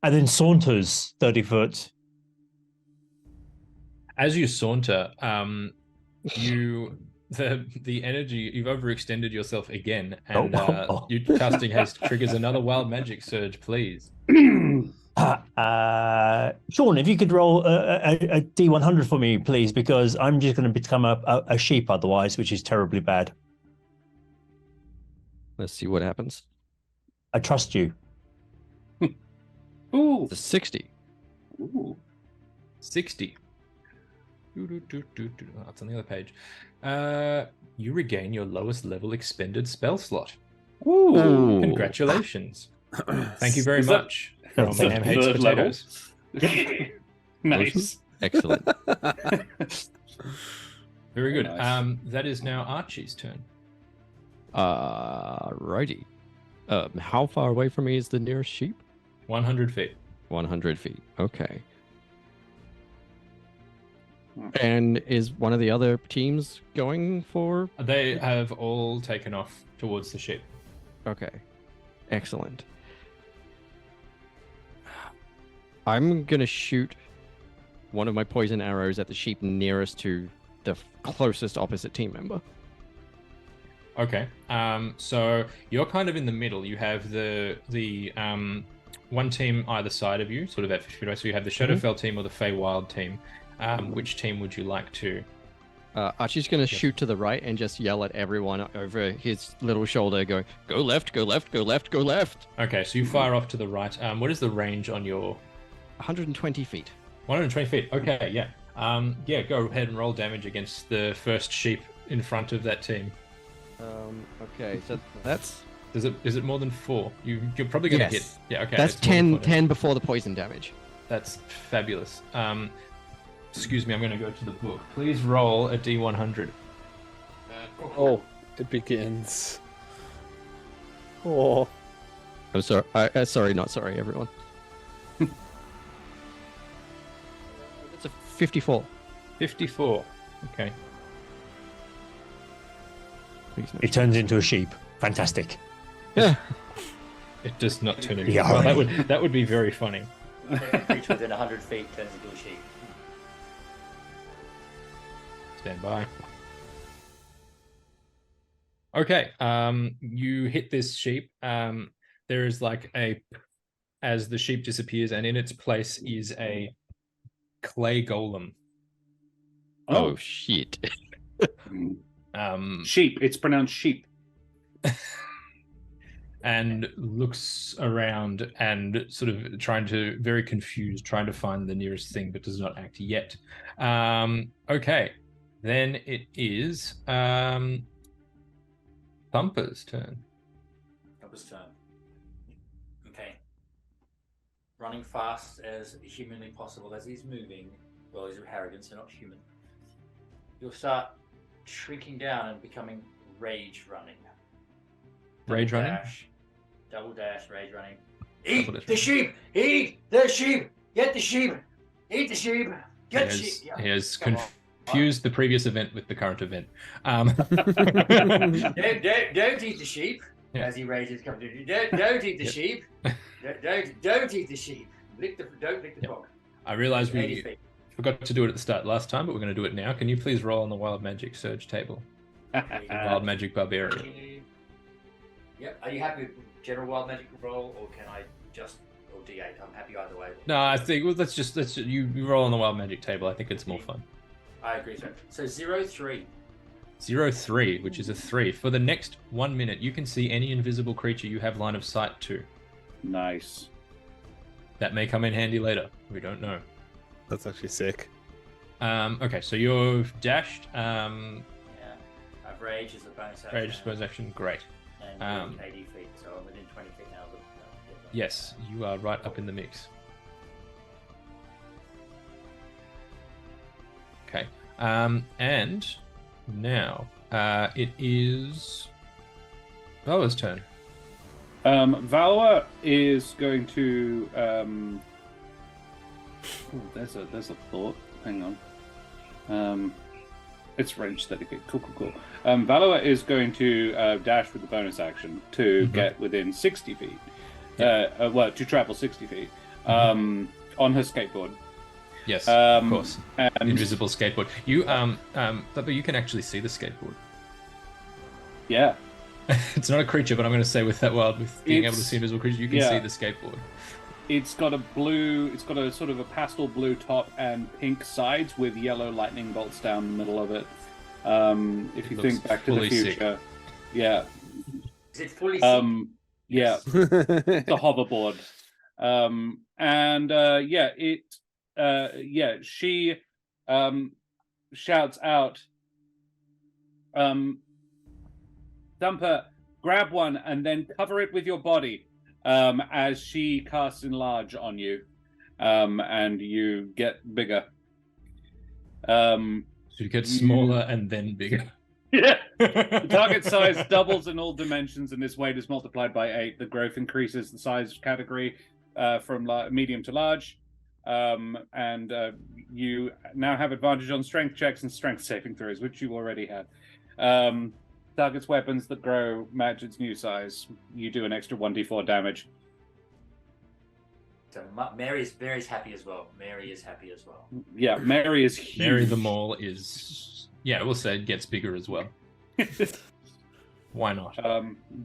And then saunters 30 foot. As you saunter, the energy, you've overextended yourself again, and you casting haste triggers another wild magic surge, please. Shaun, if you could roll a D100 for me, please, because I'm just going to become a sheep otherwise, which is terribly bad. Let's see what happens. I trust you. Ooh. The 60. Ooh. 60. Oh, it's on the other page. You regain your lowest level expended spell slot. Ooh. Congratulations. Thank you very Is that much. the Sam hates third level? potatoes. Nice. Excellent. Very good. Nice. That is now Archie's turn. Righty. How far away from me is the nearest sheep? 100 feet. 100 feet. Okay. And is one of the other teams going for? They have all taken off towards the ship. Okay. Excellent. I'm going to shoot one of my poison arrows at the sheep nearest to the closest opposite team member. Okay. So you're kind of in the middle. You have the one team either side of you, sort of at 50 feet away. So you have the Shadowfell team or the Feywild team. Which team would you like to? Archie's going to shoot to the right and just yell at everyone over his little shoulder, going, "Go left, go left, go left, go left." Okay, so you fire off to the right. What is the range on your? 120 feet. 120 feet. Okay, yeah. Yeah, go ahead and roll damage against the first sheep in front of that team. Okay, so that's Is it more than 4? You're probably going to hit. Yes. Yeah, okay. That's it's more than 4 10 before the poison damage. That's fabulous. Excuse me, I'm going to go to the book. Please roll a D100. Oh, it begins. Oh. I'm sorry. Sorry, not sorry, everyone. That's a 54. 54. Okay. Please no It turns into a sheep. Fantastic. Yeah. It does not turn into. Yeah, Well, right. that would be very funny. Every creature within 100 feet turns into a sheep. Stand by. Okay. You hit this sheep. There is like as the sheep disappears, and in its place is a clay golem. Oh, shit. Sheep. It's pronounced sheep. And looks around and sort of very confused, trying to find the nearest thing, but does not act yet. Okay. Then it is Thumper's turn. Thumper's turn. Okay. Running fast as humanly possible as he's moving. Well, he's arrogant, so not human. You'll start shrinking down and becoming rage running. Rage running? Double dash, rage running. Double dash Eat the sheep! Eat the sheep! Get the sheep! Eat the sheep! Get the sheep! Yeah. He has Come on. confused the previous event with the current event. Don't eat the sheep. Yeah. As he rages, come to you. Don't eat the Yep. sheep. Don't eat the sheep. Don't lick the Yep. dog. I realized 80 we feet. forgot to do it at the start last time, but we're going to do it now. Can you please roll on the Wild Magic Surge table? Wild Magic Barbarian. Yep. Are you happy with general wild magic roll, or can I just or D8? I'm happy either way. No, I think let's just you roll on the Wild Magic table. I think it's more fun. I agree, sir. So 0-3. 0-3, which is a 3. For the next 1 minute, you can see any invisible creature you have line of sight to. Nice. That may come in handy later. We don't know. That's actually sick. Okay, so you've dashed. Yeah. I've rage as a bonus action. Rage bonus action. Great. And moving 80 feet, so I'm within 20 feet now. But, Yes, you are right up in the mix. Okay. And now it is Vala's turn. Valor is going to. There's a thought. Hang on. It's range 30 feet. Cool. Valor is going to dash with the bonus action to get within 60 feet. To travel 60 feet on her skateboard. Yes, of course. And Invisible skateboard. You but you can actually see the skateboard. yeah, It's not a creature, but I'm going to say with being able to It's- see invisible creatures, you can yeah. see the skateboard. it's got a sort of a pastel blue top and pink sides with yellow lightning bolts down the middle of it. If you looks think back to the fully sick. future, yeah, Is it fully yeah. The hoverboard. She shouts out, Thumper, grab one and then cover it with your body, as she casts Enlarge on you, and you get bigger. So you get smaller and then bigger. Yeah. The target size doubles in all dimensions, and this weight is multiplied by 8. The growth increases the size category from medium to large, and you now have advantage on strength checks and strength saving throws, which you already had. Targets weapons that grow match its new size. You do an extra 1d4 damage. So Mary's happy as well. Mary is happy as well. Yeah, Mary is huge. Mary the Mole is, yeah, we'll say it gets bigger as well. Why not?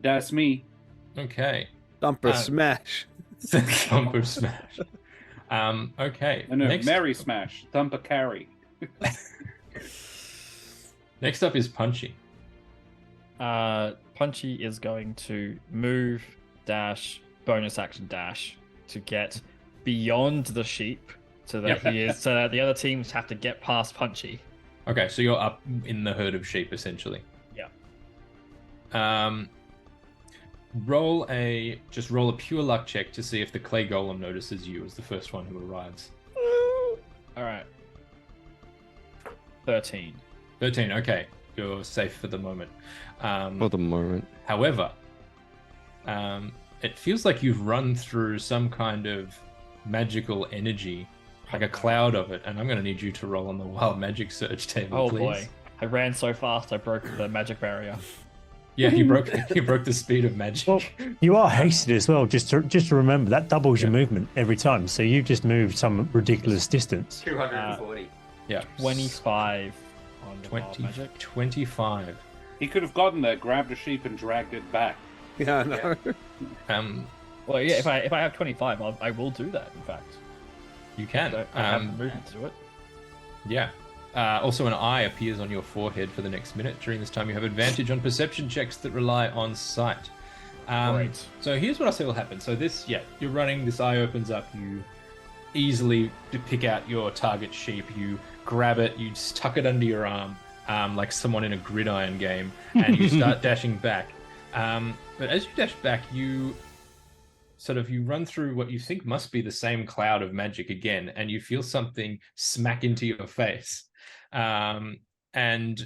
That's me. Okay. Thumper smash. Thumper smash. Okay. No, Mary smash. Thumper carry. Next up is Punchy. Punchy is going to move, dash, bonus action dash to get beyond the sheep, so that so that the other teams have to get past Punchy. Okay, so you're up in the herd of sheep essentially. Yeah. roll a pure luck check to see if the clay golem notices you as the first one who arrives. All right. 13. 13. Okay, you're safe for the moment. For the moment. However, it feels like you've run through some kind of magical energy, like a cloud of it, and I'm going to need you to roll on the wild magic surge table, Oh please. boy. I ran so fast I broke the magic barrier. Yeah, you broke the speed of magic. Well, you are hasted as well. Just to remember that doubles your movement every time. So you've just moved some ridiculous distance. 240. Yeah. 25 on the wild 20, magic. 25. He could have gotten there, grabbed a sheep, and dragged it back. Yeah, I know. Well, yeah, if I have 25, I will do that, in fact. You can. I have the movement to do it. Yeah. Also, an eye appears on your forehead for the next minute. During this time, you have advantage on perception checks that rely on sight. Great. So here's what I say will happen. So you're running, this eye opens up, you easily pick out your target sheep, you grab it, you just tuck it under your arm, like someone in a gridiron game, and you start dashing back. But as you dash back, you run through what you think must be the same cloud of magic again, and you feel something smack into your face. And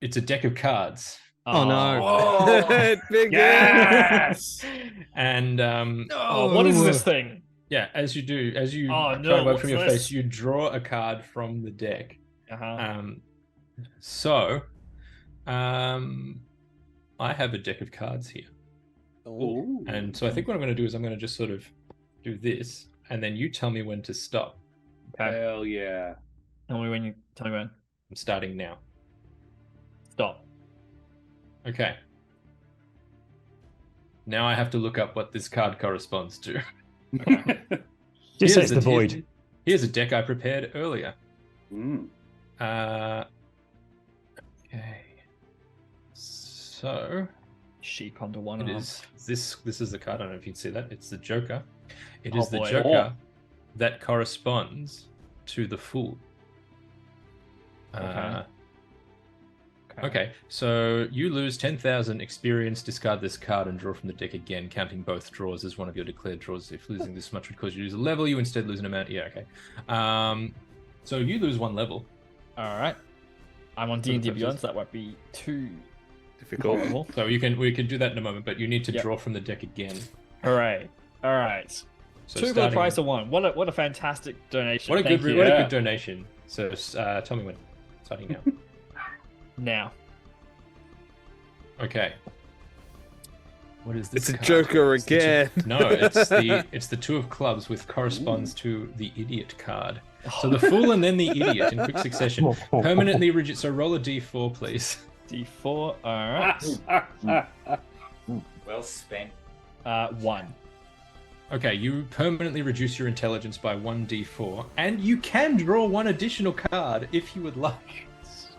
it's a deck of cards. Oh, no. Oh, It begins. yes! And What is this thing? yeah, as you Oh, try no, to work what's from your this? face, you draw a card from the deck. Uh-huh. I have a deck of cards here. Ooh. And so I think what I'm going to do is I'm going to just sort of do this, and then you tell me when to stop. Okay. Hell yeah. Tell me when. I'm starting now. Stop. Okay. Now I have to look up what this card corresponds to. Just says the void. Here's a deck I prepared earlier. Mm. Okay. So Sheep under one it arm. is this is the card. I don't know if you can see that. It's the Joker. It Oh, is the boy. Joker that corresponds to the Fool. Okay, so you lose 10,000 experience, discard this card, and draw from the deck again, counting both draws as one of your declared draws. If losing this much would cause you to lose a level, you instead lose an amount. Yeah, okay. So you lose one level. All right. I'm on For the D&D Beyond, purposes. so that won't be too Difficult. horrible. So we can do that in a moment, but you need to Yep. draw from the deck again. Hooray. All right. So Two for the starting- price of one. What a fantastic donation. What a Thank good you. what a Yeah. good donation. So tell me when. Starting now. Now. Okay. What is this? It's a card? Joker It's the two- again. No, it's the Two of Clubs, which corresponds to the Idiot card. So the Fool and then the Idiot in quick succession. Permanently reduce. So roll a d4, please. D4. All right. Well spent. 1. Okay, you permanently reduce your intelligence by 1d4, and you can draw one additional card if you would like.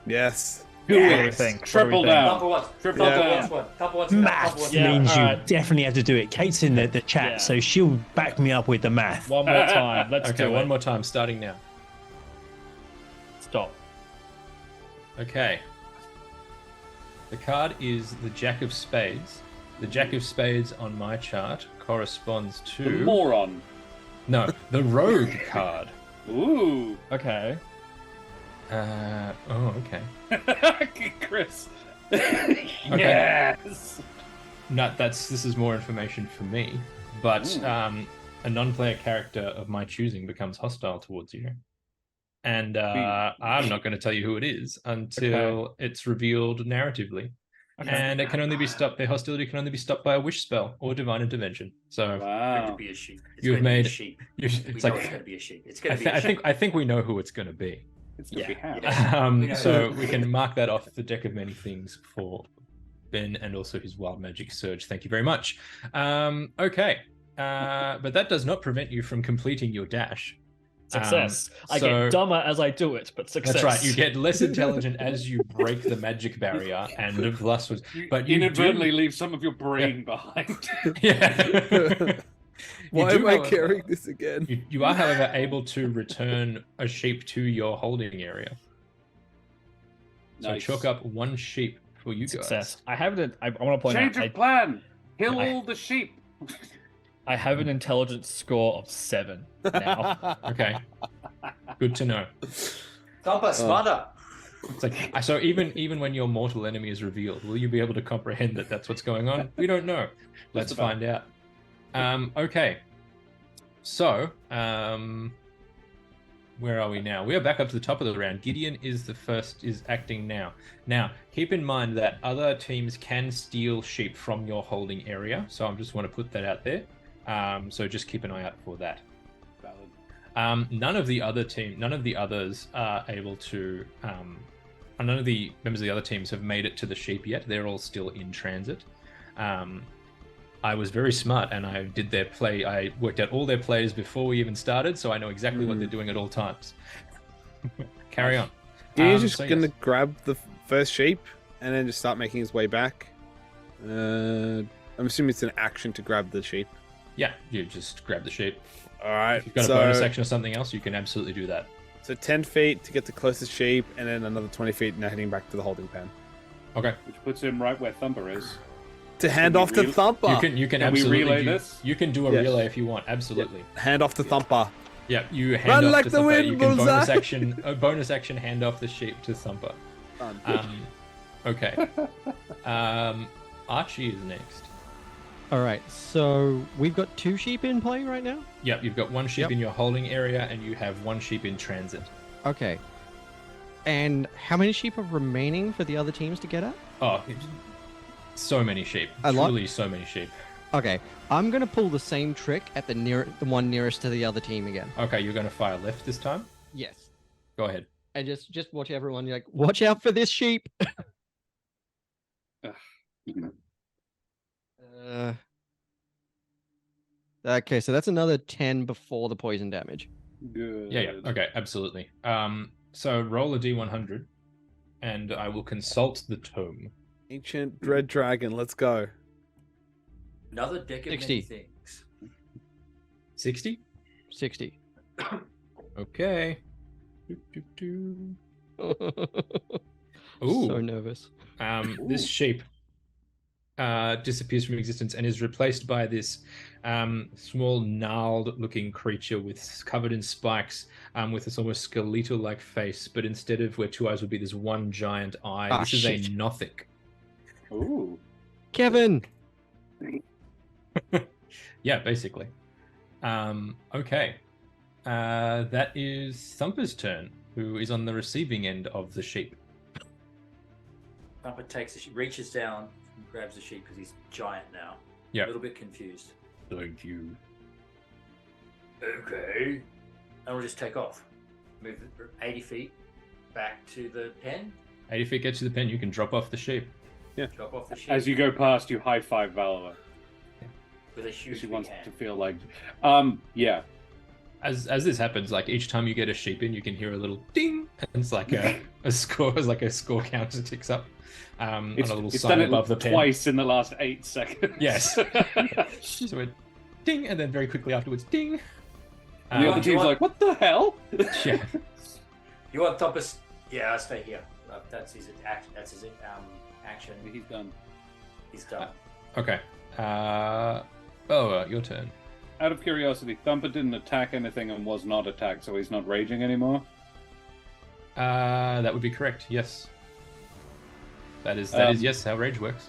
Yes. What do we think? Triple What do we think? down. Couple ones. Triple Yeah. down. Couple ones. Couple ones. Couple Maths ones. Yeah, means you alright. definitely have to do it. Kate's in the chat, Yeah. so she'll back me up with the math. One more time. Let's Okay, do one it. more time, starting now. Stop. Okay. The card is the Jack of Spades. The Jack of Spades on my chart corresponds The to... moron. No, the Rogue card. Ooh. Okay. Okay. Chris. Yes. No, this is more information for me. But a non-player character of my choosing becomes hostile towards you. And I'm not going to tell you who it is until it's revealed narratively. Okay. And it can only be stopped. Their hostility can only be stopped by a wish spell or divine intervention. So It's going Wow. to be a sheep. It's You've going to be a made- sheep. you- We it's know it's like going to be a sheep. It's going to be a I sheep. think we know who it's going to be. It's gonna be half. Yeah. We know. So we can mark that off the deck of many things for Ben and also his wild magic surge. Thank you very much. Okay, but that does not prevent you from completing your dash. Success. I so- get dumber as I do it, but success. That's right. You get less intelligent as you break the magic barrier, and thus was. But you inadvertently do- leave some of your brain behind. Yeah. You Why do, am I however- carrying this again? You are, however, able to return a sheep to your holding area. So Nice. chalk up one sheep for you guys. Success. I have it. I want to point Change out. of plan. Kill the sheep. I have an intelligence score of 7 now. Okay. Good to know. Thumper, smarter. It's like, so even when your mortal enemy is revealed, will you be able to comprehend that that's what's going on? We don't know. Let's find out. Okay. So, where are we now? We are back up to the top of the round. Gideon is acting now. Now, keep in mind that other teams can steal sheep from your holding area. So I just want to put that out there. So just keep an eye out for that. Valid. None of the others are able to. None of the members of the other teams have made it to the sheep yet. They're all still in transit. I was very smart and I did their play. I worked out all their plays before we even started, so I know exactly what they're doing at all times. Carry on. Gideon's just so gonna yes. grab the first sheep and then just start making his way back. I'm assuming it's an action to grab the sheep. Yeah, you just grab the sheep. All right. If you've got a bonus action or something else, you can absolutely do that. So 10 feet to get the closest sheep, and then another 20 feet now heading back to the holding pen. Okay. Which puts him right where Thumper is. To hand off to Thumper. You can Can we absolutely relay this? You can do a Yes. relay if you want. Absolutely. Hand off to Thumper. Yeah, you hand Run off like to the Thumper. wind, You can bullseye. bonus action hand off the sheep to Thumper. Okay. Archie is next. All right, so we've got 2 sheep in play right now. Yep, you've got 1 sheep Yep. in your holding area, and you have 1 sheep in transit. Okay. And how many sheep are remaining for the other teams to get at? Oh, so many sheep. A lot? Truly, so many sheep. Okay, I'm gonna pull the same trick at the one nearest to the other team again. Okay, you're going to fire left this time. Yes. Go ahead. And just watch everyone. You're like, watch out for this sheep. Okay, so that's another 10 before the poison damage. Good. Yeah. Okay, absolutely. So roll a d100, and I will consult the tome. Ancient Dread Dragon, let's go. Another deck of 60. many things. 60? 60. Okay. Ooh. So nervous. This sheep disappears from existence and is replaced by this small gnarled-looking creature covered in spikes, with this almost skeletal-like face, but instead of where 2 eyes would be, there's 1 giant eye. Ah, this is shit. a Nothic. Ooh. Kevin. Yeah, basically. Okay. That is Thumper's turn, who is on the receiving end of the sheep. Thumper takes the sheep, reaches down, and grabs the sheep because he's giant now. Yeah. A little bit confused. Thank you. Okay. And we'll just take off. Move 80 feet back to the pen. 80 feet gets to the pen, you can drop off the sheep. Drop off the sheep. As you go past, you high five Valor. with a huge She big wants hand. to feel like, yeah. As this happens, like each time you get a sheep in, you can hear a little ding, and it's like a score, it's like a score counter ticks up on a little It's sign done it above the pen. twice in the last 8 seconds. Yes. So it ding, and then very quickly afterwards, ding. And the other team's like, what the hell? Yeah. You want Thumpus? Yeah, I'll stay here. That's his action. That's his action. He's done. He's done. Okay. Your turn. Out of curiosity, Thumper didn't attack anything and was not attacked, so he's not raging anymore? That would be correct. Yes. That is yes how rage works.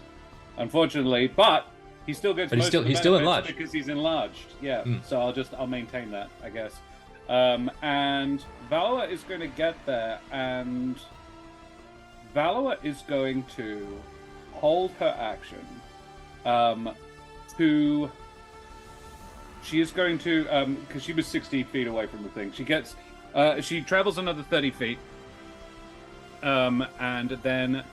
Unfortunately, but he still gets. But he's most of the he's still benefits enlarged because he's enlarged. Yeah. Mm. So I'll maintain that, I guess. And Valor is going to get there, and Valor is going to hold her action. She is going to because she was 60 feet away from the thing. She travels another 30 feet, and then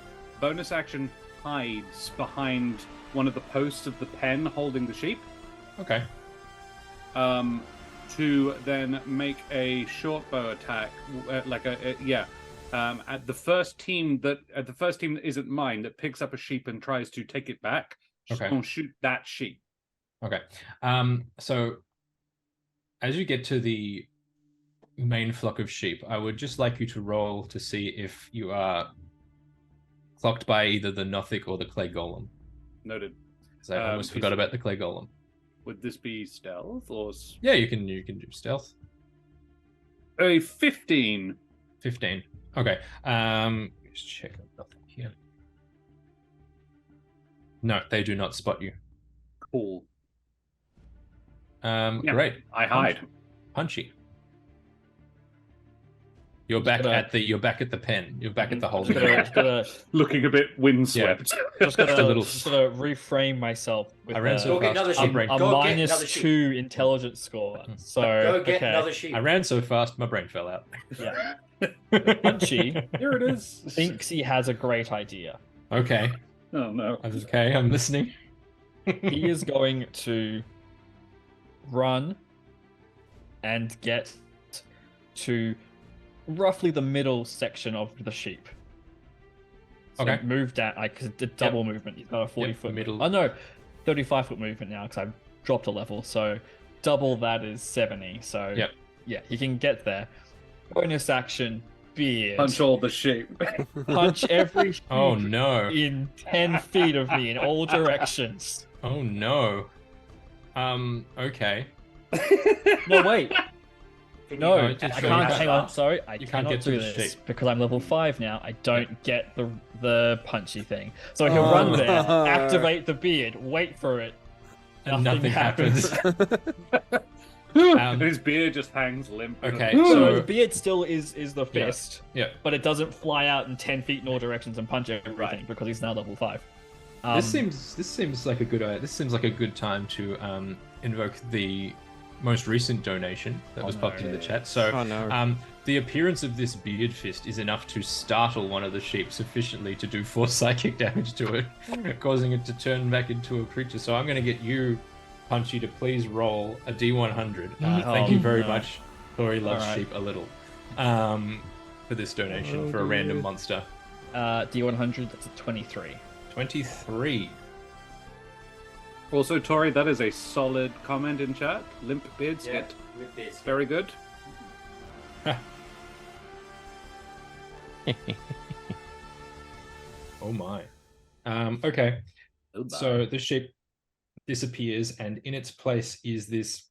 bonus action hides behind one of the posts of the pen holding the sheep. Okay. To then make a short bow attack, at the first team that isn't mine that picks up a sheep and tries to take it back. She's Okay. gonna shoot that sheep. Okay. So as you get to the main flock of sheep, I would just like you to roll to see if you are clocked by either the Nothic or the Clay Golem. Noted. 'Cause I almost forgot about the clay golem. Would this be stealth or Yeah, you can do stealth. a 15? 15. Okay. Just check nothing here. No, they do not spot you. Cool. Yeah. Yeah, Great. I hide. Punchy. You're back at the pen. You're back at the holding. Just gotta Looking a bit windswept. just gotta little- reframe myself with I ran so Go get fast. another my sheep. brain- a Go get minus another sheep. 2 intelligence score. So Go get okay. another sheep. I ran so fast, my brain fell out. Yeah. Punchy Here it is. thinks he has a great idea. Okay. Oh no. Okay, I'm listening. He is going to run and get to roughly the middle section of the sheep. So Okay. move that, because it's a double movement. He's got a 40-foot middle. Oh no, 35-foot movement now because I've dropped a level. So double that is 70. So Yep. yeah, he can get there. Bonus action, beard. Punch all the sheep. Punch every sheep Oh no. in 10 feet of me in all directions. Oh no. Okay. No, wait. No, No, I just can't. show you Hang on, sorry, I you can't cannot get to do the this sheep. because I'm level 5 now. I don't get the punchy thing, so he'll run there, activate the beard, wait for it, And nothing happens. And his beard just hangs limp. Okay, So so the beard still is the fist, yeah. but it doesn't fly out in 10 feet in all directions and punch everything because he's now level 5. This seems like a good this seems like a good time to invoke the most recent donation that was popped into the chat. So Oh no. the appearance of this beard fist is enough to startle one of the sheep sufficiently to do 4 psychic damage to it, causing it to turn back into a creature. So I'm going to get you, Punchy, to please roll a D100. Thank you very much. Tori loves Alright. sheep a little. For this donation for a random monster. D100, that's a 23. 23. Also, Tori, that is a solid comment in chat. Limp beards Yeah, hit. with this. Very good. Oh my. Okay. So the sheep disappears, and in its place is this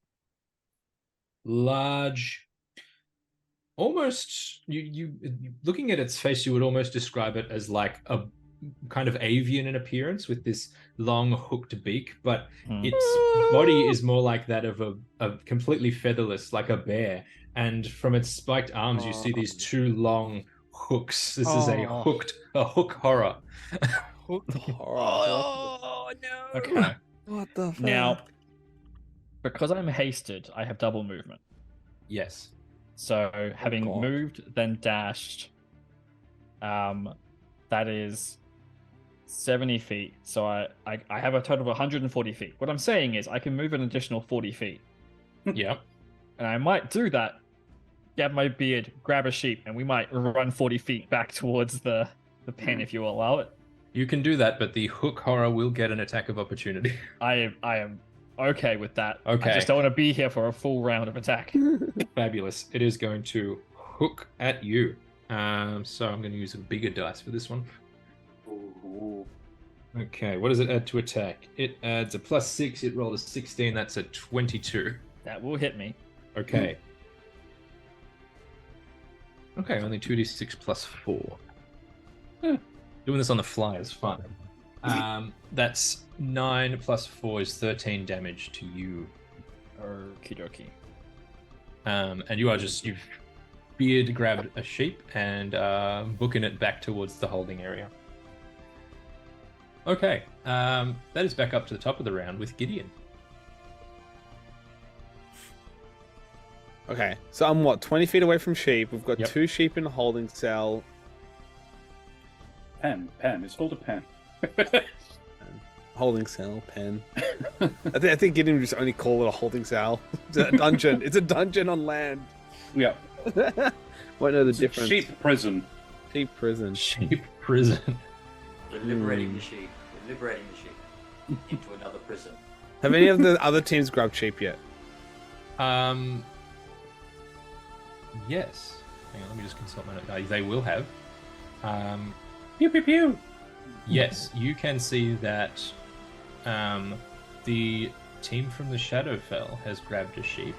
large, almost you looking at its face, you would almost describe it as like a kind of avian in appearance with this long hooked beak, but its body is more like that of a completely featherless, like a bear. And from its spiked arms, you see these 2 long hooks. This is a hook horror. Oh no. Okay. What the fuck? Now, because I'm hasted, I have double movement. Yes. So having God. moved, then dashed, that is 70 feet. So I have a total of 140 feet. What I'm saying is I can move an additional 40 feet. Yep. And I might do that, grab my beard, grab a sheep, and we might run 40 feet back towards the pen if you allow it. You can do that, but the hook horror will get an attack of opportunity. I am okay with that. Okay. I just don't want to be here for a full round of attack. Fabulous. It is going to hook at you. So I'm going to use a bigger dice for this one. Ooh. Okay, what does it add to attack? It adds a +6. It rolled a 16. That's a 22. That will hit me. Okay. Okay, only 2d6 plus 4. Doing this on the fly is fun. That's 9 plus 4 is 13 damage to you. Okie dokie. And you are just, you've beard grabbed a sheep and booking it back towards the holding area. Okay, that is back up to the top of the round with Gideon. Okay, so I'm what, 20 feet away from sheep. We've got Yep. 2 sheep in the holding cell. Pen. It's called a pen. Holding cell, pen. I think Gideon would just only call it a holding cell. It's a dungeon. It's a dungeon on land. Yeah. Won't know the It's a difference. sheep prison. Sheep prison. Sheep prison. We're liberating the sheep. We're liberating the sheep into another prison. Have any of the other teams grabbed sheep yet? Yes. Hang on, let me just consult my note. They will have. Pew pew pew. Yes, you can see that The team from the Shadowfell has grabbed a sheep.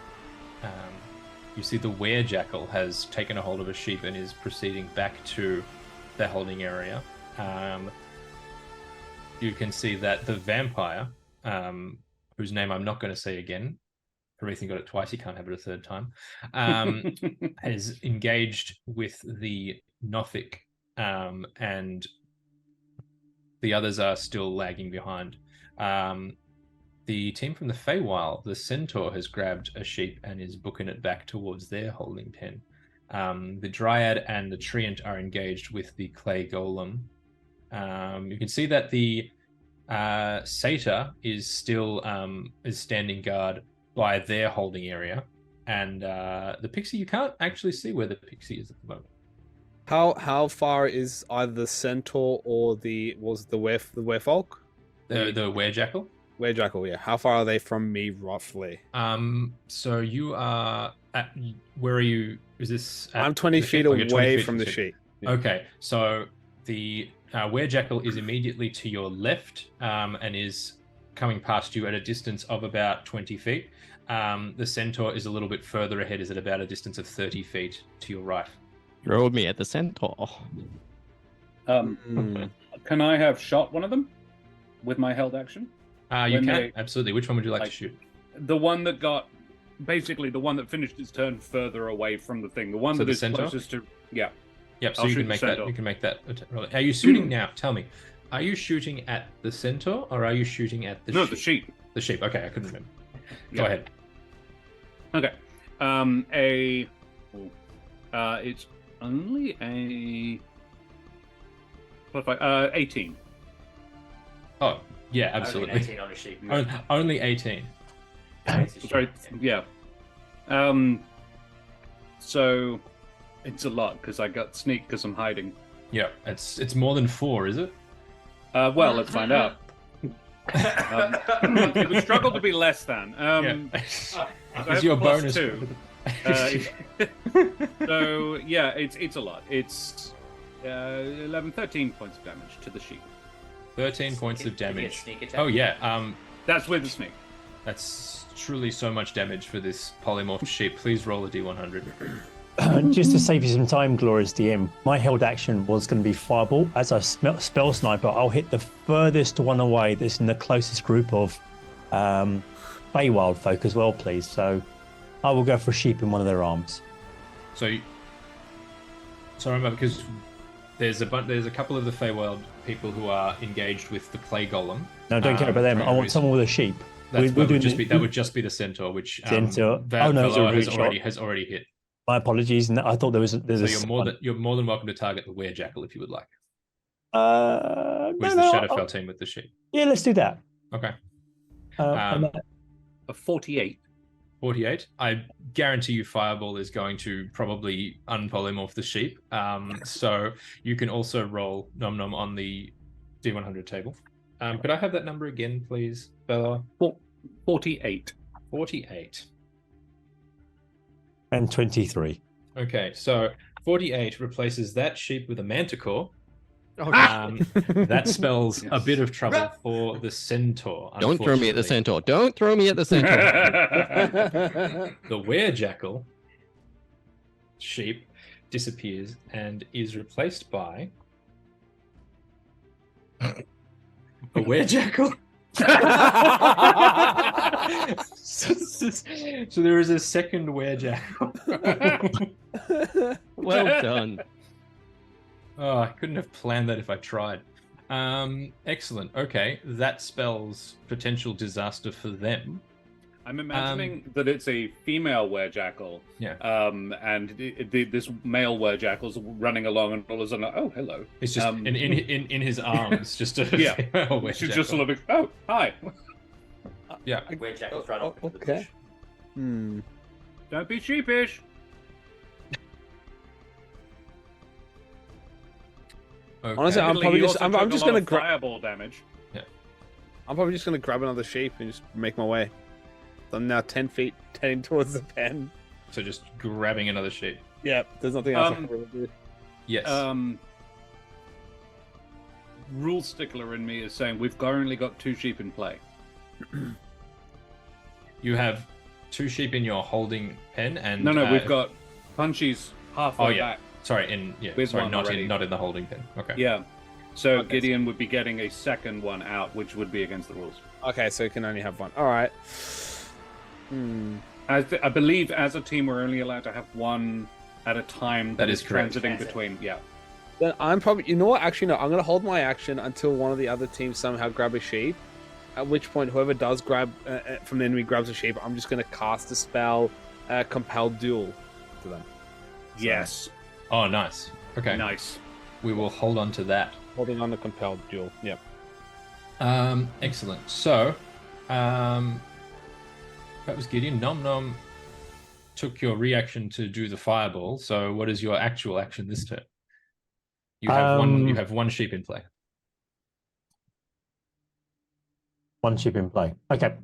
You see the Werejackal has taken a hold of a sheep and is proceeding back to the holding area. You can see that the vampire, whose name I'm not going to say again, Promethean got it twice, he can't have it a third time, has engaged with the Nothic, and the others are still lagging behind. The team from the Feywild, the Centaur, has grabbed a sheep and is booking it back towards their holding pen. The Dryad and the Treant are engaged with the Clay Golem. You can see that the Satyr is still is standing guard by their holding area, and the Pixie, you can't actually see where the Pixie is at the moment. How far is either the Centaur or the Werfolk? The Werejackal? Werejackal, yeah. How far are they from me roughly? So you are at, where are you? Is this? I'm 20 feet away from the sheep. Yeah. Okay, so the Werejackal is immediately to your left, and is coming past you at a distance of about 20 feet. The Centaur is a little bit further ahead, is at about a distance of 30 feet to your right. Throw me at the Centaur. Can I have shot one of them with my held action? You can, absolutely. Which one would you like to shoot? The one that got, basically the one that finished its turn further away from the thing. The one So that the is Centaur? closest to, yeah. Yep, so I'll you shoot can the make that. Centaur. You can make that. Are you shooting now? Tell me. Are you shooting at the Centaur or are you shooting at the No, sheep? the sheep. The sheep. Okay, I couldn't remember. Go Yeah. ahead. Okay. It's only a 18. Oh, yeah, absolutely. Only 18 on a sheep. Only 18. Sorry, yeah. So it's a lot because I got sneak because I'm hiding. Yeah, it's more than 4, is it? Well, let's find out. It would struggle to be less than. So I have your plus bonus. 2. So yeah, it's a lot. It's 13 points of damage to the sheep. 13 points of Did you get damage. sneak attack? Oh yeah, That's with the sneak. that's truly so much damage for this polymorphed sheep. Please roll a d100. Just to save you some time, Glorious DM, my held action was going to be Fireball. As a spell sniper, I'll hit the furthest one away that's in the closest group of Feywild folk as well, please. So I will go for a sheep in one of their arms. So remember, because there's a couple of the Feywild people who are engaged with the Clay Golem. No, don't care about them. for I want reason. someone with a sheep. That would just be the Centaur, which Centaur. That it's a fellow reach has already hit. My apologies. No, I thought there's So you're more than welcome to target the Werejackal if you would like. no, Who's the Shadowfell team with the sheep? Yeah, let's do that. Okay. And A 48. 48. I guarantee you Fireball is going to probably unpolymorph the sheep. So you can also roll Nom Nom on the D100 table. Could I have that number again, please, Bella? 48. 48. and 23. Okay, so 48 replaces that sheep with a manticore. Okay. That spells a Yes. bit of trouble for the Centaur. Don't throw me at the unfortunately. Centaur. Don't throw me at the Centaur. The Werejackal sheep disappears and is replaced by a Werejackal. So there is a second Werejackal. Well done. Oh, I couldn't have planned that if I tried. Excellent. Okay, that spells potential disaster for them. I'm imagining that it's a female werejackal. Yeah. And this male werejackals running along, and all of a sudden, oh, hello. It's just in his arms, just a Yeah. female She's just a Werejackal. little bit. Oh, hi. Yeah. Werejackals right off into the Okay. bush. Don't be sheepish. Okay. Honestly, I'm Admittedly, probably he just- also I'm took a just lot gonna of grab. fireball damage. I'm probably just gonna grab another sheep and just make my way. I'm now 10 feet heading towards the pen. So just grabbing another sheep. Yeah, there's nothing else I can really do. Yes. rule stickler in me is saying we've currently got 2 sheep in play. You have 2 sheep in your holding pen, and No, we've got Punchy's halfway back. Sorry, With one not already. in the holding pen. Okay. Yeah. So Okay. Gideon would be getting a second one out, which would be against the rules. Okay, so you can only have one. All right. I believe as a team we're only allowed to have one at a time. That is correct. Transiting between. Yeah. Then I'm probably. You know what? Actually, no. I'm going to hold my action until one of the other teams somehow grab a sheep. At which point, whoever does grab from the enemy grabs a sheep, I'm just going to cast the spell, Compelled Duel, to them. Yes. Oh, nice. Okay. Nice. We will hold on to that. Holding on the Compelled Duel. Yep. Excellent. So, that was Gideon. Nom Nom took your reaction to do the fireball. So, what is your actual action this turn? You have one. You have 1 sheep in play. 1 sheep in play. Okay.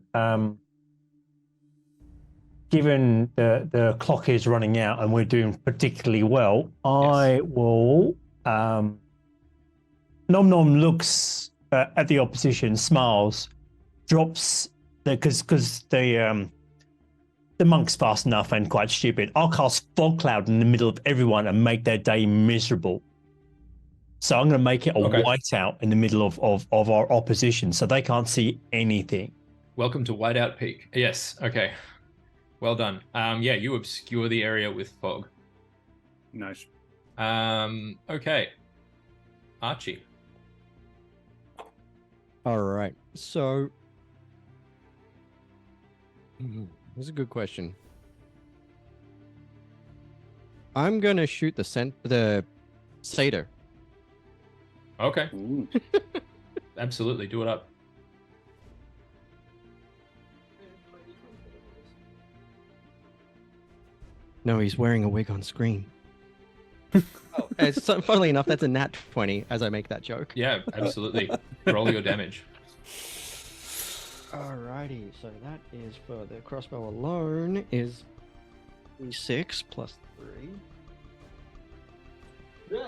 Given the clock is running out and we're doing particularly well, I will. Nom Nom looks at the opposition, smiles, drops because the monk's fast enough and quite stupid. I'll cast fog cloud in the middle of everyone and make their day miserable. So I'm going to make it a whiteout in the middle of our opposition, so they can't see anything. Welcome to Whiteout Peak. Yes. Okay. Well done. Yeah, you obscure the area with fog. Nice. Okay. Archie. All right. So, that's a good question. I'm gonna shoot the satyr. Okay. Ooh. Absolutely. Do it up. No, he's wearing a wig on screen. Funnily enough, that's a nat 20 as I make that joke. Yeah, absolutely. Roll your damage. Alrighty, so that is for the crossbow alone is 6 plus 3.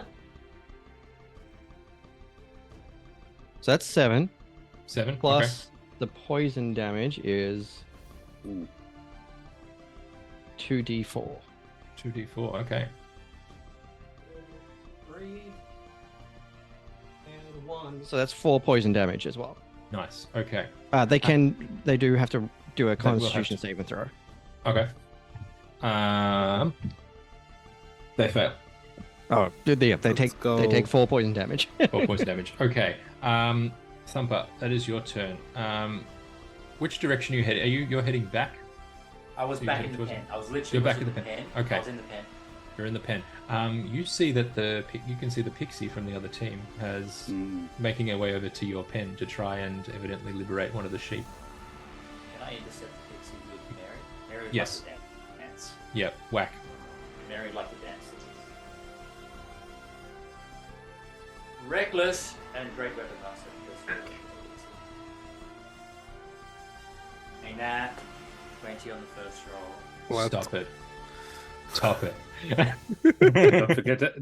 So that's 7. 7. Plus the poison damage is 2d4. 2d4. Okay. 3 and 1. So that's 4 poison damage as well. Nice. Okay. They do have to do a will have Constitution to. saving throw. Okay. They fail. Oh, they take 4 poison damage. 4 points of damage. Okay. Thumper, that is your turn. Which direction are you heading? You're heading back? I was So back you're in the towards pen. I was literally You're back in in the pen. Okay. I was in the pen. You're in the pen. You see that you can see the pixie from the other team has making her way over to your pen to try and evidently liberate one of the sheep. Can I intercept the pixie with Mary? Mary would Yes. like to dance. Yep. Whack. Mary would like to dance. Reckless and great weapon master. A nat 20 on the first roll. What? Stop it. Stop it.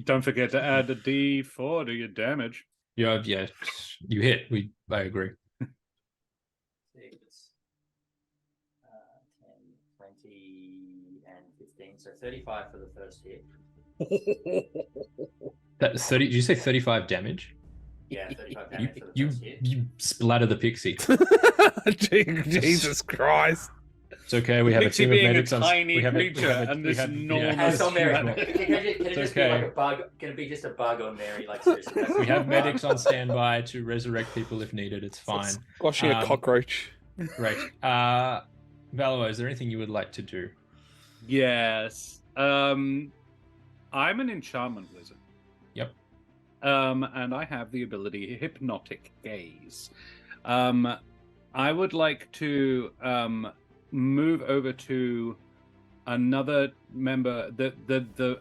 Don't forget to add a D4 to your damage. Yeah, you hit. I agree. 6, 10, 20, and 15. So 35 for the first hit. That 30. Did you say 35 damage? Yeah, 35 damage for the You first hit. you splatter the pixie. Jesus Christ. It's okay. We have a Pixie team of being a medics on. tiny We have a, we creature have a, and we this have, enormous- yeah. So Mary, Can can it It's just okay. be like a bug? Can it be just a bug on Mary? Like seriously, We have medics on standby to resurrect people if needed. It's fine. Squashing a cockroach. Great. Valois, is there anything you would like to do? Yes. I'm an enchantment wizard. Yep. And I have the ability hypnotic gaze. I would like to move over to another member. The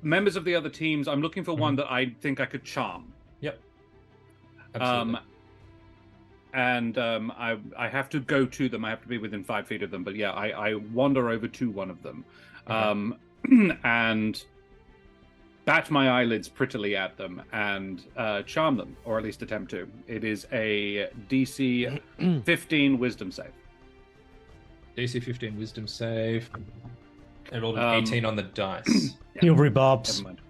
members of the other teams. I'm looking for one that I think I could charm. Yep. Absolutely. I have to go to them. I have to be within 5 feet of them. But yeah, I wander over to one of them, Okay. and bat my eyelids prettily at them and charm them, or at least attempt to. It is a DC 15 Wisdom save. DC 15 Wisdom save. I rolled an 18 on the dice. Silvery Bobs. Never mind.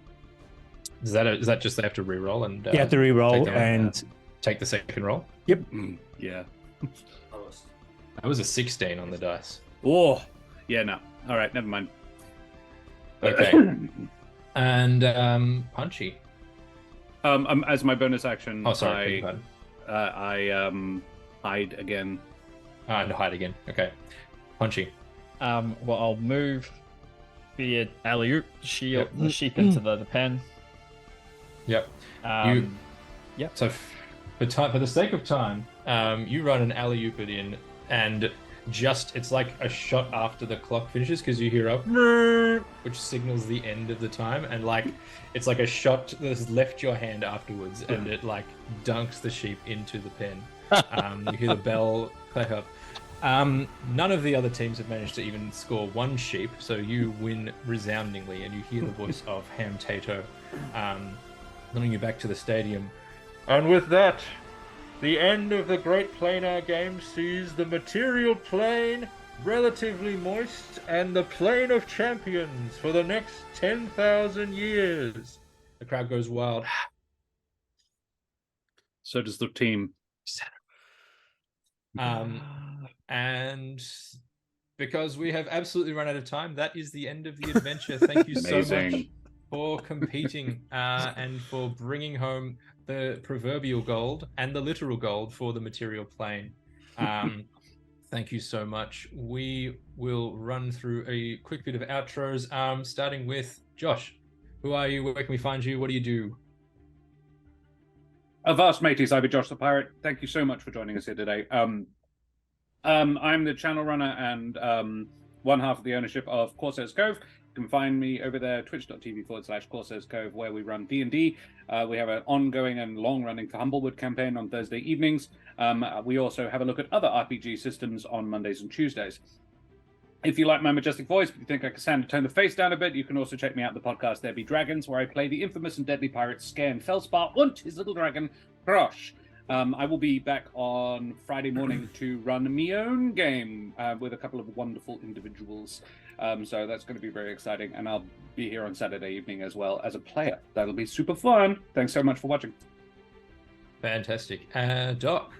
Is that just they have to re-roll and You have to re-roll take them- and take the second roll? Yeah. That was a 16 on the dice. Oh, yeah, no. All right, never mind. Okay. And Punchy. As my bonus action, Oh, sorry. beg your I hide again. pardon. And hide again. Okay. Punchy. Well, I'll move the alley-oop shield, the sheep into the pen. Yep. Yep. So for the sake of time, you run an alley-oop it in, and it's like a shot after the clock finishes because you hear a which signals the end of the time, and like it's like a shot that has left your hand afterwards, and it like dunks the sheep into the pen. You hear the bell click up. None of the other teams have managed to even score one sheep, so you win resoundingly, and you hear the voice of Ham Tato running you back to the stadium. And with that, the end of the Great Planar game sees the material plane relatively moist and the plane of champions for the next 10,000 years. The crowd goes wild. So does the team. And because we have absolutely run out of time, that is the end of the adventure. Thank you so much Amazing. for competing and for bringing home the proverbial gold and the literal gold for the material plane. Thank you so much. We will run through a quick bit of outros, starting with Josh. Who are you? Where can we find you? What do you do? Avast mateys, I be Josh the Pirate. Thank you so much for joining us here today. I'm the channel runner and one half of the ownership of Corsairs Cove. You can find me over there, twitch.tv/Corsairs Cove, where we run D&D. We have an ongoing and long-running For Humblewood campaign on Thursday evenings. We also have a look at other RPG systems on Mondays and Tuesdays. If you like my majestic voice, but you think I can stand to tone the face down a bit, you can also check me out in the podcast There Be Dragons, where I play the infamous and deadly pirate Scairn Felspar and his little dragon, Grosh. I will be back on Friday morning to run my own game with a couple of wonderful individuals. So that's going to be very exciting. And I'll be here on Saturday evening as well as a player. That'll be super fun. Thanks so much for watching. Fantastic. Doc.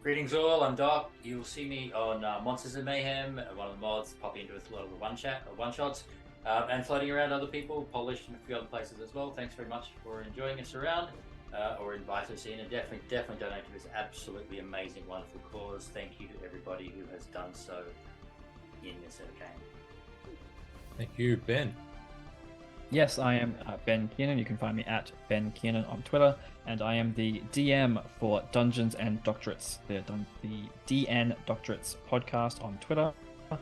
Greetings all, I'm Doc. You'll see me on Monsters and Mayhem, one of the mods, pop into with a lot of the one-shots, and floating around other people, polished and a few other places as well. Thanks very much for enjoying us around, or invite us in, and definitely donate to this absolutely amazing, wonderful cause. Thank you to everybody who has done so in this game. Thank you, Ben. Yes, I am Ben Keirnan. You can find me at Ben Keirnan on Twitter, and I am the DM for Dungeons and Doctorates, the DN Doctorates podcast on Twitter. You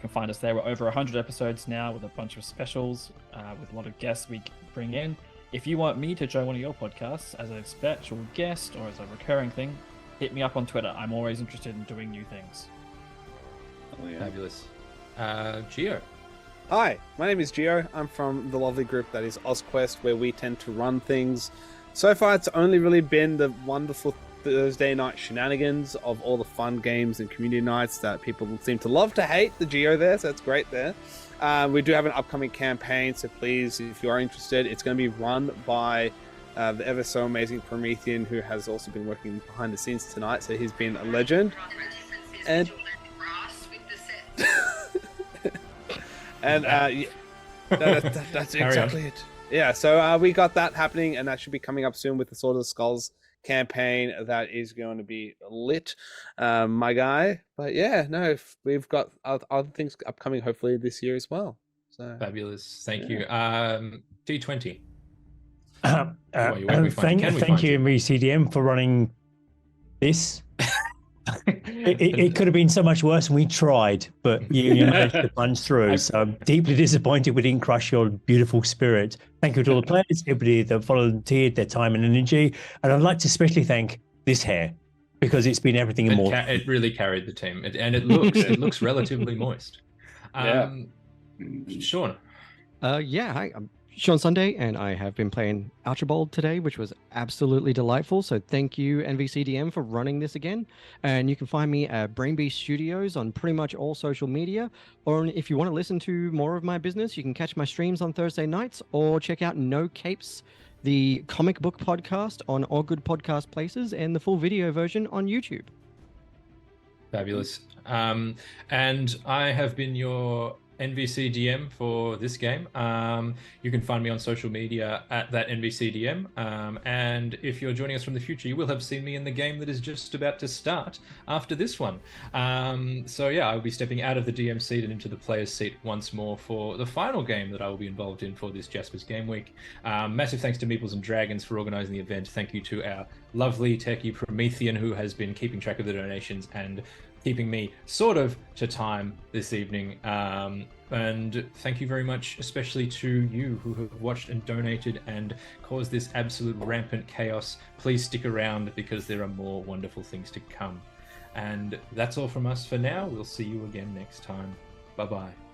can find us there. We're over 100 episodes now with a bunch of specials, with a lot of guests we bring in. If you want me to join one of your podcasts as a special guest or as a recurring thing, hit me up on Twitter. I'm always interested in doing new things. Oh, yeah. Fabulous. Gio. Hi, my name is Gio. I'm from the lovely group that is OzQuest, where we tend to run things. So far, it's only really been the wonderful Thursday night shenanigans of all the fun games and community nights that people seem to love to hate the Gio there, so it's great there. We do have an upcoming campaign, so please, if you are interested, it's going to be run by the ever so amazing Promethean, who has also been working behind the scenes tonight, so he's been a legend. And and yeah, that's exactly it. Yeah, so we got that happening, and that should be coming up soon with the Sword of the Skulls campaign. That is going to be lit, my guy. But yeah, no, we've got other things upcoming hopefully this year as well. So Fabulous. Thank you. DeeTwenty. Thank you, NVCDM, for running this. It could have been so much worse, and we tried, but you managed to punch through. So I'm deeply disappointed we didn't crush your beautiful spirit. Thank you to all the players, everybody that volunteered their time and energy, and I'd like to especially thank this hair, because it's been everything and more. It really carried the team, and it looks relatively moist. Shaun. Yeah, hi, I'm Shaun Sunday, and I have been playing Archibald today, which was absolutely delightful. So thank you, NVCDM, for running this again. And you can find me at Brainbeast Studios on pretty much all social media. Or if you want to listen to more of my business, you can catch my streams on Thursday nights or check out No Capes, the comic book podcast, on all good podcast places, and the full video version on YouTube. Fabulous. And I have been your NVCDM for this game. You can find me on social media at that NVCDM. And if you're joining us from the future, you will have seen me in the game that is just about to start after this one. So yeah, I'll be stepping out of the DM seat and into the player's seat once more for the final game that I will be involved in for this Jaspers Game Week. Massive thanks to Meeples and Dragons for organizing the event. Thank you to our lovely techie Promethean, who has been keeping track of the donations and keeping me sort of to time this evening. And thank you very much, especially to you who have watched and donated and caused this absolute rampant chaos. Please stick around because there are more wonderful things to come. And that's all from us for now. We'll see you again next time. Bye-bye.